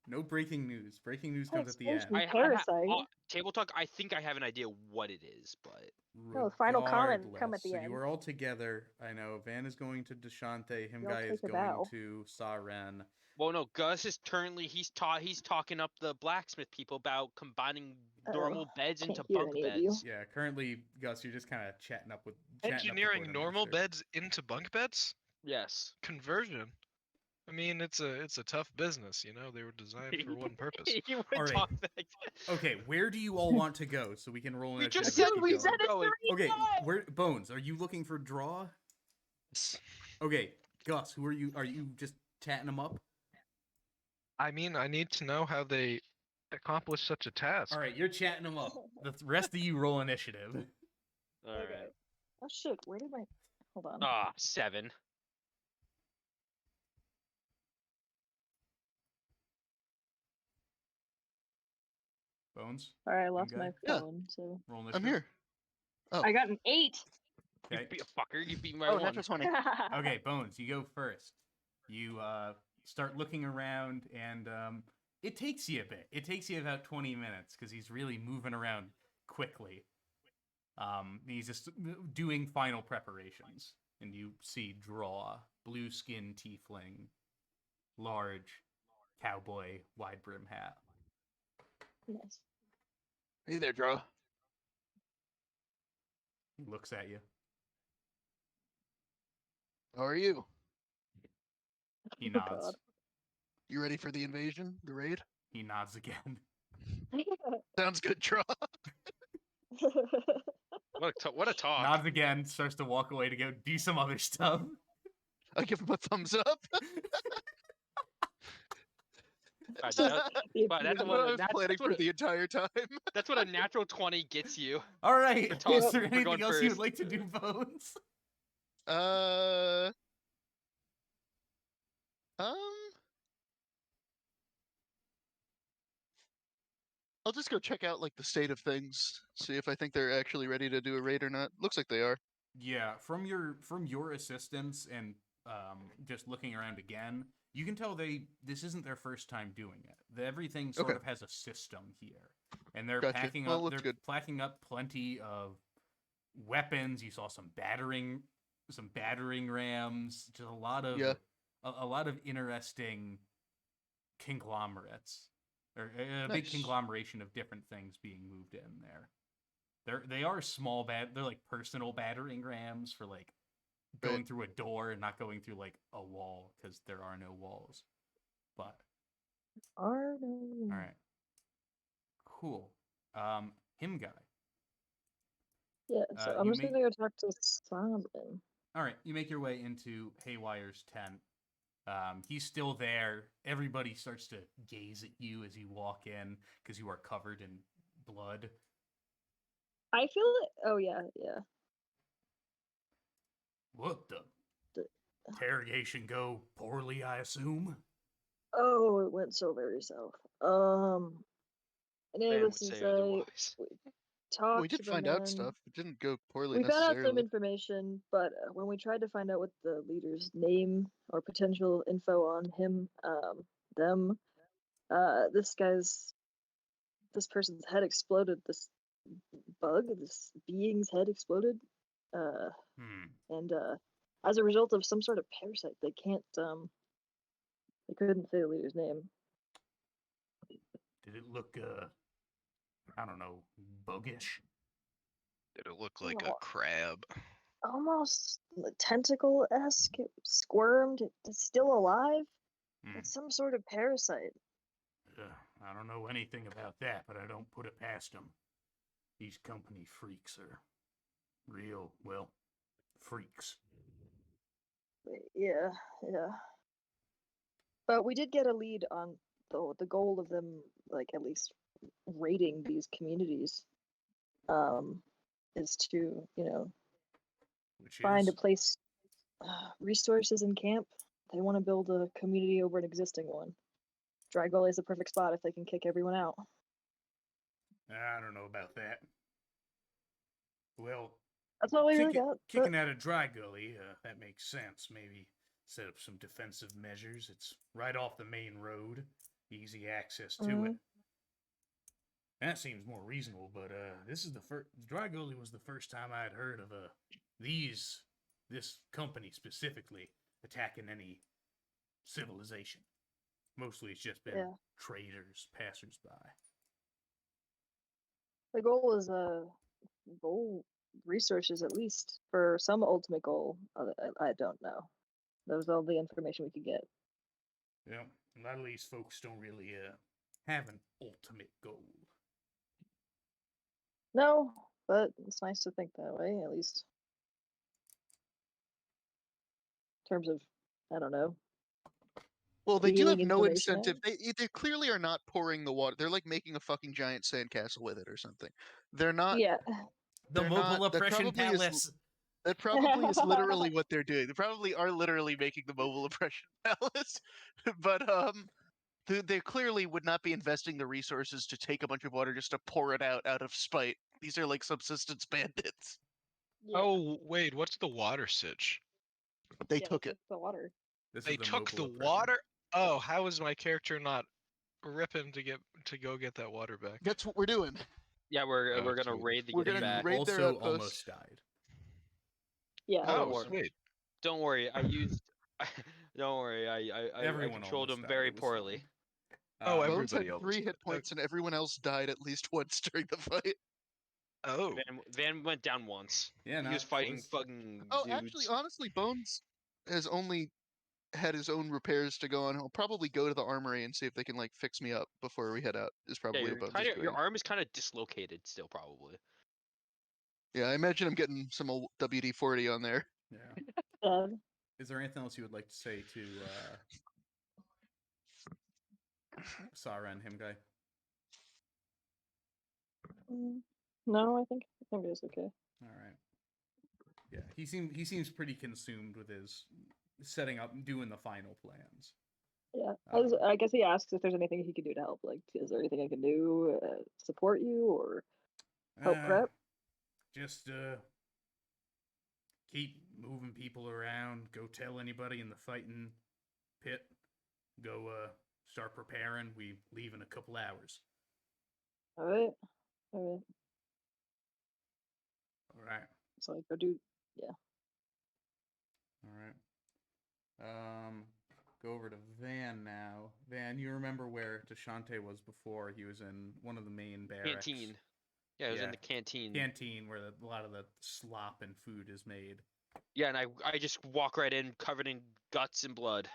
No breaking news. Breaking news head comes at the end. explosion I parasite. Table talk. I think I have an idea what it is, but No, the final comment come at Regardless, the so end. you are all together. I know Van is going to Deshante. Him Y'all guy is take a going bow. to Saren. well, no. Gus is currently he's talking up the blacksmith people about combining normal beds can't into hear bunk any of you. beds. Yeah, currently, Gus, you're just kind of chatting up with the Engineering normal quartermaster. beds into bunk beds? Yes. Conversion. I mean, it's a tough business, you know. They were designed for one purpose. You would All right. talk like Okay, where do you all want to go so we can roll We an just initiative said and we keep said going? it Going. Okay, where Bones? Are you looking for draw? Okay, Gus, who are you? Are you just chatting them up? I mean, I need to know how they accomplish such a task. All right, you're chatting them up. The rest of you roll initiative. all Okay. right. Oh shit! Where did my? Hold on. Ah, 7. Bones, All right, I lost good? my Yeah. phone. So roll I'm initiative. here. Oh, I got an 8. You Okay. beat a fucker. You beat my oh, one. natural 20. Okay, Bones, you go first. You start looking around, and it takes you a bit. It takes you about 20 minutes because he's really moving around quickly. He's just doing final preparations, and you see Draw, blue skin tiefling, large cowboy, wide brim hat. Yes. Hey there, Draw. He looks at you. How are you? He Oh, nods. God. You ready for the invasion, the raid? He nods again. Sounds good, Draw. What a talk. Nods again, starts to walk away to go do some other stuff. I give him a thumbs up. That's That's what what I was planning for the entire time. That's what a natural 20 gets you. All right. For talk- Is there for anything going else you would first. like to do, Bones? I'll just go check out like the state of things, see if I think they're actually ready to do a raid or not. Looks like they are. Yeah, from your assistance and just looking around again, you can tell this isn't their first time doing it. Everything sort of has a system here, and they're Gotcha. packing Well, up. looks They're good. packing up plenty of weapons. You saw some battering rams. Just a lot of a lot of interesting conglomerates, or a big Nice. conglomeration of different things being moved in there. They are small they're like personal battering rams for like going Right. through a door and not going through like a wall because there are no walls. But Arno. all right, cool. Him guy. Yeah, so I'm you just gonna go talk to Simon. All right, you make your way into Haywire's tent. He's still there. Everybody starts to gaze at you as you walk in because you are covered in blood. I feel it. Oh yeah. What the? The- Interrogation go poorly, I assume? Oh, it went so very south. Man would Needless to say say, otherwise. talked We to did the find out men. stuff. It didn't go poorly We found out some necessarily. information, but when we tried to find out what the leader's name or potential info on him, them, this person's head exploded. This being's head exploded, and as a result of some sort of parasite, they couldn't say the leader's name. Did it look, I don't know, buggish? Did it look like a crab? Almost tentacle-esque. It squirmed. It's still alive. It's some sort of parasite. I don't know anything about that, but I don't put it past them. These company freaks are real, well, freaks. Yeah. But we did get a lead on the goal of them, like at least raiding these communities, is to find a place, resources in camp. They want to build a community over an existing one. Dry Gully is the perfect spot if they can kick everyone out. I don't know about that. Well, that's all we really got. Kicking out a Dry Gully, that makes sense. Maybe set up some defensive measures. It's right off the main road, easy access to it. That seems more reasonable, but this is the first. Dry Gully was the first time I had heard of this company specifically attacking any civilization. Mostly it's just been traders, passersby. The goal is resources, at least for some ultimate goal. I don't know. That was all the information we could get. Yeah, a lot of these folks don't really have an ultimate goal. No, but it's nice to think that way, at least. In terms of, I don't know. Well, they do have no incentive. They clearly are not pouring the water. They're like making a fucking giant sandcastle with it or something. They're not. Yeah. The mobile oppression palace. That probably is literally what they're doing. They probably are literally making the mobile oppression palace. But they clearly would not be investing the resources to take a bunch of water just to pour it out of spite. These are like subsistence bandits. Yeah. Oh wait, what's the water sitch? They took it. The water. They took the water. Oh, how is my character not ripping to go get that water back? That's what we're doing. Yeah, we're Oh, gonna sweet. raid to We're get it gonna back. raid their also outpost. almost died. Yeah. Oh, worry. sweet. Don't worry, I used. Don't worry, I Everyone controlled almost him died, very it was poorly. fine. Oh, Bones everybody had almost 3 died. hit points, and everyone else died at least once during the fight. Oh, Van went down once. Yeah, He no, was fighting was- fucking Oh, dudes. actually, honestly, Bones has only had his own repairs to go on. He'll probably go to the armory and see if they can like fix me up before we head out. Is Yeah, probably what Bones is your doing. arm is kind of dislocated still, probably. Yeah, I imagine I'm getting some old WD-40 on there. Yeah. Is there anything else you would like to say to Sarah and him guy? No, I think it is okay. All right. Yeah, he seems pretty consumed with his setting up, doing the final plans. Yeah, Um, I guess he asks if there's anything he can do to help. Like, is there anything I can do, support you, or help prep? Just keep moving people around. Go tell anybody in the fighting pit. Go start preparing. We leave in a couple hours. All right, all right. All right. So I go do. Yeah. All right. Go over to Van now. Van, you remember where Deshante was before? He was in one of the main barracks. Canteen. Yeah, it was in the canteen. Canteen, where a lot of the slop and food is made. Yeah, and I just walk right in, covered in guts and blood.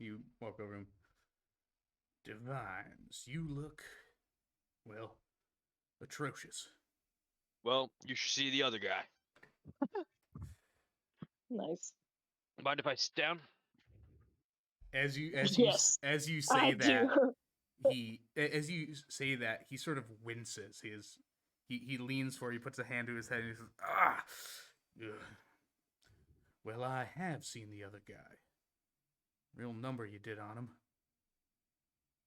You walk over to him. Divines, you look, well, atrocious. Well, you should see the other guy. Nice. Mind if I sit down? As you Yes, say I that, do. he sort of winces. He leans forward, he puts a hand to his head, and he says, "Ah, ugh. Well, I have seen the other guy. Real number you did on him."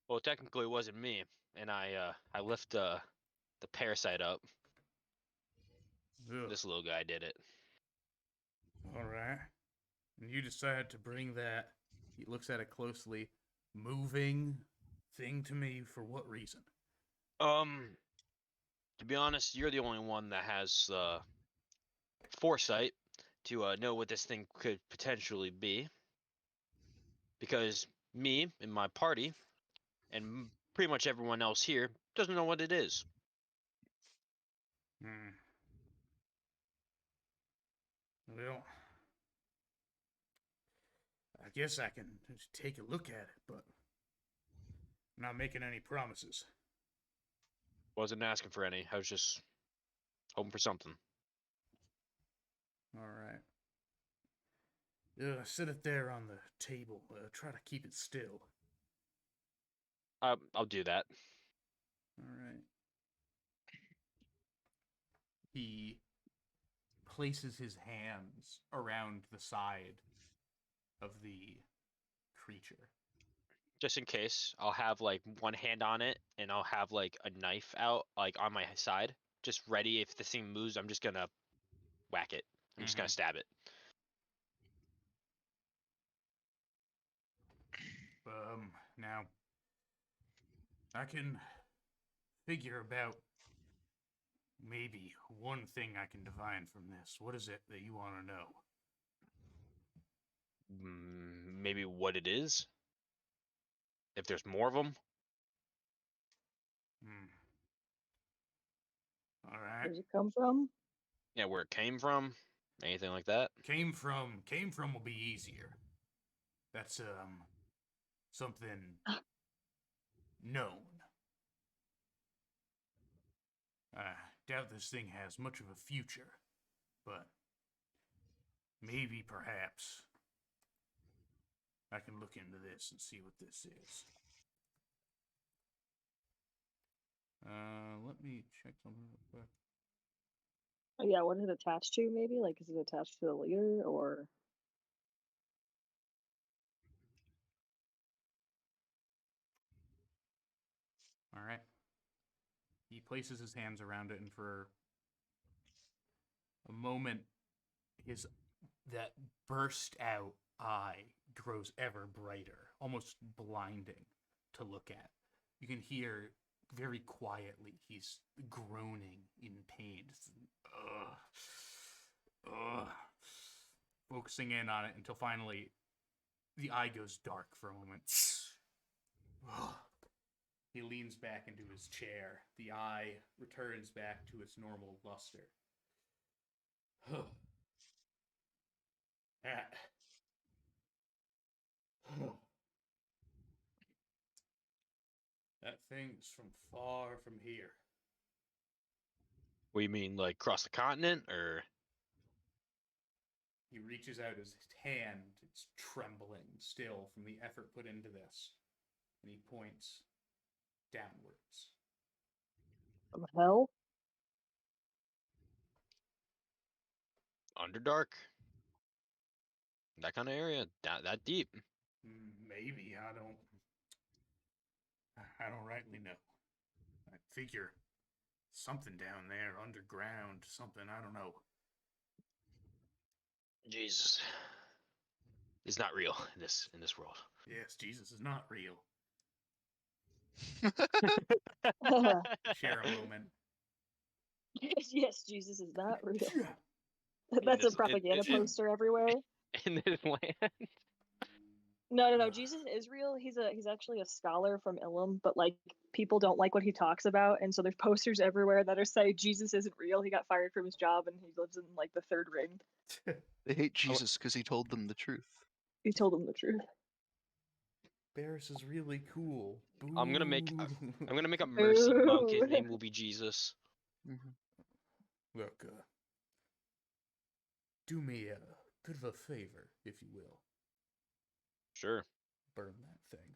Well, technically it wasn't me, and I lift the parasite up. Ugh. This little guy did it. All right. And you decide to bring that, he looks at it closely, moving thing to me for what reason? To be honest, you're the only one that has foresight to know what this thing could potentially be. Because me and my party, and pretty much everyone else here, doesn't know what it is. Well, I guess I can just take a look at it, but I'm not making any promises. Wasn't asking for any. I was just hoping for something. All right. Sit it there on the table. Try to keep it still. I'll do that. All right. He places his hands around the side of the creature. Just in case, I'll have like one hand on it, and I'll have like a knife out, like on my side, just ready. If this thing moves, I'm just gonna whack it. I'm just gonna stab it. Now, I can figure about maybe one thing I can divine from this. What is it that you want to know? Maybe what it is? If there's more of them? All right. Where's it come from? Yeah, where it came from? Anything like that? Came from will be easier. That's something known. I doubt this thing has much of a future, but maybe perhaps I can look into this and see what this is. Let me check something real quick. Oh, yeah, what is it attached to? Maybe like, is it attached to the leader or? All right. He places his hands around it, and for a moment, that burst out eye grows ever brighter, almost blinding to look at. You can hear very quietly he's groaning in pain. Focusing in on it until finally the eye goes dark for a moment. He leans back into his chair. The eye returns back to its normal luster. That thing's from far from here. What do you mean, like across the continent, or? He reaches out his hand. It's trembling still from the effort put into this. And he points downwards. From hell? Underdark? That kind of area? That deep? Maybe. I don't rightly know. I figure something down there, underground, something, I don't know. Jesus. It's not real in this world. Yes, Jesus is not real. Share a moment. Yes, Jesus is not real. That's a propaganda poster everywhere. In this land. No. Jesus is real. He's actually a scholar from Ilum, but like people don't like what he talks about, and so there's posters everywhere that are saying Jesus isn't real. He got fired from his job, and he lives in like the third ring. They hate Jesus because he told them the truth. He told them the truth. Barris is really cool. I'm gonna make a mercy monk. His name will be Jesus. Look, do me a bit of a favor, if you will. Sure. Burn that thing.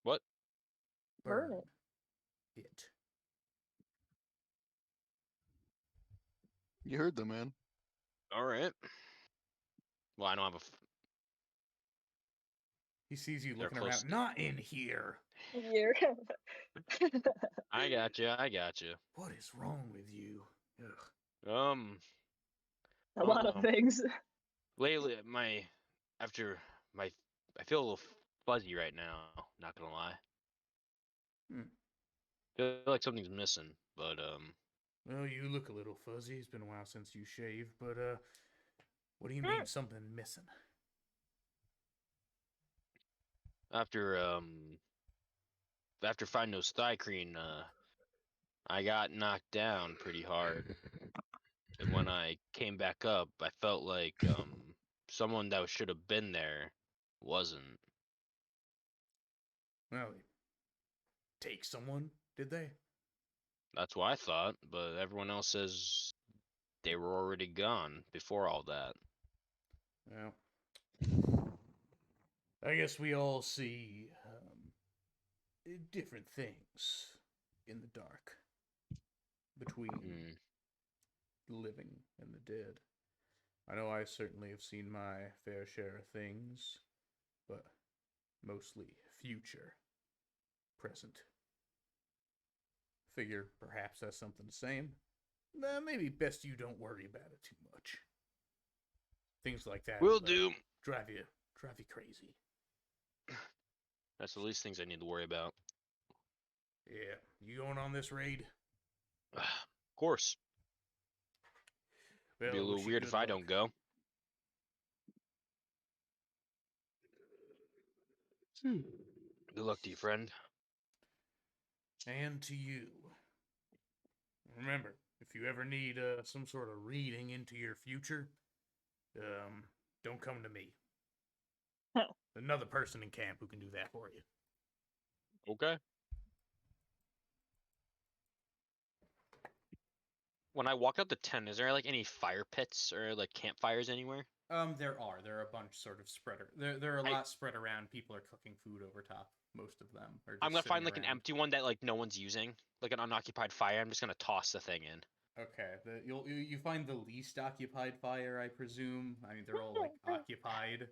What? Burn it. You heard them, man. All right. Well, I don't have a. He sees you They're looking close. around. Not in here. Here. I got you. What is wrong with you? Ugh. A lot of things. Lately, I feel a little fuzzy right now. Not gonna lie. Feel like something's missing, but Well, you look a little fuzzy. It's been a while since you shaved, but what do you mean something missing? After finding those Thicreen, I got knocked down pretty hard. And when I came back up, I felt like someone that should have been there wasn't. Well, take someone, did they? That's what I thought, but everyone else says they were already gone before all that. Well, I guess we all see different things in the dark between the living and the dead. I know I certainly have seen my fair share of things, but mostly future, present. Figure perhaps that's something the same. Maybe best you don't worry about it too much. Things like that Will do. Drive you crazy. That's the least things I need to worry about. Yeah, you going on this raid? Of course. It'd be a little weird if I don't go. Good luck to you, friend. And to you. Remember, if you ever need some sort of reading into your future, don't come to me. Another person in camp who can do that for you. Okay. When I walk out the tent, is there like any fire pits or like campfires anywhere? There are a bunch sort of spread. There are a lot spread around. People are cooking food over top. Most of them are. I'm gonna find like an empty one that like no one's using, like an unoccupied fire. I'm just gonna toss the thing in. Okay. You find the least occupied fire, I presume. I mean, they're all like occupied.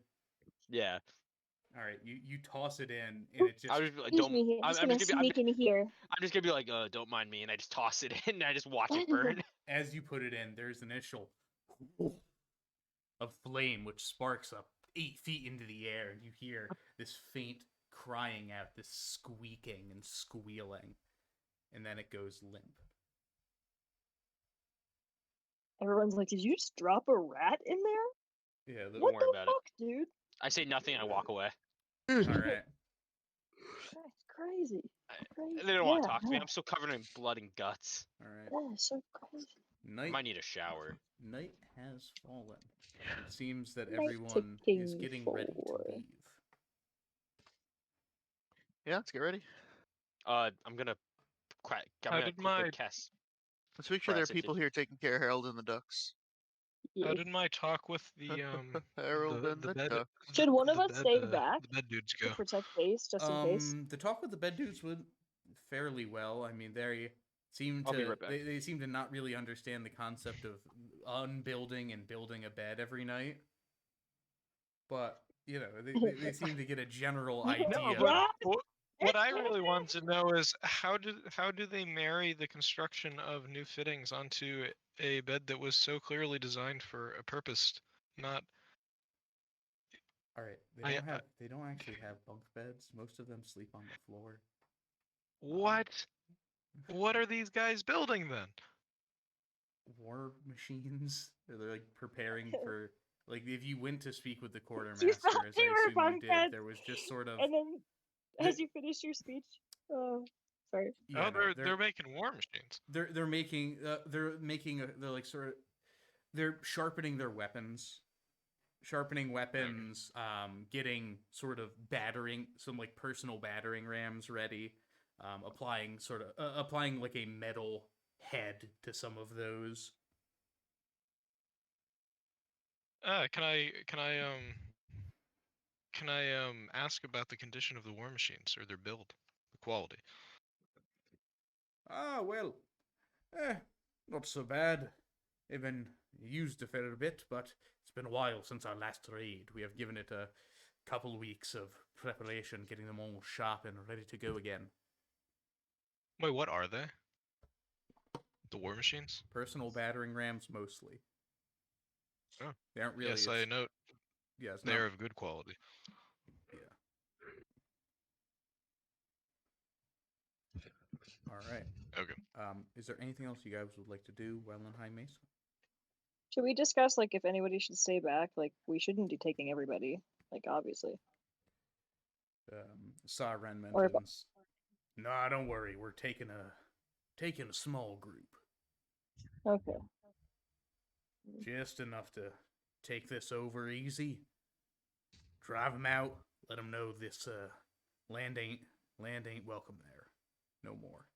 Yeah. All right. You toss it in, and it just. I'm just gonna sneak in here. I'm just gonna be like, don't mind me, and I just toss it in, and I just watch it burn. As you put it in, there's an initial of flame which sparks up 8 feet into the air, and you hear this faint crying out, this squeaking and squealing, and then it goes limp. Everyone's like, "Did you just drop a rat in there? Yeah, Don't What worry the about it. fuck, dude? I say nothing and I walk away. All right. That's crazy. They don't want to talk to me. I'm still covered in blood and guts. All right. That is so crazy. I Night might need a shower. Night has fallen. It seems that Night everyone is ticking getting ready to forward. leave. Yeah, let's get ready. I'm gonna quickly cast. Let's make sure there are Precipitate. people here taking care of Harold and the ducks. How Yeah. did my talk with the Harold and the bed? ducks. Should one of the us bed, stay back The bed dudes to go. protect base, just in case? The talk with the bed dudes went fairly well. I mean, they seem I'll be to right back. they seem to not really understand the concept of unbuilding and building a bed every night. But you know, they seem to get a general idea. But what I really want to know is how do they marry the construction of new fittings onto a bed that was so clearly designed for a purpose? Not. All right, they don't actually have bunk beds. Most of them sleep on the floor. What? What are these guys building then? War machines. They're like preparing for, like, if you went to speak with the You quartermaster, as thought I they were assume you bunk did, beds, there was just sort of and then, the- as you finish your speech, oh, sorry. yeah, Oh, no, they're making war machines. they're making they're like sort of they're sharpening their weapons, getting sort of battering some like personal battering rams ready, applying like a metal head to some of those. Can I ask about the condition of the war machines or their build, the quality? Ah, well, not so bad. They've been used a fair bit, but it's been a while since our last raid. We have given it a couple weeks of preparation, getting them all sharp and ready to go again. Wait, what are they? The war machines? Personal battering rams, mostly. Oh. They aren't really. Yes, I note. Yes, they're of good quality. Yeah. All right. Okay. Is there anything else you guys would like to do while in High Mesa? Should we discuss, like, if anybody should stay back? Like, we shouldn't be taking everybody, like, obviously. Saren Or if- mentions. Nah, don't worry. We're taking a small group. Okay. Just enough to take this over easy. Drive them out. Let them know this land ain't welcome there. No more.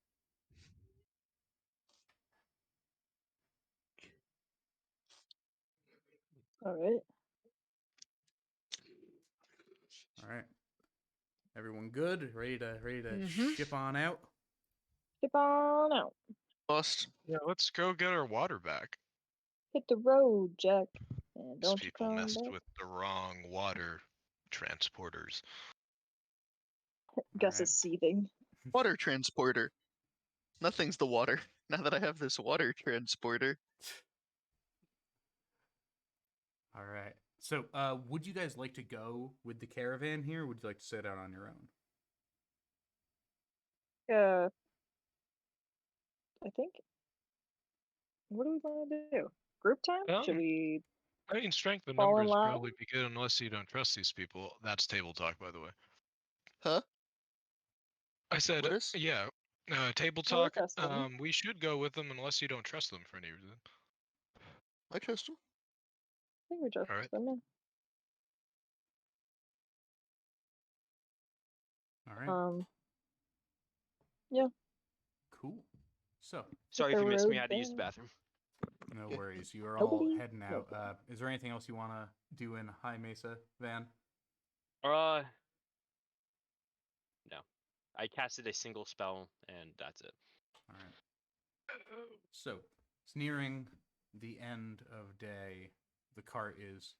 All right. All right. Everyone good? Ready to Mhm. ship on out? Skip on out. Bust. Yeah, let's go get our water back. Hit the road, Jack. And These don't you people come messed back. with the wrong water transporters. Gus Alright. is seething. Water transporter. Nothing's the water. Now that I have this water transporter. All right. So, would you guys like to go with the caravan here, or would you like to set out on your own? I think. What do we want to do? Group time? Should we? I mean, strength in Fall in numbers line? probably be good unless you don't trust these people. That's table talk, by the way. Huh? I said, What is? yeah, table No, we talk. trust them. We should go with them unless you don't trust them for any reason. I trust him. I think we trust Alright. them. Yeah. All right. Yeah. Cool. So, Sorry if you missed me. I had to use the bathroom. no worries. You are all Nobody- heading out. Is there anything else you want to do in High Mesa, Van? No. I casted a single spell, and that's it. All right. So, it's nearing the end of day. The cart is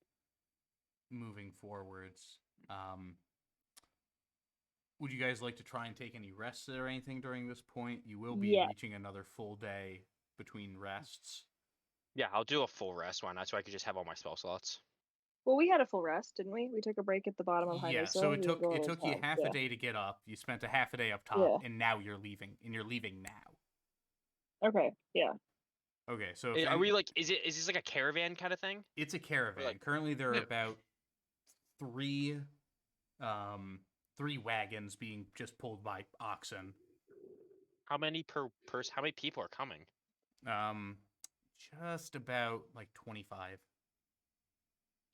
moving forwards. Would you guys like to try and take any rests or anything during this point? You will be Yeah. reaching another full day between rests. Yeah, I'll do a full rest. Why not? So I could just have all my spell slots. Well, we had a full rest, didn't we? We took a break at the bottom of High Yeah, Mesa. so We it didn't took go all it the took you time. half Yeah. a day to get up. You spent a half a day up top, Yeah. and now you're leaving, and you're leaving now. Okay, yeah. Okay, so Are we like? Is this like a caravan kind of thing? It's a caravan. like- Currently, there are Yeah. about three wagons being just pulled by oxen. How many per person? How many people are coming? Just about like 25.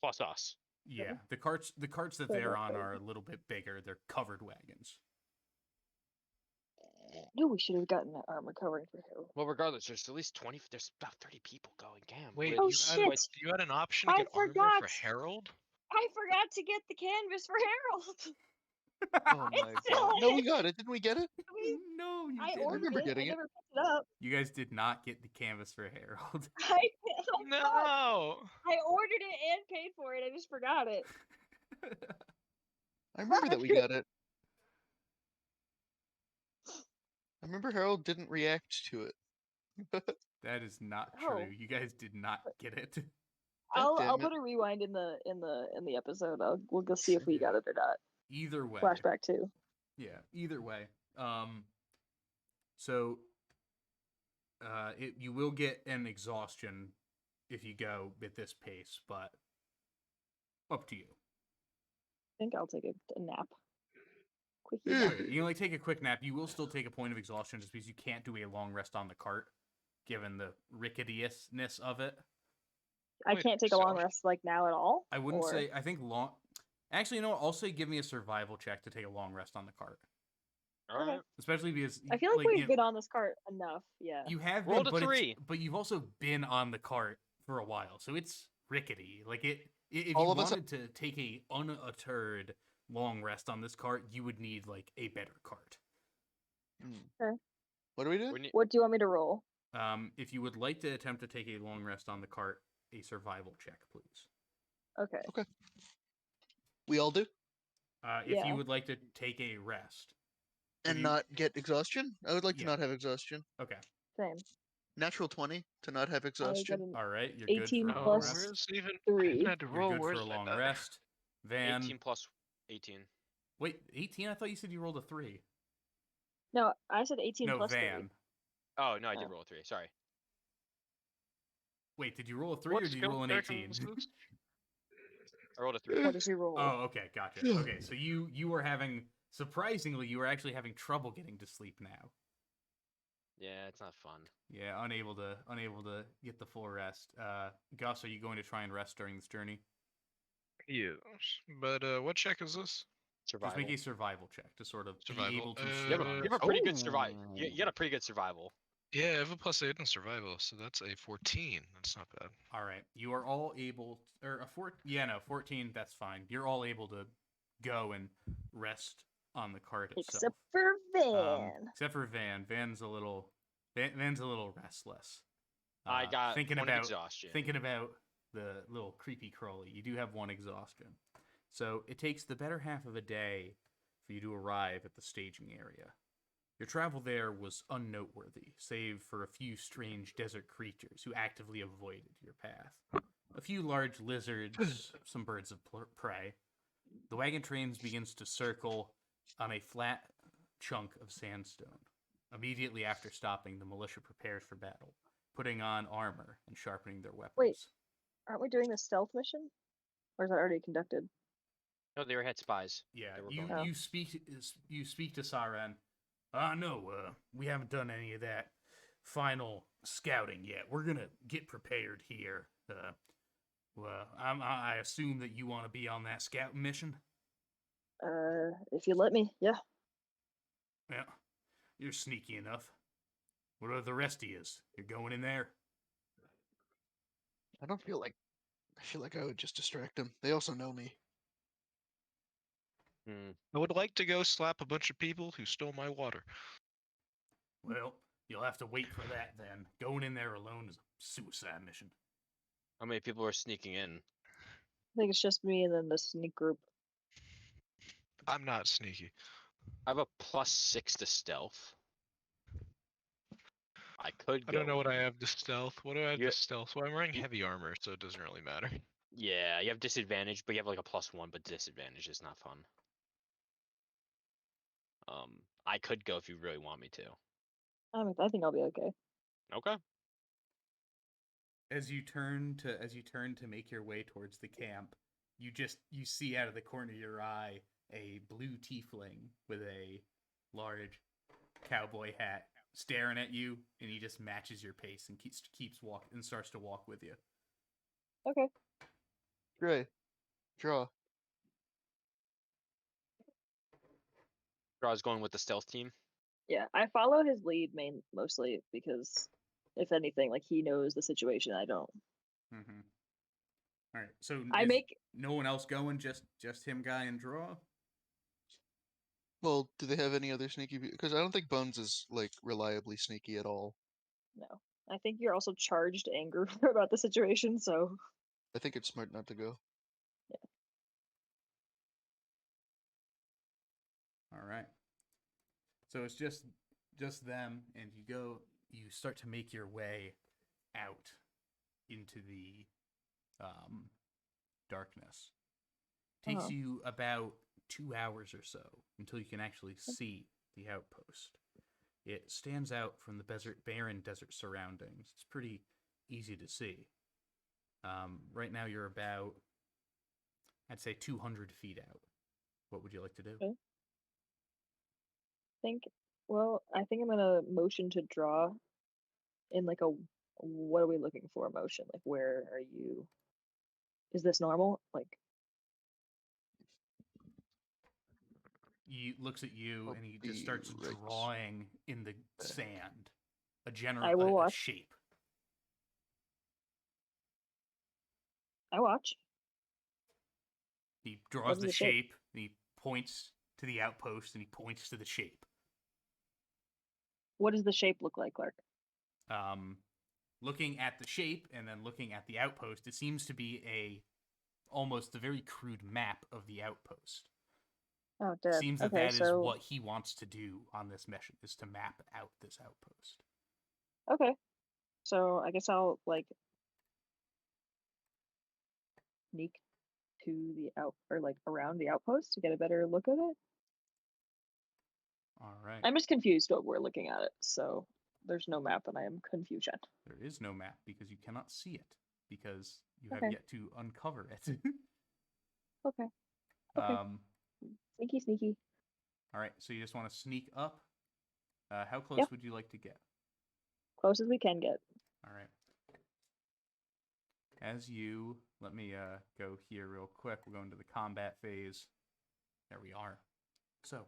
Plus us. Yeah, the carts that So they're that's on crazy. are a little bit bigger. They're covered wagons. No, we should have gotten that armor covering for Harold. Well, regardless, there's at least 20. There's about 30 people going. Damn. Wait, Oh, you shit! had you had an option to I get armor forgot! for Harold? I forgot to get the canvas for Harold. Oh my It's god. still No, in. we got it. Didn't we get it? No, you I didn't. ordered remember it. getting I it. never picked it up. You guys did not get the canvas for Harold. I No. ordered it and paid for it. I just forgot it. I remember that we got it. I remember Harold didn't react to it. That is not Oh. true. You guys did not get it. I'll damn it. put a rewind in the episode. We'll go see if we got it or not. Either way. Flashback too. Yeah, either way. So you will get an exhaustion if you go at this pace, but up to you. I think I'll take a nap. Quickie Yeah. nap. Okay, you can like take a quick nap. You will still take a point of exhaustion just because you can't do a long rest on the cart, given the rickettiness of it. I Wait, can't take a so- long rest like now at all. I wouldn't or- say. I think long. Actually, you know what? I'll say give me a survival check to take a long rest on the cart, All right. especially because I feel like we've you, been on this cart enough. Yeah. you have Roll been, a 3. but you've also been on the cart for a while, so it's rickety. Like if All you of us- wanted to take a undeterred long rest on this cart, you would need like a better cart. What do we do? We need- What do you want me to roll? If you would like to attempt to take a long rest on the cart, a survival check, please. Okay. We all do? If Yeah. you would like to take a rest, And you- not get exhaustion? I would like to Yeah. not have exhaustion. okay, Same. Natural 20 to not have I got exhaustion. an all right, you're 18 good for a Oh, long plus rest. where's even? I 3. even had to You're roll good for worse a like long that. rest. Van, 18 plus 18. wait, 18? I thought you said you rolled a 3. No, I said 18 No, plus 3. Van. Oh, no, I did Oh. roll a 3. Sorry. Wait, did you roll a 3 What or did you skill roll an check 18? is this? I rolled a 3. What did you roll? Oh, okay, gotcha. Okay, so you were having, surprisingly, you were actually having trouble getting to sleep now. Yeah, it's not fun. Yeah, unable to get the full rest. Gus, are you going to try and rest during this journey? Yes. But what check is this? Survival. Just make a survival check to sort of Survival. be able to. You have a pretty good survival. You got a pretty good survival. Yeah, I have a +8 in survival, so that's a 14. That's not bad. All right, you are all able, or a 14. That's fine. You're all able to go and rest on the cart itself. Except for Van. Except for Van. Van's a little restless. I got thinking one about exhaustion. thinking about the little creepy crawly. You do have one exhaustion, so it takes the better half of a day for you to arrive at the staging area. Your travel there was unnoteworthy, save for a few strange desert creatures who actively avoided your path. A few large lizards, some birds of prey. The wagon trains begins to circle on a flat chunk of sandstone. Immediately after stopping, the militia prepares for battle, putting on armor and sharpening their weapons. Aren't we doing the stealth mission? Or is that already conducted? No, they were head spies. Yeah, They were you going- you speak to Saran. No, we haven't done any of that final scouting yet. We're gonna get prepared here. Well, I assume that you want to be on that scout mission. If you let me, yeah. Well, you're sneaky enough. What are the rest of yous? You're going in there? I feel like I would just distract them. They also know me. I would like to go slap a bunch of people who stole my water. Well, you'll have to wait for that then. Going in there alone is a suicide mission. How many people are sneaking in? I think it's just me and then the sneak group. I'm not sneaky. I have a +6 to stealth. I could I go. don't know what I have to stealth. What do I have You- to stealth? Well, I'm wearing heavy armor, so it doesn't really matter. Yeah, you have disadvantage, but you have like a +1, but disadvantage is not fun. I could go if you really want me to. I think I'll be okay. Okay. As you turn to make your way towards the camp, you see out of the corner of your eye a blue tiefling with a large cowboy hat staring at you, and he just matches your pace and keeps walking and starts to walk with you. Okay. Great. Draw. Draw's going with the stealth team. Yeah, I follow his lead mostly because, if anything, like he knows the situation. I don't. Mm-hmm. All right. So no one else going? Just him, guy, and Draw. Well, do they have any other sneaky? Because I don't think Bones is like reliably sneaky at all. No, I think you're also charged anger about the situation. So I think it's smart not to go. All right. So it's just them, and you start to make your way out into the darkness. Takes you about 2 hours or so until you can actually see the outpost. It stands out from the barren desert surroundings. It's pretty easy to see. Right now you're about, I'd say, 200 feet out. What would you like to do? Okay. I think I'm gonna motion to draw in like a what are we looking for motion? Like where are you? Is this normal? Like He looks at you and he just starts right. drawing in the sand a I will a watch. shape. I watch. He draws the shape and he points to the outpost and he points to the shape. What does the shape look like, Clark? Looking at the shape and then looking at the outpost, it seems to be almost a very crude map of the outpost. Oh, dead. Seems that Okay, is what he wants to do on this mission, is to map out this outpost. Okay. So I guess I'll like sneak to around the outpost to get a better look at it. All right. I'm just confused what we're looking at it, so there's no map and I am confusion. There is no map because you cannot see it because you have yet to uncover it. Okay. Sneaky. All right, so you just want to sneak up. How close would you like to get? Close as we can get. All right. Let me go here real quick. We'll go into the combat phase. There we are. So,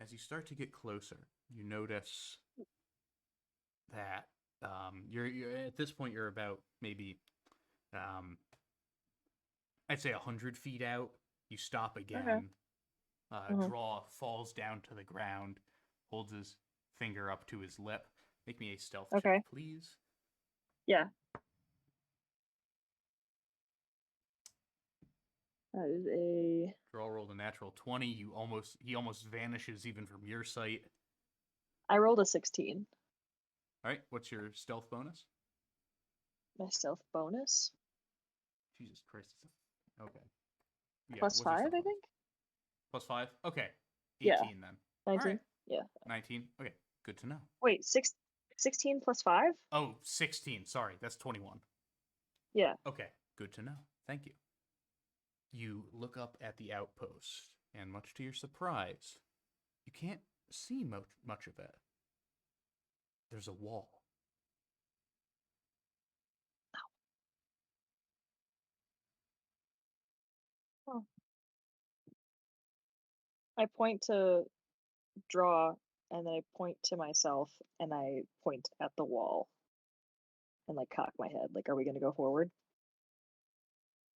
as you start to get closer, you notice that you're at this point you're about maybe I'd say 100 feet out. You stop again. Draw falls down to the ground, holds his finger up to his lip. Make me a stealth check, please. Yeah. That is a Draw rolled a natural 20. He almost vanishes even from your sight. I rolled a 16. All right, what's your stealth bonus? My stealth bonus? Jesus Christ. Okay. Yeah, +5, I think? +5? Okay. 18 then. 19. Right. Yeah. 19. Okay, good to know. Wait, 16 + 5? Oh, 16. Sorry, that's 21. Yeah. Okay, good to know. Thank you. You look up at the outpost, and much to your surprise, you can't see much of it. There's a wall. Oh. I point to draw, and then I point to myself, and I point at the wall, and like cock my head. Like, are we gonna go forward?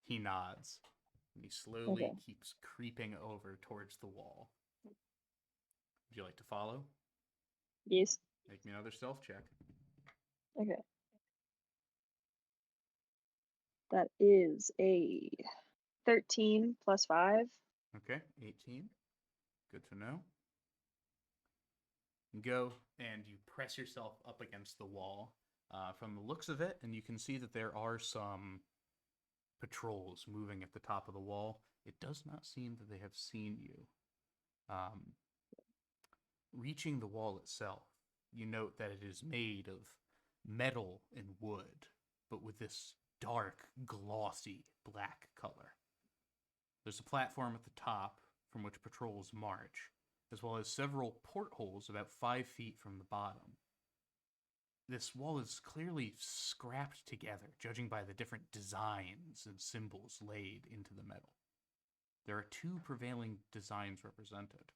He nods, and he slowly keeps creeping over towards the wall. Would you like to follow? Yes. Make me another stealth check. Okay. That is a 13 + 5. Okay, 18. Good to know. You go and you press yourself up against the wall. From the looks of it, and you can see that there are some patrols moving at the top of the wall. It does not seem that they have seen you. Reaching the wall itself, you note that it is made of metal and wood, but with this dark, glossy black color. There's a platform at the top from which patrols march, as well as several portholes about 5 feet from the bottom. This wall is clearly scrapped together, judging by the different designs and symbols laid into the metal. There are 2 prevailing designs represented.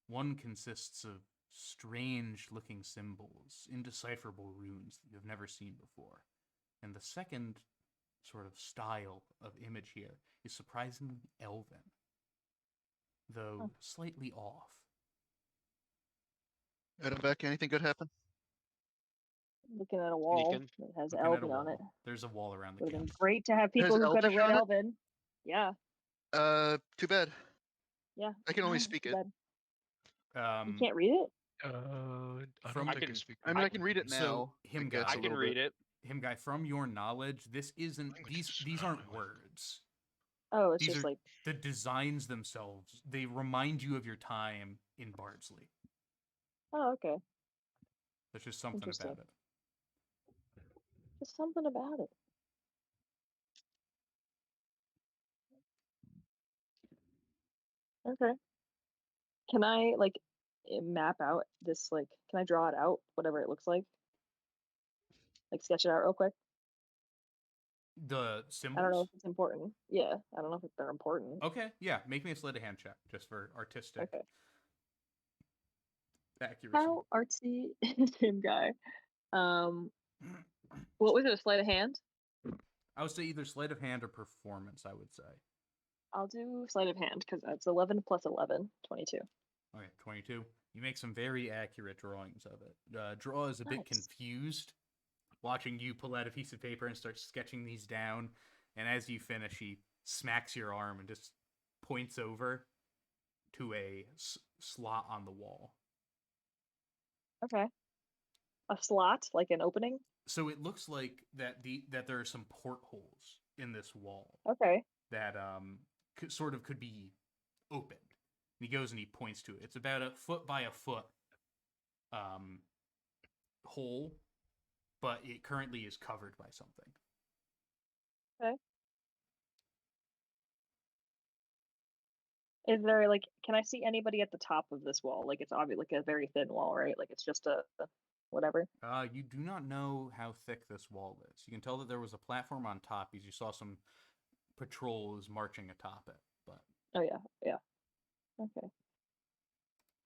One consists of strange-looking symbols, indecipherable runes that you have never seen before. And the second sort of style of image here is surprisingly elven, though slightly off. Adam back, anything good happen? Looking at a wall Sneaking. that has Looking at a Elven on it. wall. There's a wall around the Would have been camp. great to have Has people who could have Elvish read on it? Elven. Yeah, Too bad. yeah. I can only Too speak it. bad. You can't read it? I From- don't I think can- I speak. I mean, I can read it now. So, him guy, guess I a can little read bit. it. Him guy, from your knowledge, this isn't Language these is aren't not words. Oh, it's These just are like, the designs themselves. They remind you of your time in Bardsley. oh, okay. There's just something Interesting. about it. Just something about it. Okay. Can I like map out this, like, can I draw it out, whatever it looks like? Like sketch it out real quick? The I don't know symbols? if it's important. Yeah, I don't know if they're important. Okay, yeah. Make me a sleight of hand check just for artistic Okay. accuracy. How artsy is him guy? What was it, a sleight of hand? I would say either sleight of hand or performance, I would say. I'll do sleight of hand because that's 11 plus 11, 22. Okay, 22. You make some very accurate drawings of it. Draw is a bit Nice. confused watching you pull out a piece of paper and start sketching these down. And as you finish, he smacks your arm and just points over to a slot on the wall. Okay. A slot, like an opening? So it looks like that there are some portholes in this wall Okay. that could be opened. And he goes and he points to it. It's about a foot by a foot hole, but it currently is covered by something. Is there, like, can I see anybody at the top of this wall? Like, it's obvious, like a very thin wall, right? Like, it's just a whatever. You do not know how thick this wall is. You can tell that there was a platform on top because you saw some patrols marching atop it. But Oh, yeah. Okay.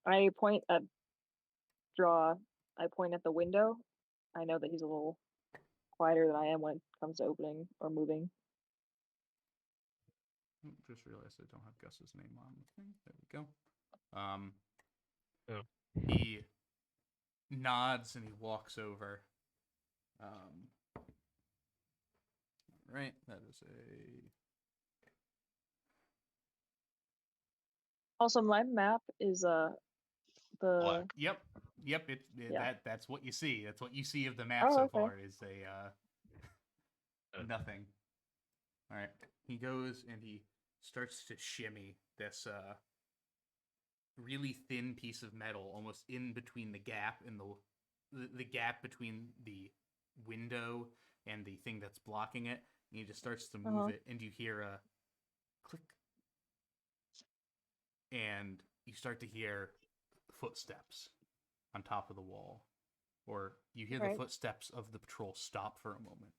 I point at the window. I know that he's a little quieter than I am when it comes to opening or moving. just realized I don't have Gus's name on the thing. There we go. Oh. He nods and he walks over. Right, that is a. Also, my map is the Black. Yep. Yeah. That's what you see. That's what you see of the map Oh, so okay. far is a nothing. All right. He goes and he starts to shimmy this really thin piece of metal almost in between the gap in the gap between the window and the thing that's blocking it. And he just starts to move it, and you hear a click. And you start to hear footsteps on top of the wall. Or you hear the Right. footsteps of the patrol stop for a moment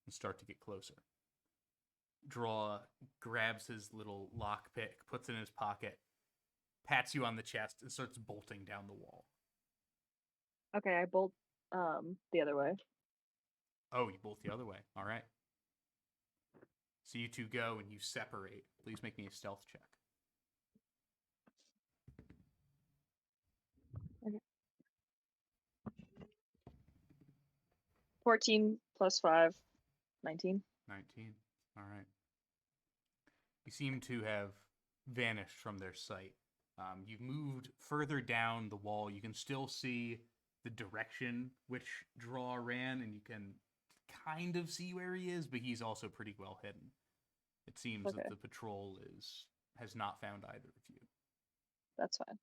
and start to get closer. Draw grabs his little lockpick, puts it in his pocket, pats you on the chest, and starts bolting down the wall. Okay, I bolt the other way. Oh, you bolt the other way. All right. So you two go and you separate. Please make me a stealth check. Okay. 14 plus 5, 19. 19. All right. You seem to have vanished from their sight You've moved further down the wall. You can still see the direction which Draw ran, and you can kind of see where he is, but he's also pretty well hidden. It seems that the patrol has not found either of you. That's fine.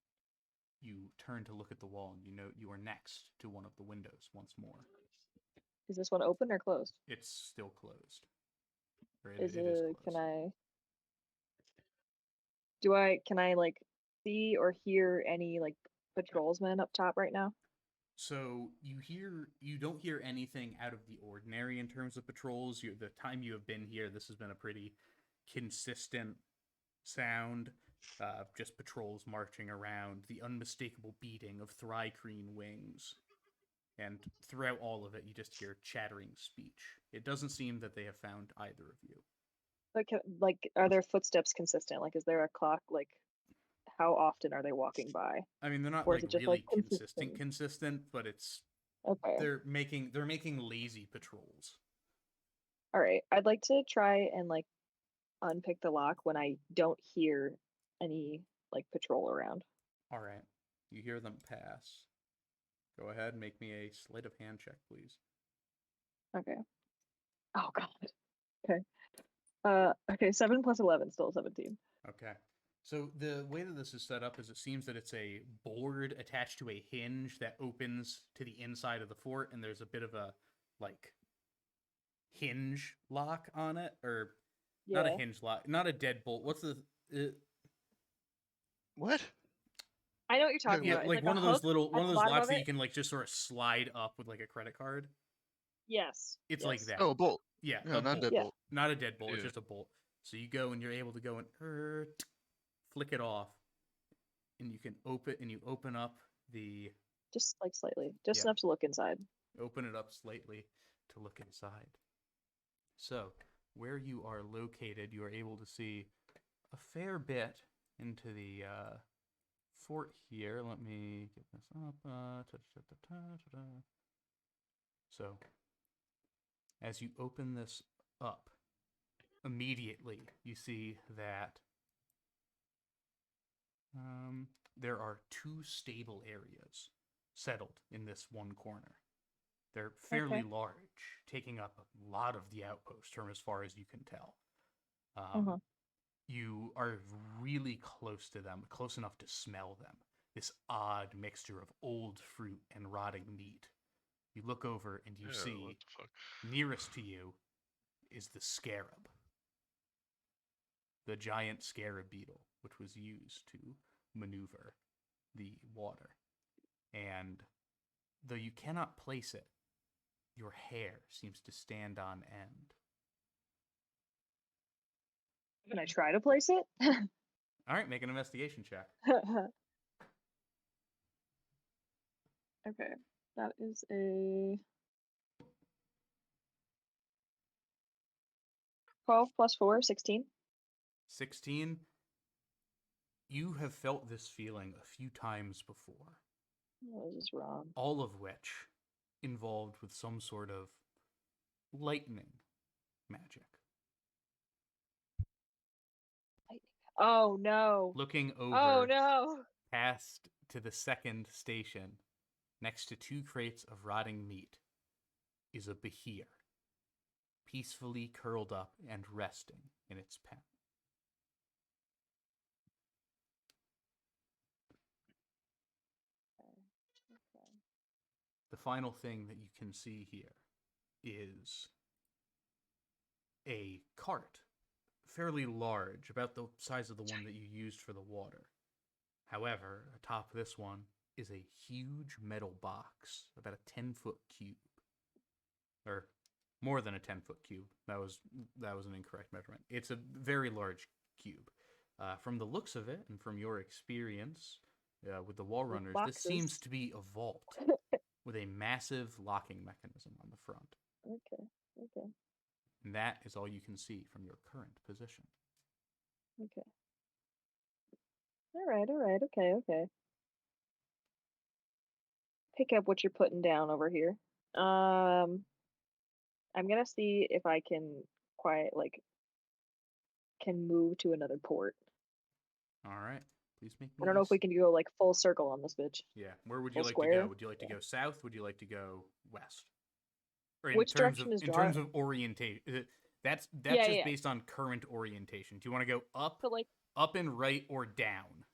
You turn to look at the wall, and you note you are next to one of the windows once more. Is this one open or closed? It's still closed. It is closed. Can I like see or hear any like patrolsmen up top right now? So you don't hear anything out of the ordinary in terms of patrols. The time you have been here, this has been a pretty consistent sound. Just patrols marching around, the unmistakable beating of Thri-kreen wings. And throughout all of it, you just hear chattering speech. It doesn't seem that they have found either of you. Like, are their footsteps consistent? Like, is there a clock? Like, how often are they walking by? I mean, they're not like really consistent, but it's okay. They're making lazy patrols. All right, I'd like to try and like unpick the lock when I don't hear any like patrol around. All right, you hear them pass. Go ahead and make me a sleight of hand check, please. Okay. Oh God. Okay. Okay, 7 + 11, still 17. Okay. So the way that this is set up is it seems that it's a board attached to a hinge that opens to the inside of the fort, and there's a bit of a like hinge lock on it, or not a hinge lock, not a deadbolt. What's the what? I know what you're talking about. Like one of those locks that you can like just sort of slide up with like a credit card. Yes. It's like that. Oh, a bolt. Yeah, no, not a deadbolt. Yeah. Not a deadbolt. It's just a bolt. So you go and you're able to go and flick it off, and you can open up the just like slightly, just enough to look inside. Open it up slightly to look inside. So where you are located, you are able to see a fair bit into the fort here. Let me get this up. So as you open this up, immediately you see that there are 2 stable areas settled in this one corner. They're fairly large, taking up a lot of the outpost from as far as you can tell. You are really close to them, close enough to smell them. This odd mixture of old fruit and rotting meat. You look over and you see nearest to you is the scarab. The giant scarab beetle, which was used to maneuver the water. And though you cannot place it, your hair seems to stand on end. Can I try to place it? All right, make an investigation check. Okay, that is a 12 + 4, 16. 16. You have felt this feeling a few times before. Oh, this is wrong. All of which involved with some sort of lightning magic. Oh no. Looking over no. past to the second station, next to 2 crates of rotting meat, is a behir, peacefully curled up and resting in its pen. The final thing that you can see here is a cart, fairly large, about the size of the one that you used for the water. However, atop this one is a huge metal box, about a 10-foot cube. Or more than a 10-foot cube. That was an incorrect measurement. It's a very large cube. From the looks of it, and from your experience with the wall runners, this seems to be a vault with a massive locking mechanism on the front. Okay. And that is all you can see from your current position. Okay. All right. Okay. Pick up what you're putting down over here. I'm gonna see if I can can move to another port. All right. Please make me I don't know if we can go like full circle on this bitch. Yeah, where would you full like to square? go? Would you like to Full go south? Would you like to go west? Or Which direction is in draw? terms of orientation, that's Yeah, just yeah. based on current orientation. Do you want to go up, So like up and right, or down?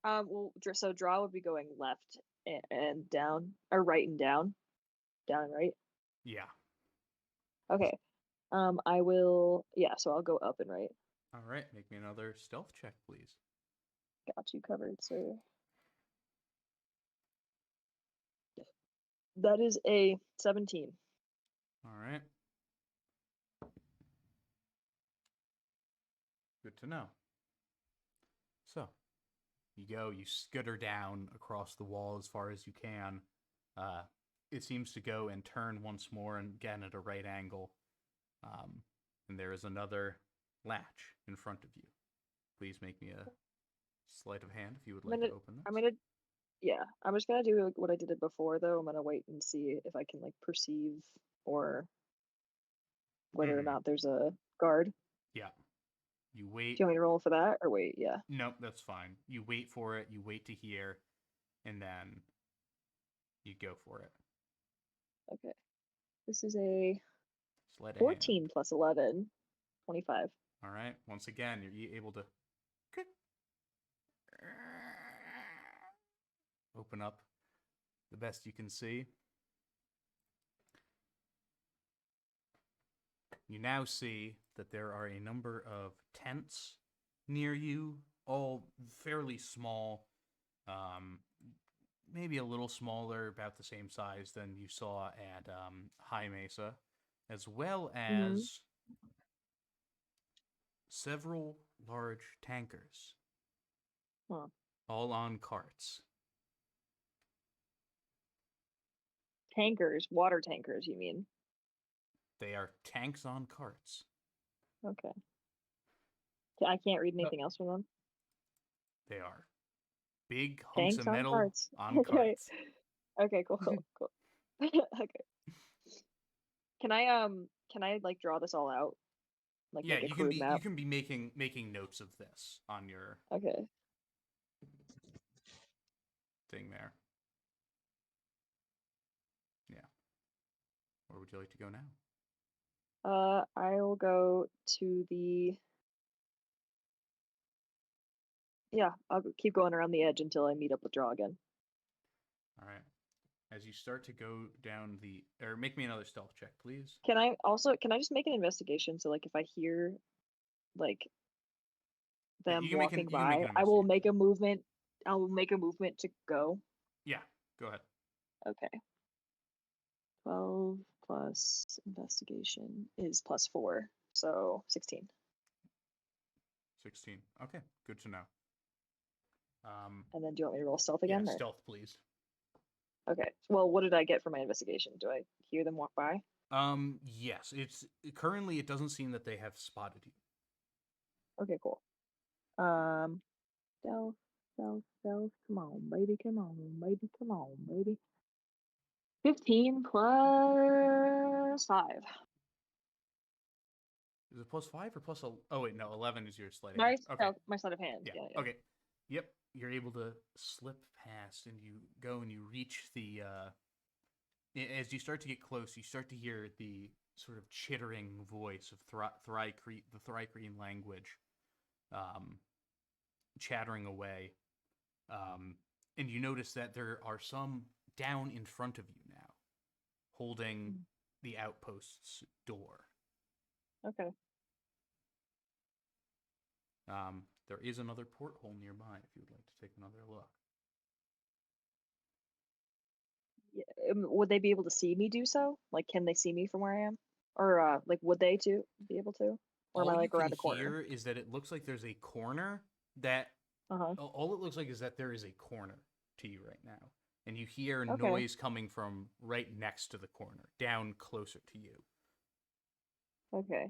well, so draw would be going left and down, or right and down, down and right. Yeah. Okay. I will. Yeah, so I'll go up and right. All right, make me another stealth check, please. Got you covered, sir. That is a 17. All right. Good to know. So, you skitter down across the wall as far as you can. It seems to go and turn once more, and again at a right angle. And there is another latch in front of you. Please make me a sleight of hand if you would like to open this. Yeah, I'm just gonna do what I did it before though. I'm gonna wait and see if I can like perceive or whether or not there's a guard. Yeah. You wait. Do you want me to roll for that or wait? Yeah. Nope, that's fine. You wait for it, you wait to hear, and then you go for it. Okay. This is a Sleight of 14 hand. plus 11, 25. All right. Once again, you're able to open up the best you can see. You now see that there are a number of tents near you, all fairly small, maybe a little smaller, about the same size than you saw at High Mesa, as well as several large tankers, all on carts. Tankers, water tankers, you mean? They are tanks on carts. Okay. I can't read anything else from them? They are big hunks Tanks of metal on carts. on Okay. carts. Okay, cool. Okay. Can I like draw this all out? Like Yeah, make a you crude map? can be making notes of this on your Okay. thing there. Yeah. Where would you like to go now? I will go to the. Yeah, I'll keep going around the edge until I meet up with Draw again. All right. As you start to go down or make me another stealth check, please. Can I just make an investigation? So like if I hear like them walking by, I will make a movement. I'll make a movement to go. Yeah, go ahead. Okay. 12 plus investigation is plus 4, so 16. 16. Okay, good to know. And then do you want me to roll stealth again? Yeah, or? stealth, please. Okay. Well, what did I get for my investigation? Do I hear them walk by? Yes. Currently it doesn't seem that they have spotted you. Okay, cool. Stealth. Come on, baby. Come on, baby. 15 plus 5. Is it plus 5 or plus? Oh wait, no. 11 is your sleight of My hand. Okay. my sleight of hand. Yeah. Okay. Yep. You're able to slip past, and you go and you reach the. As you start to get close, you start to hear the sort of chittering voice of the Thrycreen language, chattering away, and you notice that there are some down in front of you now, holding the outpost's door. Okay. There is another porthole nearby if you would like to take another look. Yeah, would they be able to see me do so? Like, can they see me from where I am? Or, like, would they too be able to? Or am I, like, around a corner? All you can hear is that it looks like there's a corner that... All it looks like is that there is a corner to you right now. And you hear noise coming from right next to the corner, down closer to you. Okay.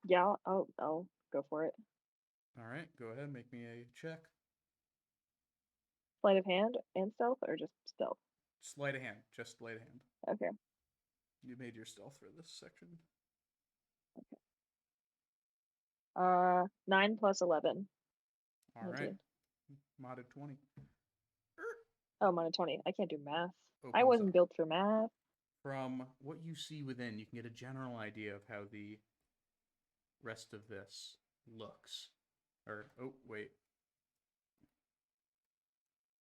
Yeah, I'll go for it. All right, go ahead, make me a check. Sleight of hand and stealth, or just stealth? Sleight of hand, just sleight of hand. Okay. You made your stealth for this section. Okay. 9 plus 11. All right. Modded 20. Oh, modded 20. I can't do math. I Opens wasn't up. built for math. From what you see within, you can get a general idea of how the rest of this looks. Or, oh, wait.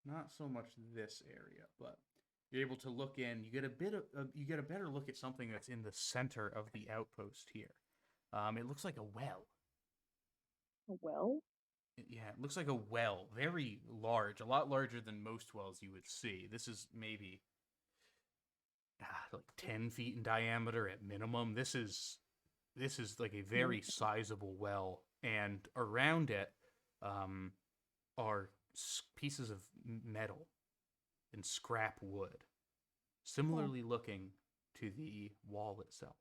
Not so much this area, but you're able to look in. You get a bit of you get a better look at something that's in the center of the outpost here. It looks like a well. A well? Yeah, it looks like a well, very large, a lot larger than most wells you would see. This is maybe like 10 feet in diameter at minimum. This is like a very sizable well, and around it are pieces of metal and scrap wood, similarly looking to the wall itself.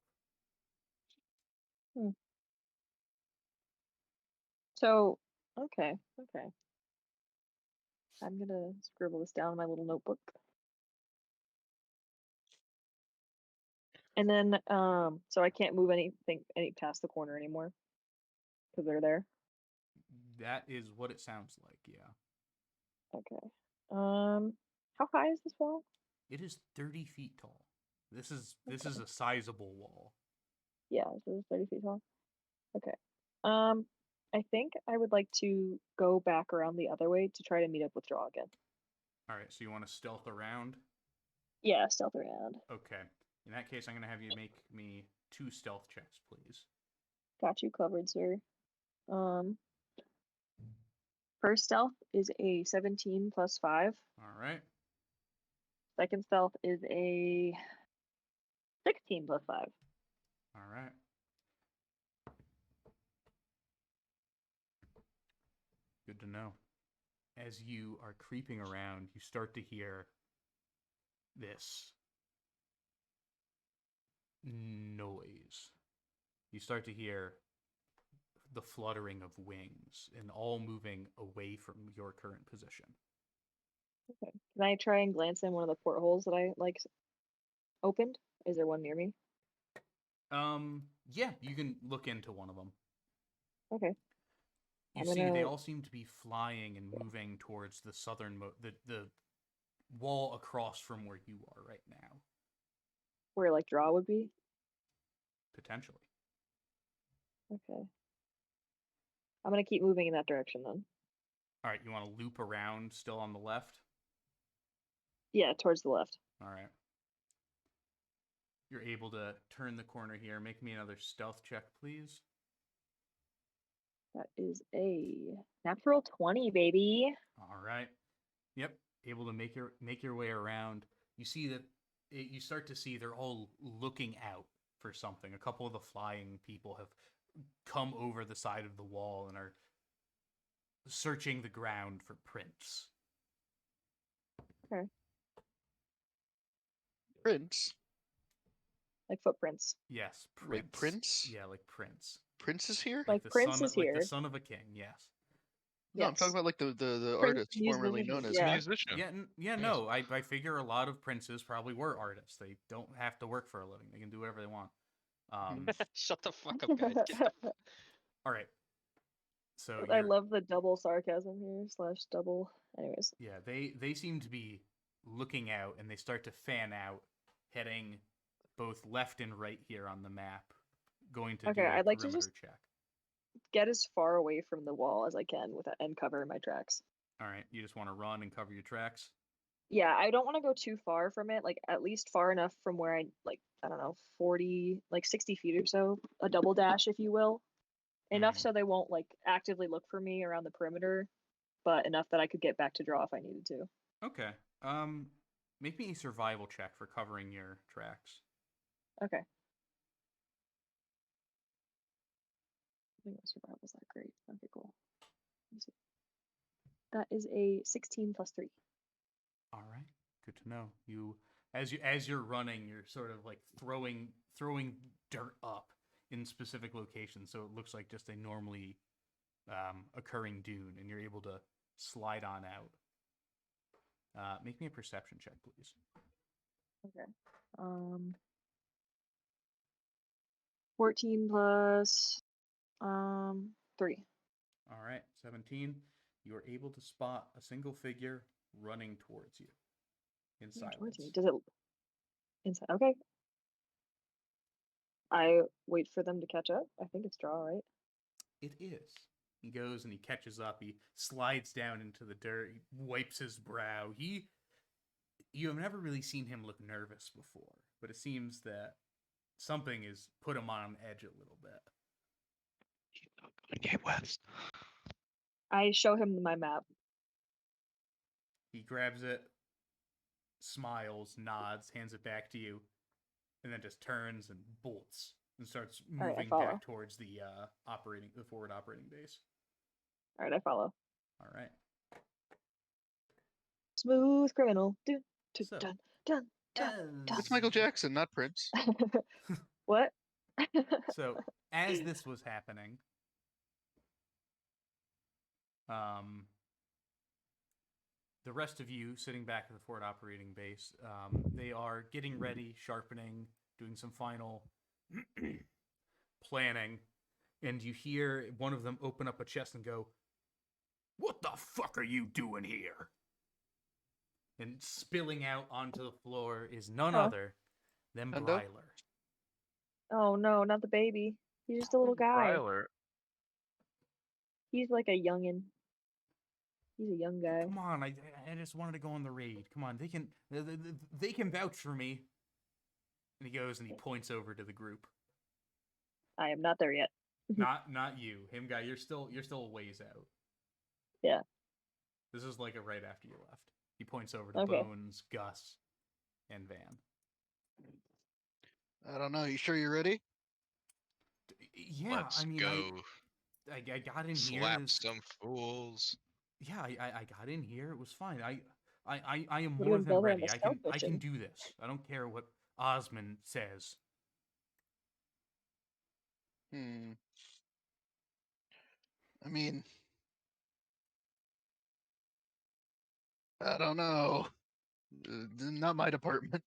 So, okay. I'm gonna scribble this down in my little notebook. And then, so I can't move any past the corner anymore because they're there. That is what it sounds like, yeah. Okay. How high is this wall? It is 30 feet tall. This is a sizable wall. Yeah, this is 30 feet tall. Okay. I think I would like to go back around the other way to try to meet up with Draw again. All right, so you want to stealth around? Yeah, stealth around. Okay. In that case, I'm going to have you make me 2 stealth checks, please. Got you covered, sir. First stealth is a 17 plus 5. All right. Second stealth is a 16 plus 5. All right. Good to know. As you are creeping around, you start to hear this noise. You start to hear the fluttering of wings and all moving away from your current position. Okay. Can I try and glance in one of the portholes that I opened? Is there one near me? Yeah, you can look into one of them. Okay. You see, they all seem to be flying and moving towards the southern the wall across from where you are right now. Where Draw would be? Potentially. Okay. I'm gonna keep moving in that direction then. All right, you want to loop around still on the left? Yeah, towards the left. All right. You're able to turn the corner here. Make me another stealth check, please. That is a natural 20, baby. All right. Yep. Able to make your way around. You see that you start to see they're all looking out for something. A couple of the flying people have come over the side of the wall and are searching the ground for prints. Okay. Prints? Like footprints. Yes, prints. Like prints? Yeah, like prints. Prince is here? Like Prince is here. Like the son of a king, yes. No, I'm talking about like the artist formerly known as musician. Yeah, no. I figure a lot of princes probably were artists. They don't have to work for a living. They can do whatever they want. Shut the fuck up, guys. All right. So I love the double sarcasm here / double. Anyways. Yeah, they seem to be looking out, and they start to fan out, heading both left and right here on the map, going to do a I'd like to perimeter just check. Get as far away from the wall as I can and cover my tracks. All right, you just want to run and cover your tracks? Yeah, I don't want to go too far from it, at least far enough from where I don't know, 40, 60 feet or so, a double dash, if you will. Enough so they won't actively look for me around the perimeter, but enough that I could get back to Draw if I needed to. Okay. Make me a survival check for covering your tracks. Okay. I think my survival's not great. Okay, cool. That is a 16 plus 3. All right. Good to know. As you're running, you're sort of throwing dirt up in specific locations, so it looks like just a normally occurring dune, and you're able to slide on out. Make me a perception check, please. Okay. 14 plus 3. All right, 17. You are able to spot a single figure running towards you in Towards me. silence. Does it inside? Okay. I wait for them to catch up. I think it's draw, right? It is. He goes and he catches up. He slides down into the dirt. He wipes his brow. You have never really seen him look nervous before, but it seems that something has put him on edge a little bit. He's not going to get west. I show him my map. He grabs it, smiles, nods, hands it back to you, and then just turns and bolts and starts moving back towards the forward operating base. All right, I follow. All right. Smooth criminal. Dun, So, dun, dun, dun, dun. It's Michael Jackson, not Prince. What? So, as this was happening, the rest of you sitting back at the forward operating base, they are getting ready, sharpening, doing some final planning, and you hear one of them open up a chest and go, "What the fuck are you doing here?" And spilling out onto the floor is none other than Hundo? Bryler. Oh no, not the baby. He's just a little guy. Bryler. He's like a youngin. He's a young guy. Come on, I just wanted to go on the raid. Come on, they can vouch for me. And he goes and he points over to the group. I am not there yet. Not you, him guy. You're still a ways out. Yeah. This is like right after you left. He points over to Bones, Gus, and Van. I don't know. You sure you're ready? Yeah, Let's I mean, go. I got in here. Slap some fools. Yeah, I got in here. It was fine. I am We're more gonna than build it ready. in a I can stealth mission. do this. I don't care what Osmond says. I mean, I don't know. Not my department.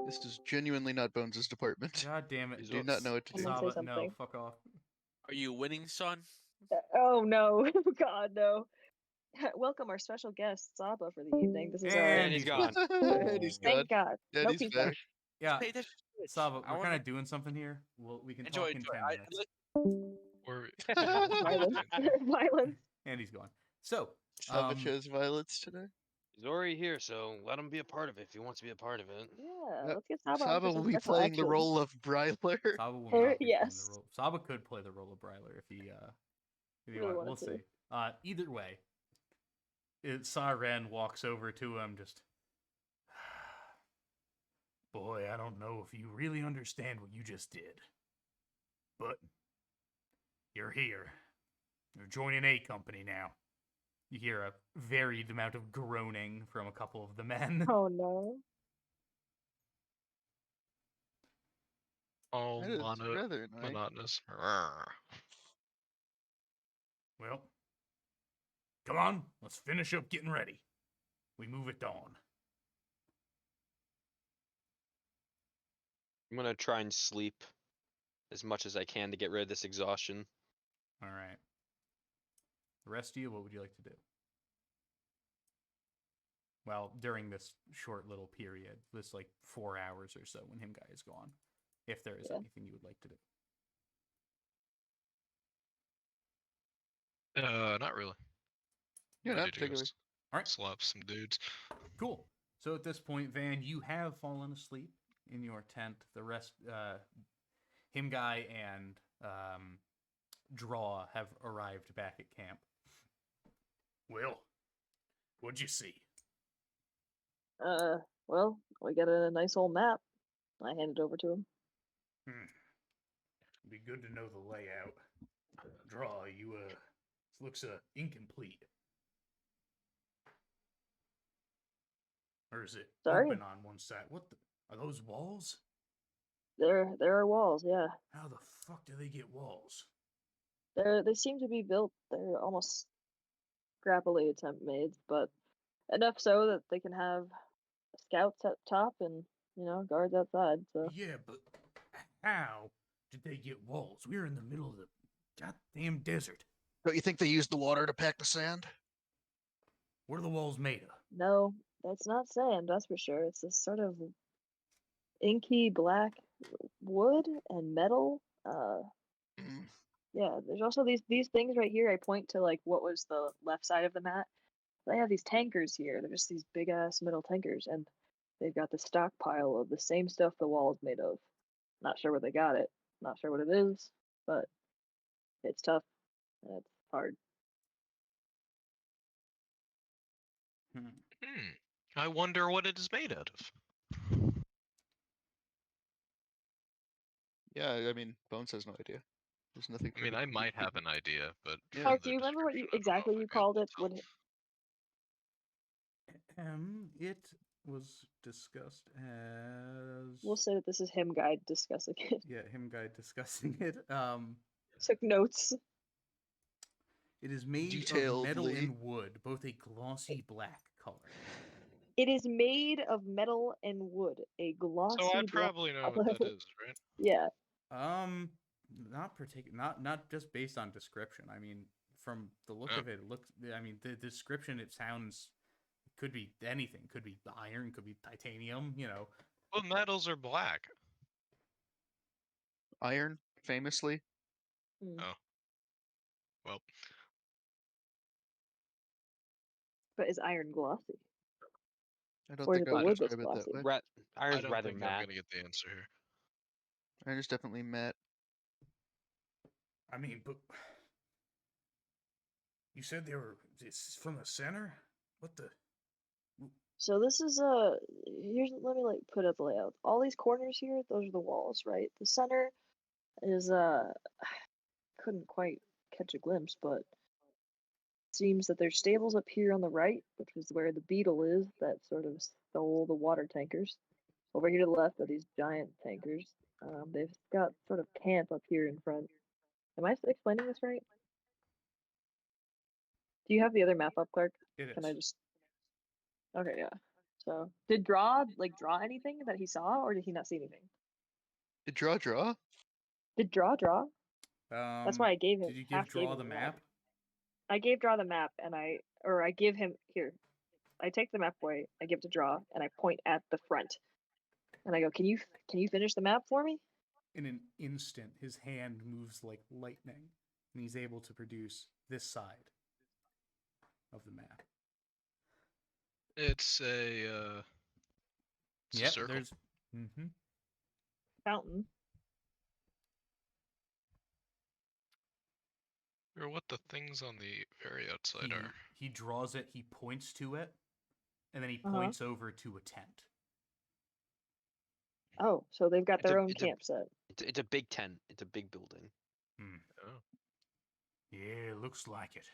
This is genuinely not Bones' department. God damn it! Do not know what to do. Someone say Saba, no, something. fuck off. Are you winning, son? Oh no, God no. Welcome our special guest, Saba, for the evening. This is And he's gone. And he's gone. Thank God. And No he's pizza. back. Yeah, Pay attention to it. Saba, I we're wanna kind of doing something here. We can enjoy, talk in enjoy. 10 minutes. Or Violence. Violence. And he's gone. So, Saba chose violence today. He's already here, so let him be a part of it if he wants to be a part of it. Yeah, Yep. let's get Saba. Saba will be playing the role of Bryler. Saba will not be playing the Yes. role. Saba could play the role of Bryler if he Really wanted. wanted We'll to. see. Either way, Saren walks over to him. Just, boy, I don't know if you really understand what you just did, but you're here. You're joining A Company now. You hear a varied amount of groaning from a couple of the men. Oh no. all That is rather annoying. monotonous. Well, come on, let's finish up getting ready. We move at dawn. I'm gonna try and sleep as much as I can to get rid of this exhaustion. All right. The rest of you, what would you like to do? Well, during this short little period, this like 4 hours or so when him guy is gone, if there is anything you would like to do. Not really. Yeah, Ready not to go particularly. All right. Slap some dudes. Cool. So at this point, Van, you have fallen asleep in your tent. The rest, him guy and Draw have arrived back at camp. Well, what'd you see? Well, we got a nice old map. I hand it over to him. Be good to know the layout. Draw, you looks incomplete. Or is it Sorry? open on one side? What the, are those walls? There are walls. Yeah, How the fuck do they get walls? they seem to be built. They're almost scrappily attempt made, but enough so that they can have scouts up top and guards outside. So Yeah, but how did they get walls? We're in the middle of the goddamn desert. Don't you think they used the water to pack the sand? What are the walls made of? no, that's not sand. That's for sure. It's this sort of inky black wood and metal. Mm. Yeah. There's also these things right here. I point to like what was the left side of the mat. They have these tankers here. They're just these big ass metal tankers, and they've got the stockpile of the same stuff the wall is made of. Not sure where they got it. Not sure what it is, but it's tough and it's hard. I wonder what it is made out of. Yeah, I mean, Bones has no idea. There's nothing. I mean, I might have an idea, but Yeah. Clark, do you remember what exactly you called it? It was discussed as. We'll say that this is him guide discussing it. Yeah, him guide discussing it. Took notes. It is made of metal and wood, both a glossy black color. It is made of metal and wood, a glossy. So I probably know what that is, right? Yeah. Not just based on description. I mean, from the look of it, I mean, the description, it sounds, could be anything. Could be iron, could be titanium, Well, metals are black. Iron, famously. Oh. Well. But is iron glossy? I don't think I would describe it that way. Iron's I rather think matte. I'm gonna get the answer here. Iron is definitely matte. I mean, but you said it's from the center? What the? So this is here's, let me like put up the layout. All these corners here, those are the walls, right? The center is couldn't quite catch a glimpse, but seems that there's stables up here on the right, which is where the beetle is that sort of stole the water tankers. Over here to the left are these giant tankers. They've got sort of camp up here in front. Am I explaining this right? Do you have the other map up, Clark? It is. Can I just? Okay, yeah. So did draw anything that he saw, or did he not see anything? Did draw? Did draw? That's why I gave him. Did you give draw the map? I gave draw the map, and I give him here. I take the map away. I give it to draw, and I point at the front, and I go, "Can you finish the map for me?" In an instant, his hand moves like lightning, and he's able to produce this side of the map. It's a circle. There's fountain. Or what the things on the very outside are. He draws it, he points to it, and then he points over to a tent. Oh, so they've got their own campsite. It's a big tent. It's a big building. Oh. Yeah, looks like it.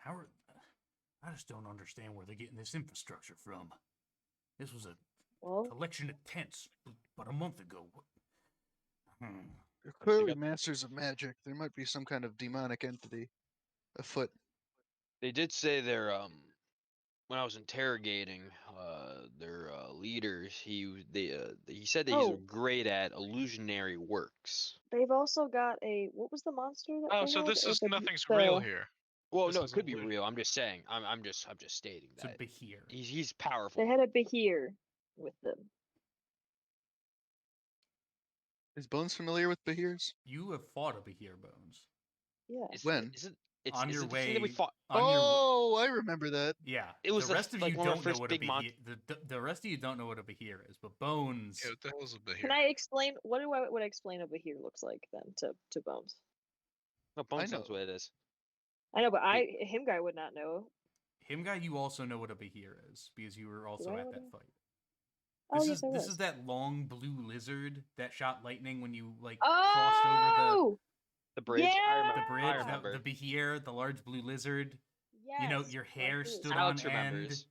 I just don't understand where they're getting this infrastructure from. This was a collection of tents, but a month ago. They're clearly masters of magic. There might be some kind of demonic entity afoot. They did say they're when I was interrogating their leaders, he said that he's great at illusionary works. They've also got what was the monster that? Oh, so this is nothing's real here. Well, no, it could be real. I'm just saying. I'm just stating that. It's a Behir. He's powerful. They had a Behir with them. Is Bones familiar with Behirs? You have fought a Behir, Bones. Yeah. When? It's on your way. That we fought. I remember that. Yeah. It was the rest of you don't know what a Behir. The rest of you don't know what a Behir is, but Bones. Yeah, what the hell is a Behir? Can I explain? What would I explain a Behir looks like then to Bones? No, Bones knows what it is. I know, but him guy would not know. Him guy, you also know what a Behir is because you were also at that fight. This is that long blue lizard that shot lightning when you crossed over the bridge. Yeah! I remember. The Behir, the large blue lizard. Yes. Your hair stood Alex on remembers.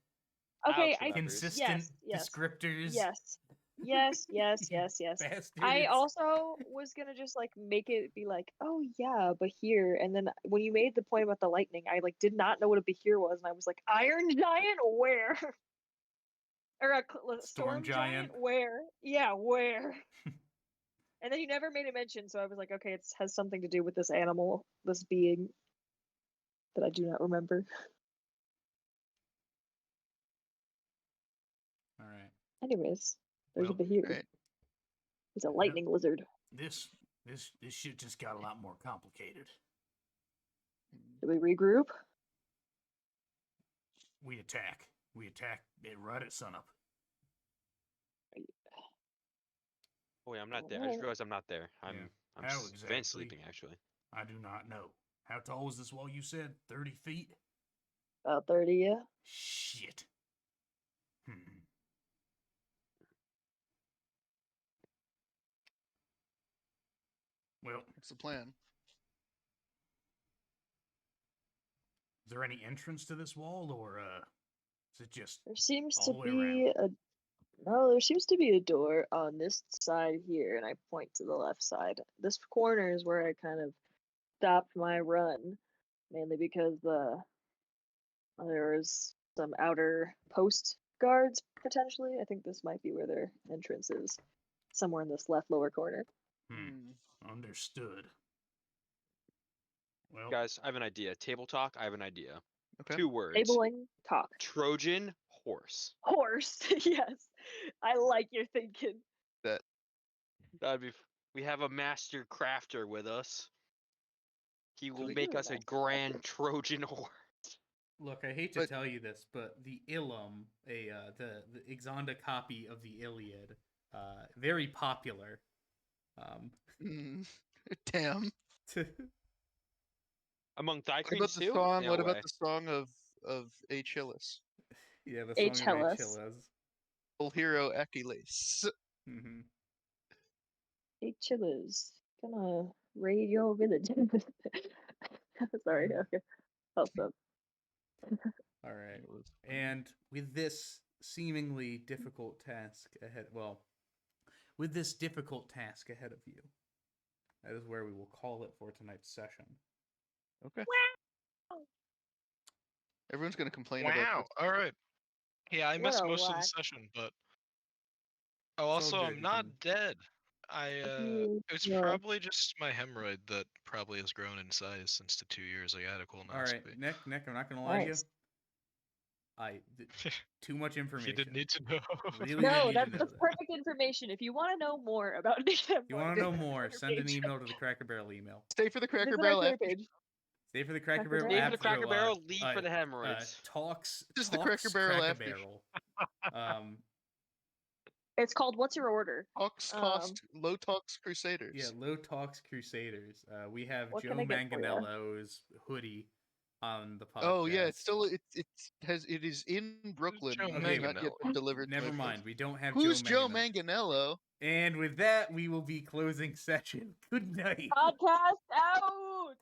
end. Okay, consistent descriptors. Yes. I also was gonna just make it be oh yeah, Behir, and then when you made the point about the lightning, I did not know what a Behir was, and I was like, Iron Giant, where? or a storm giant. Where? Yeah, where? And then you never made a mention, so I was like, okay, it has something to do with this animal, this being that I do not remember. All right. Anyways, there's Well, a Behir. right. He's a lightning lizard. This shit just got a lot more complicated. Do we regroup? We attack. We attack it right at sunup. Oh, wait, I'm not there. I just realized I'm not there. I'm How vent exactly? sleeping, actually. I do not know. How tall is this wall you said? 30 feet? About 30, yeah. Shit. Well, What's the plan? is there any entrance to this wall, or is it just There seems all to the way be around? there seems to be a door on this side here, and I point to the left side. This corner is where I kind of stopped my run, mainly because there was some outer post guards potentially. I think this might be where their entrance is, somewhere in this left lower corner. Understood. Well, Guys, I have an idea. Table talk, I have an idea. Okay. 2 words. Tabling talk. Trojan horse. Horse. Yes, I like your thinking. That'd be. We have a master crafter with us. He will we make do a us a master grand Trojan horse. look, I hate to But- tell you this, but the Ilum, the Ixanda copy of the Iliad, very popular. Damn. Among What Thicreans about the too? song? No What way. about the song of Achilles? Yeah, the song of Achilles. Achilles. Full hero Achilles. Mm-hmm. Hey, Chillers, gonna raid your village. Sorry, okay. I'll stop. All right. And with this seemingly difficult task ahead, with this difficult task ahead of you, that is where we will call it for tonight's session. Okay. Everyone's gonna complain about Wow. this. All right. Yeah, I missed What a most of the whack. session, but all also good, I'm you not can- dead. It's Yeah. probably just my hemorrhoid that probably has grown in size since the 2 years I had a colonoscopy. All right, Nick, I'm not gonna lie Nice. to you. Too much information. You didn't need to know. Really No, need to that's know that. perfect information. If you want to know more about Nick, If you want to know more, send an email to the Cracker Barrel email. Stay for the Cracker Visit our Barrel Twitter after. page. Stay for the Cracker Cracker Barrel. Barrel. Stay for the after, Cracker Barrel, leave for the hemorrhoids. Talks. Just the Talks Cracker Barrel Cracker after. Barrel. It's called What's Your Order? Talks cost low talks Crusaders. Yeah, Low Talks Crusaders. We have What Joe can I get for ya? Manganello's hoodie on the podcast. Oh yeah, it's still it is in Brooklyn. Joe It has not yet been Manganiello? delivered. to Never my mind, place. we don't have Who's Joe Joe Manganiello. Manganello? And with that, we will be closing session. Good night. Podcast out!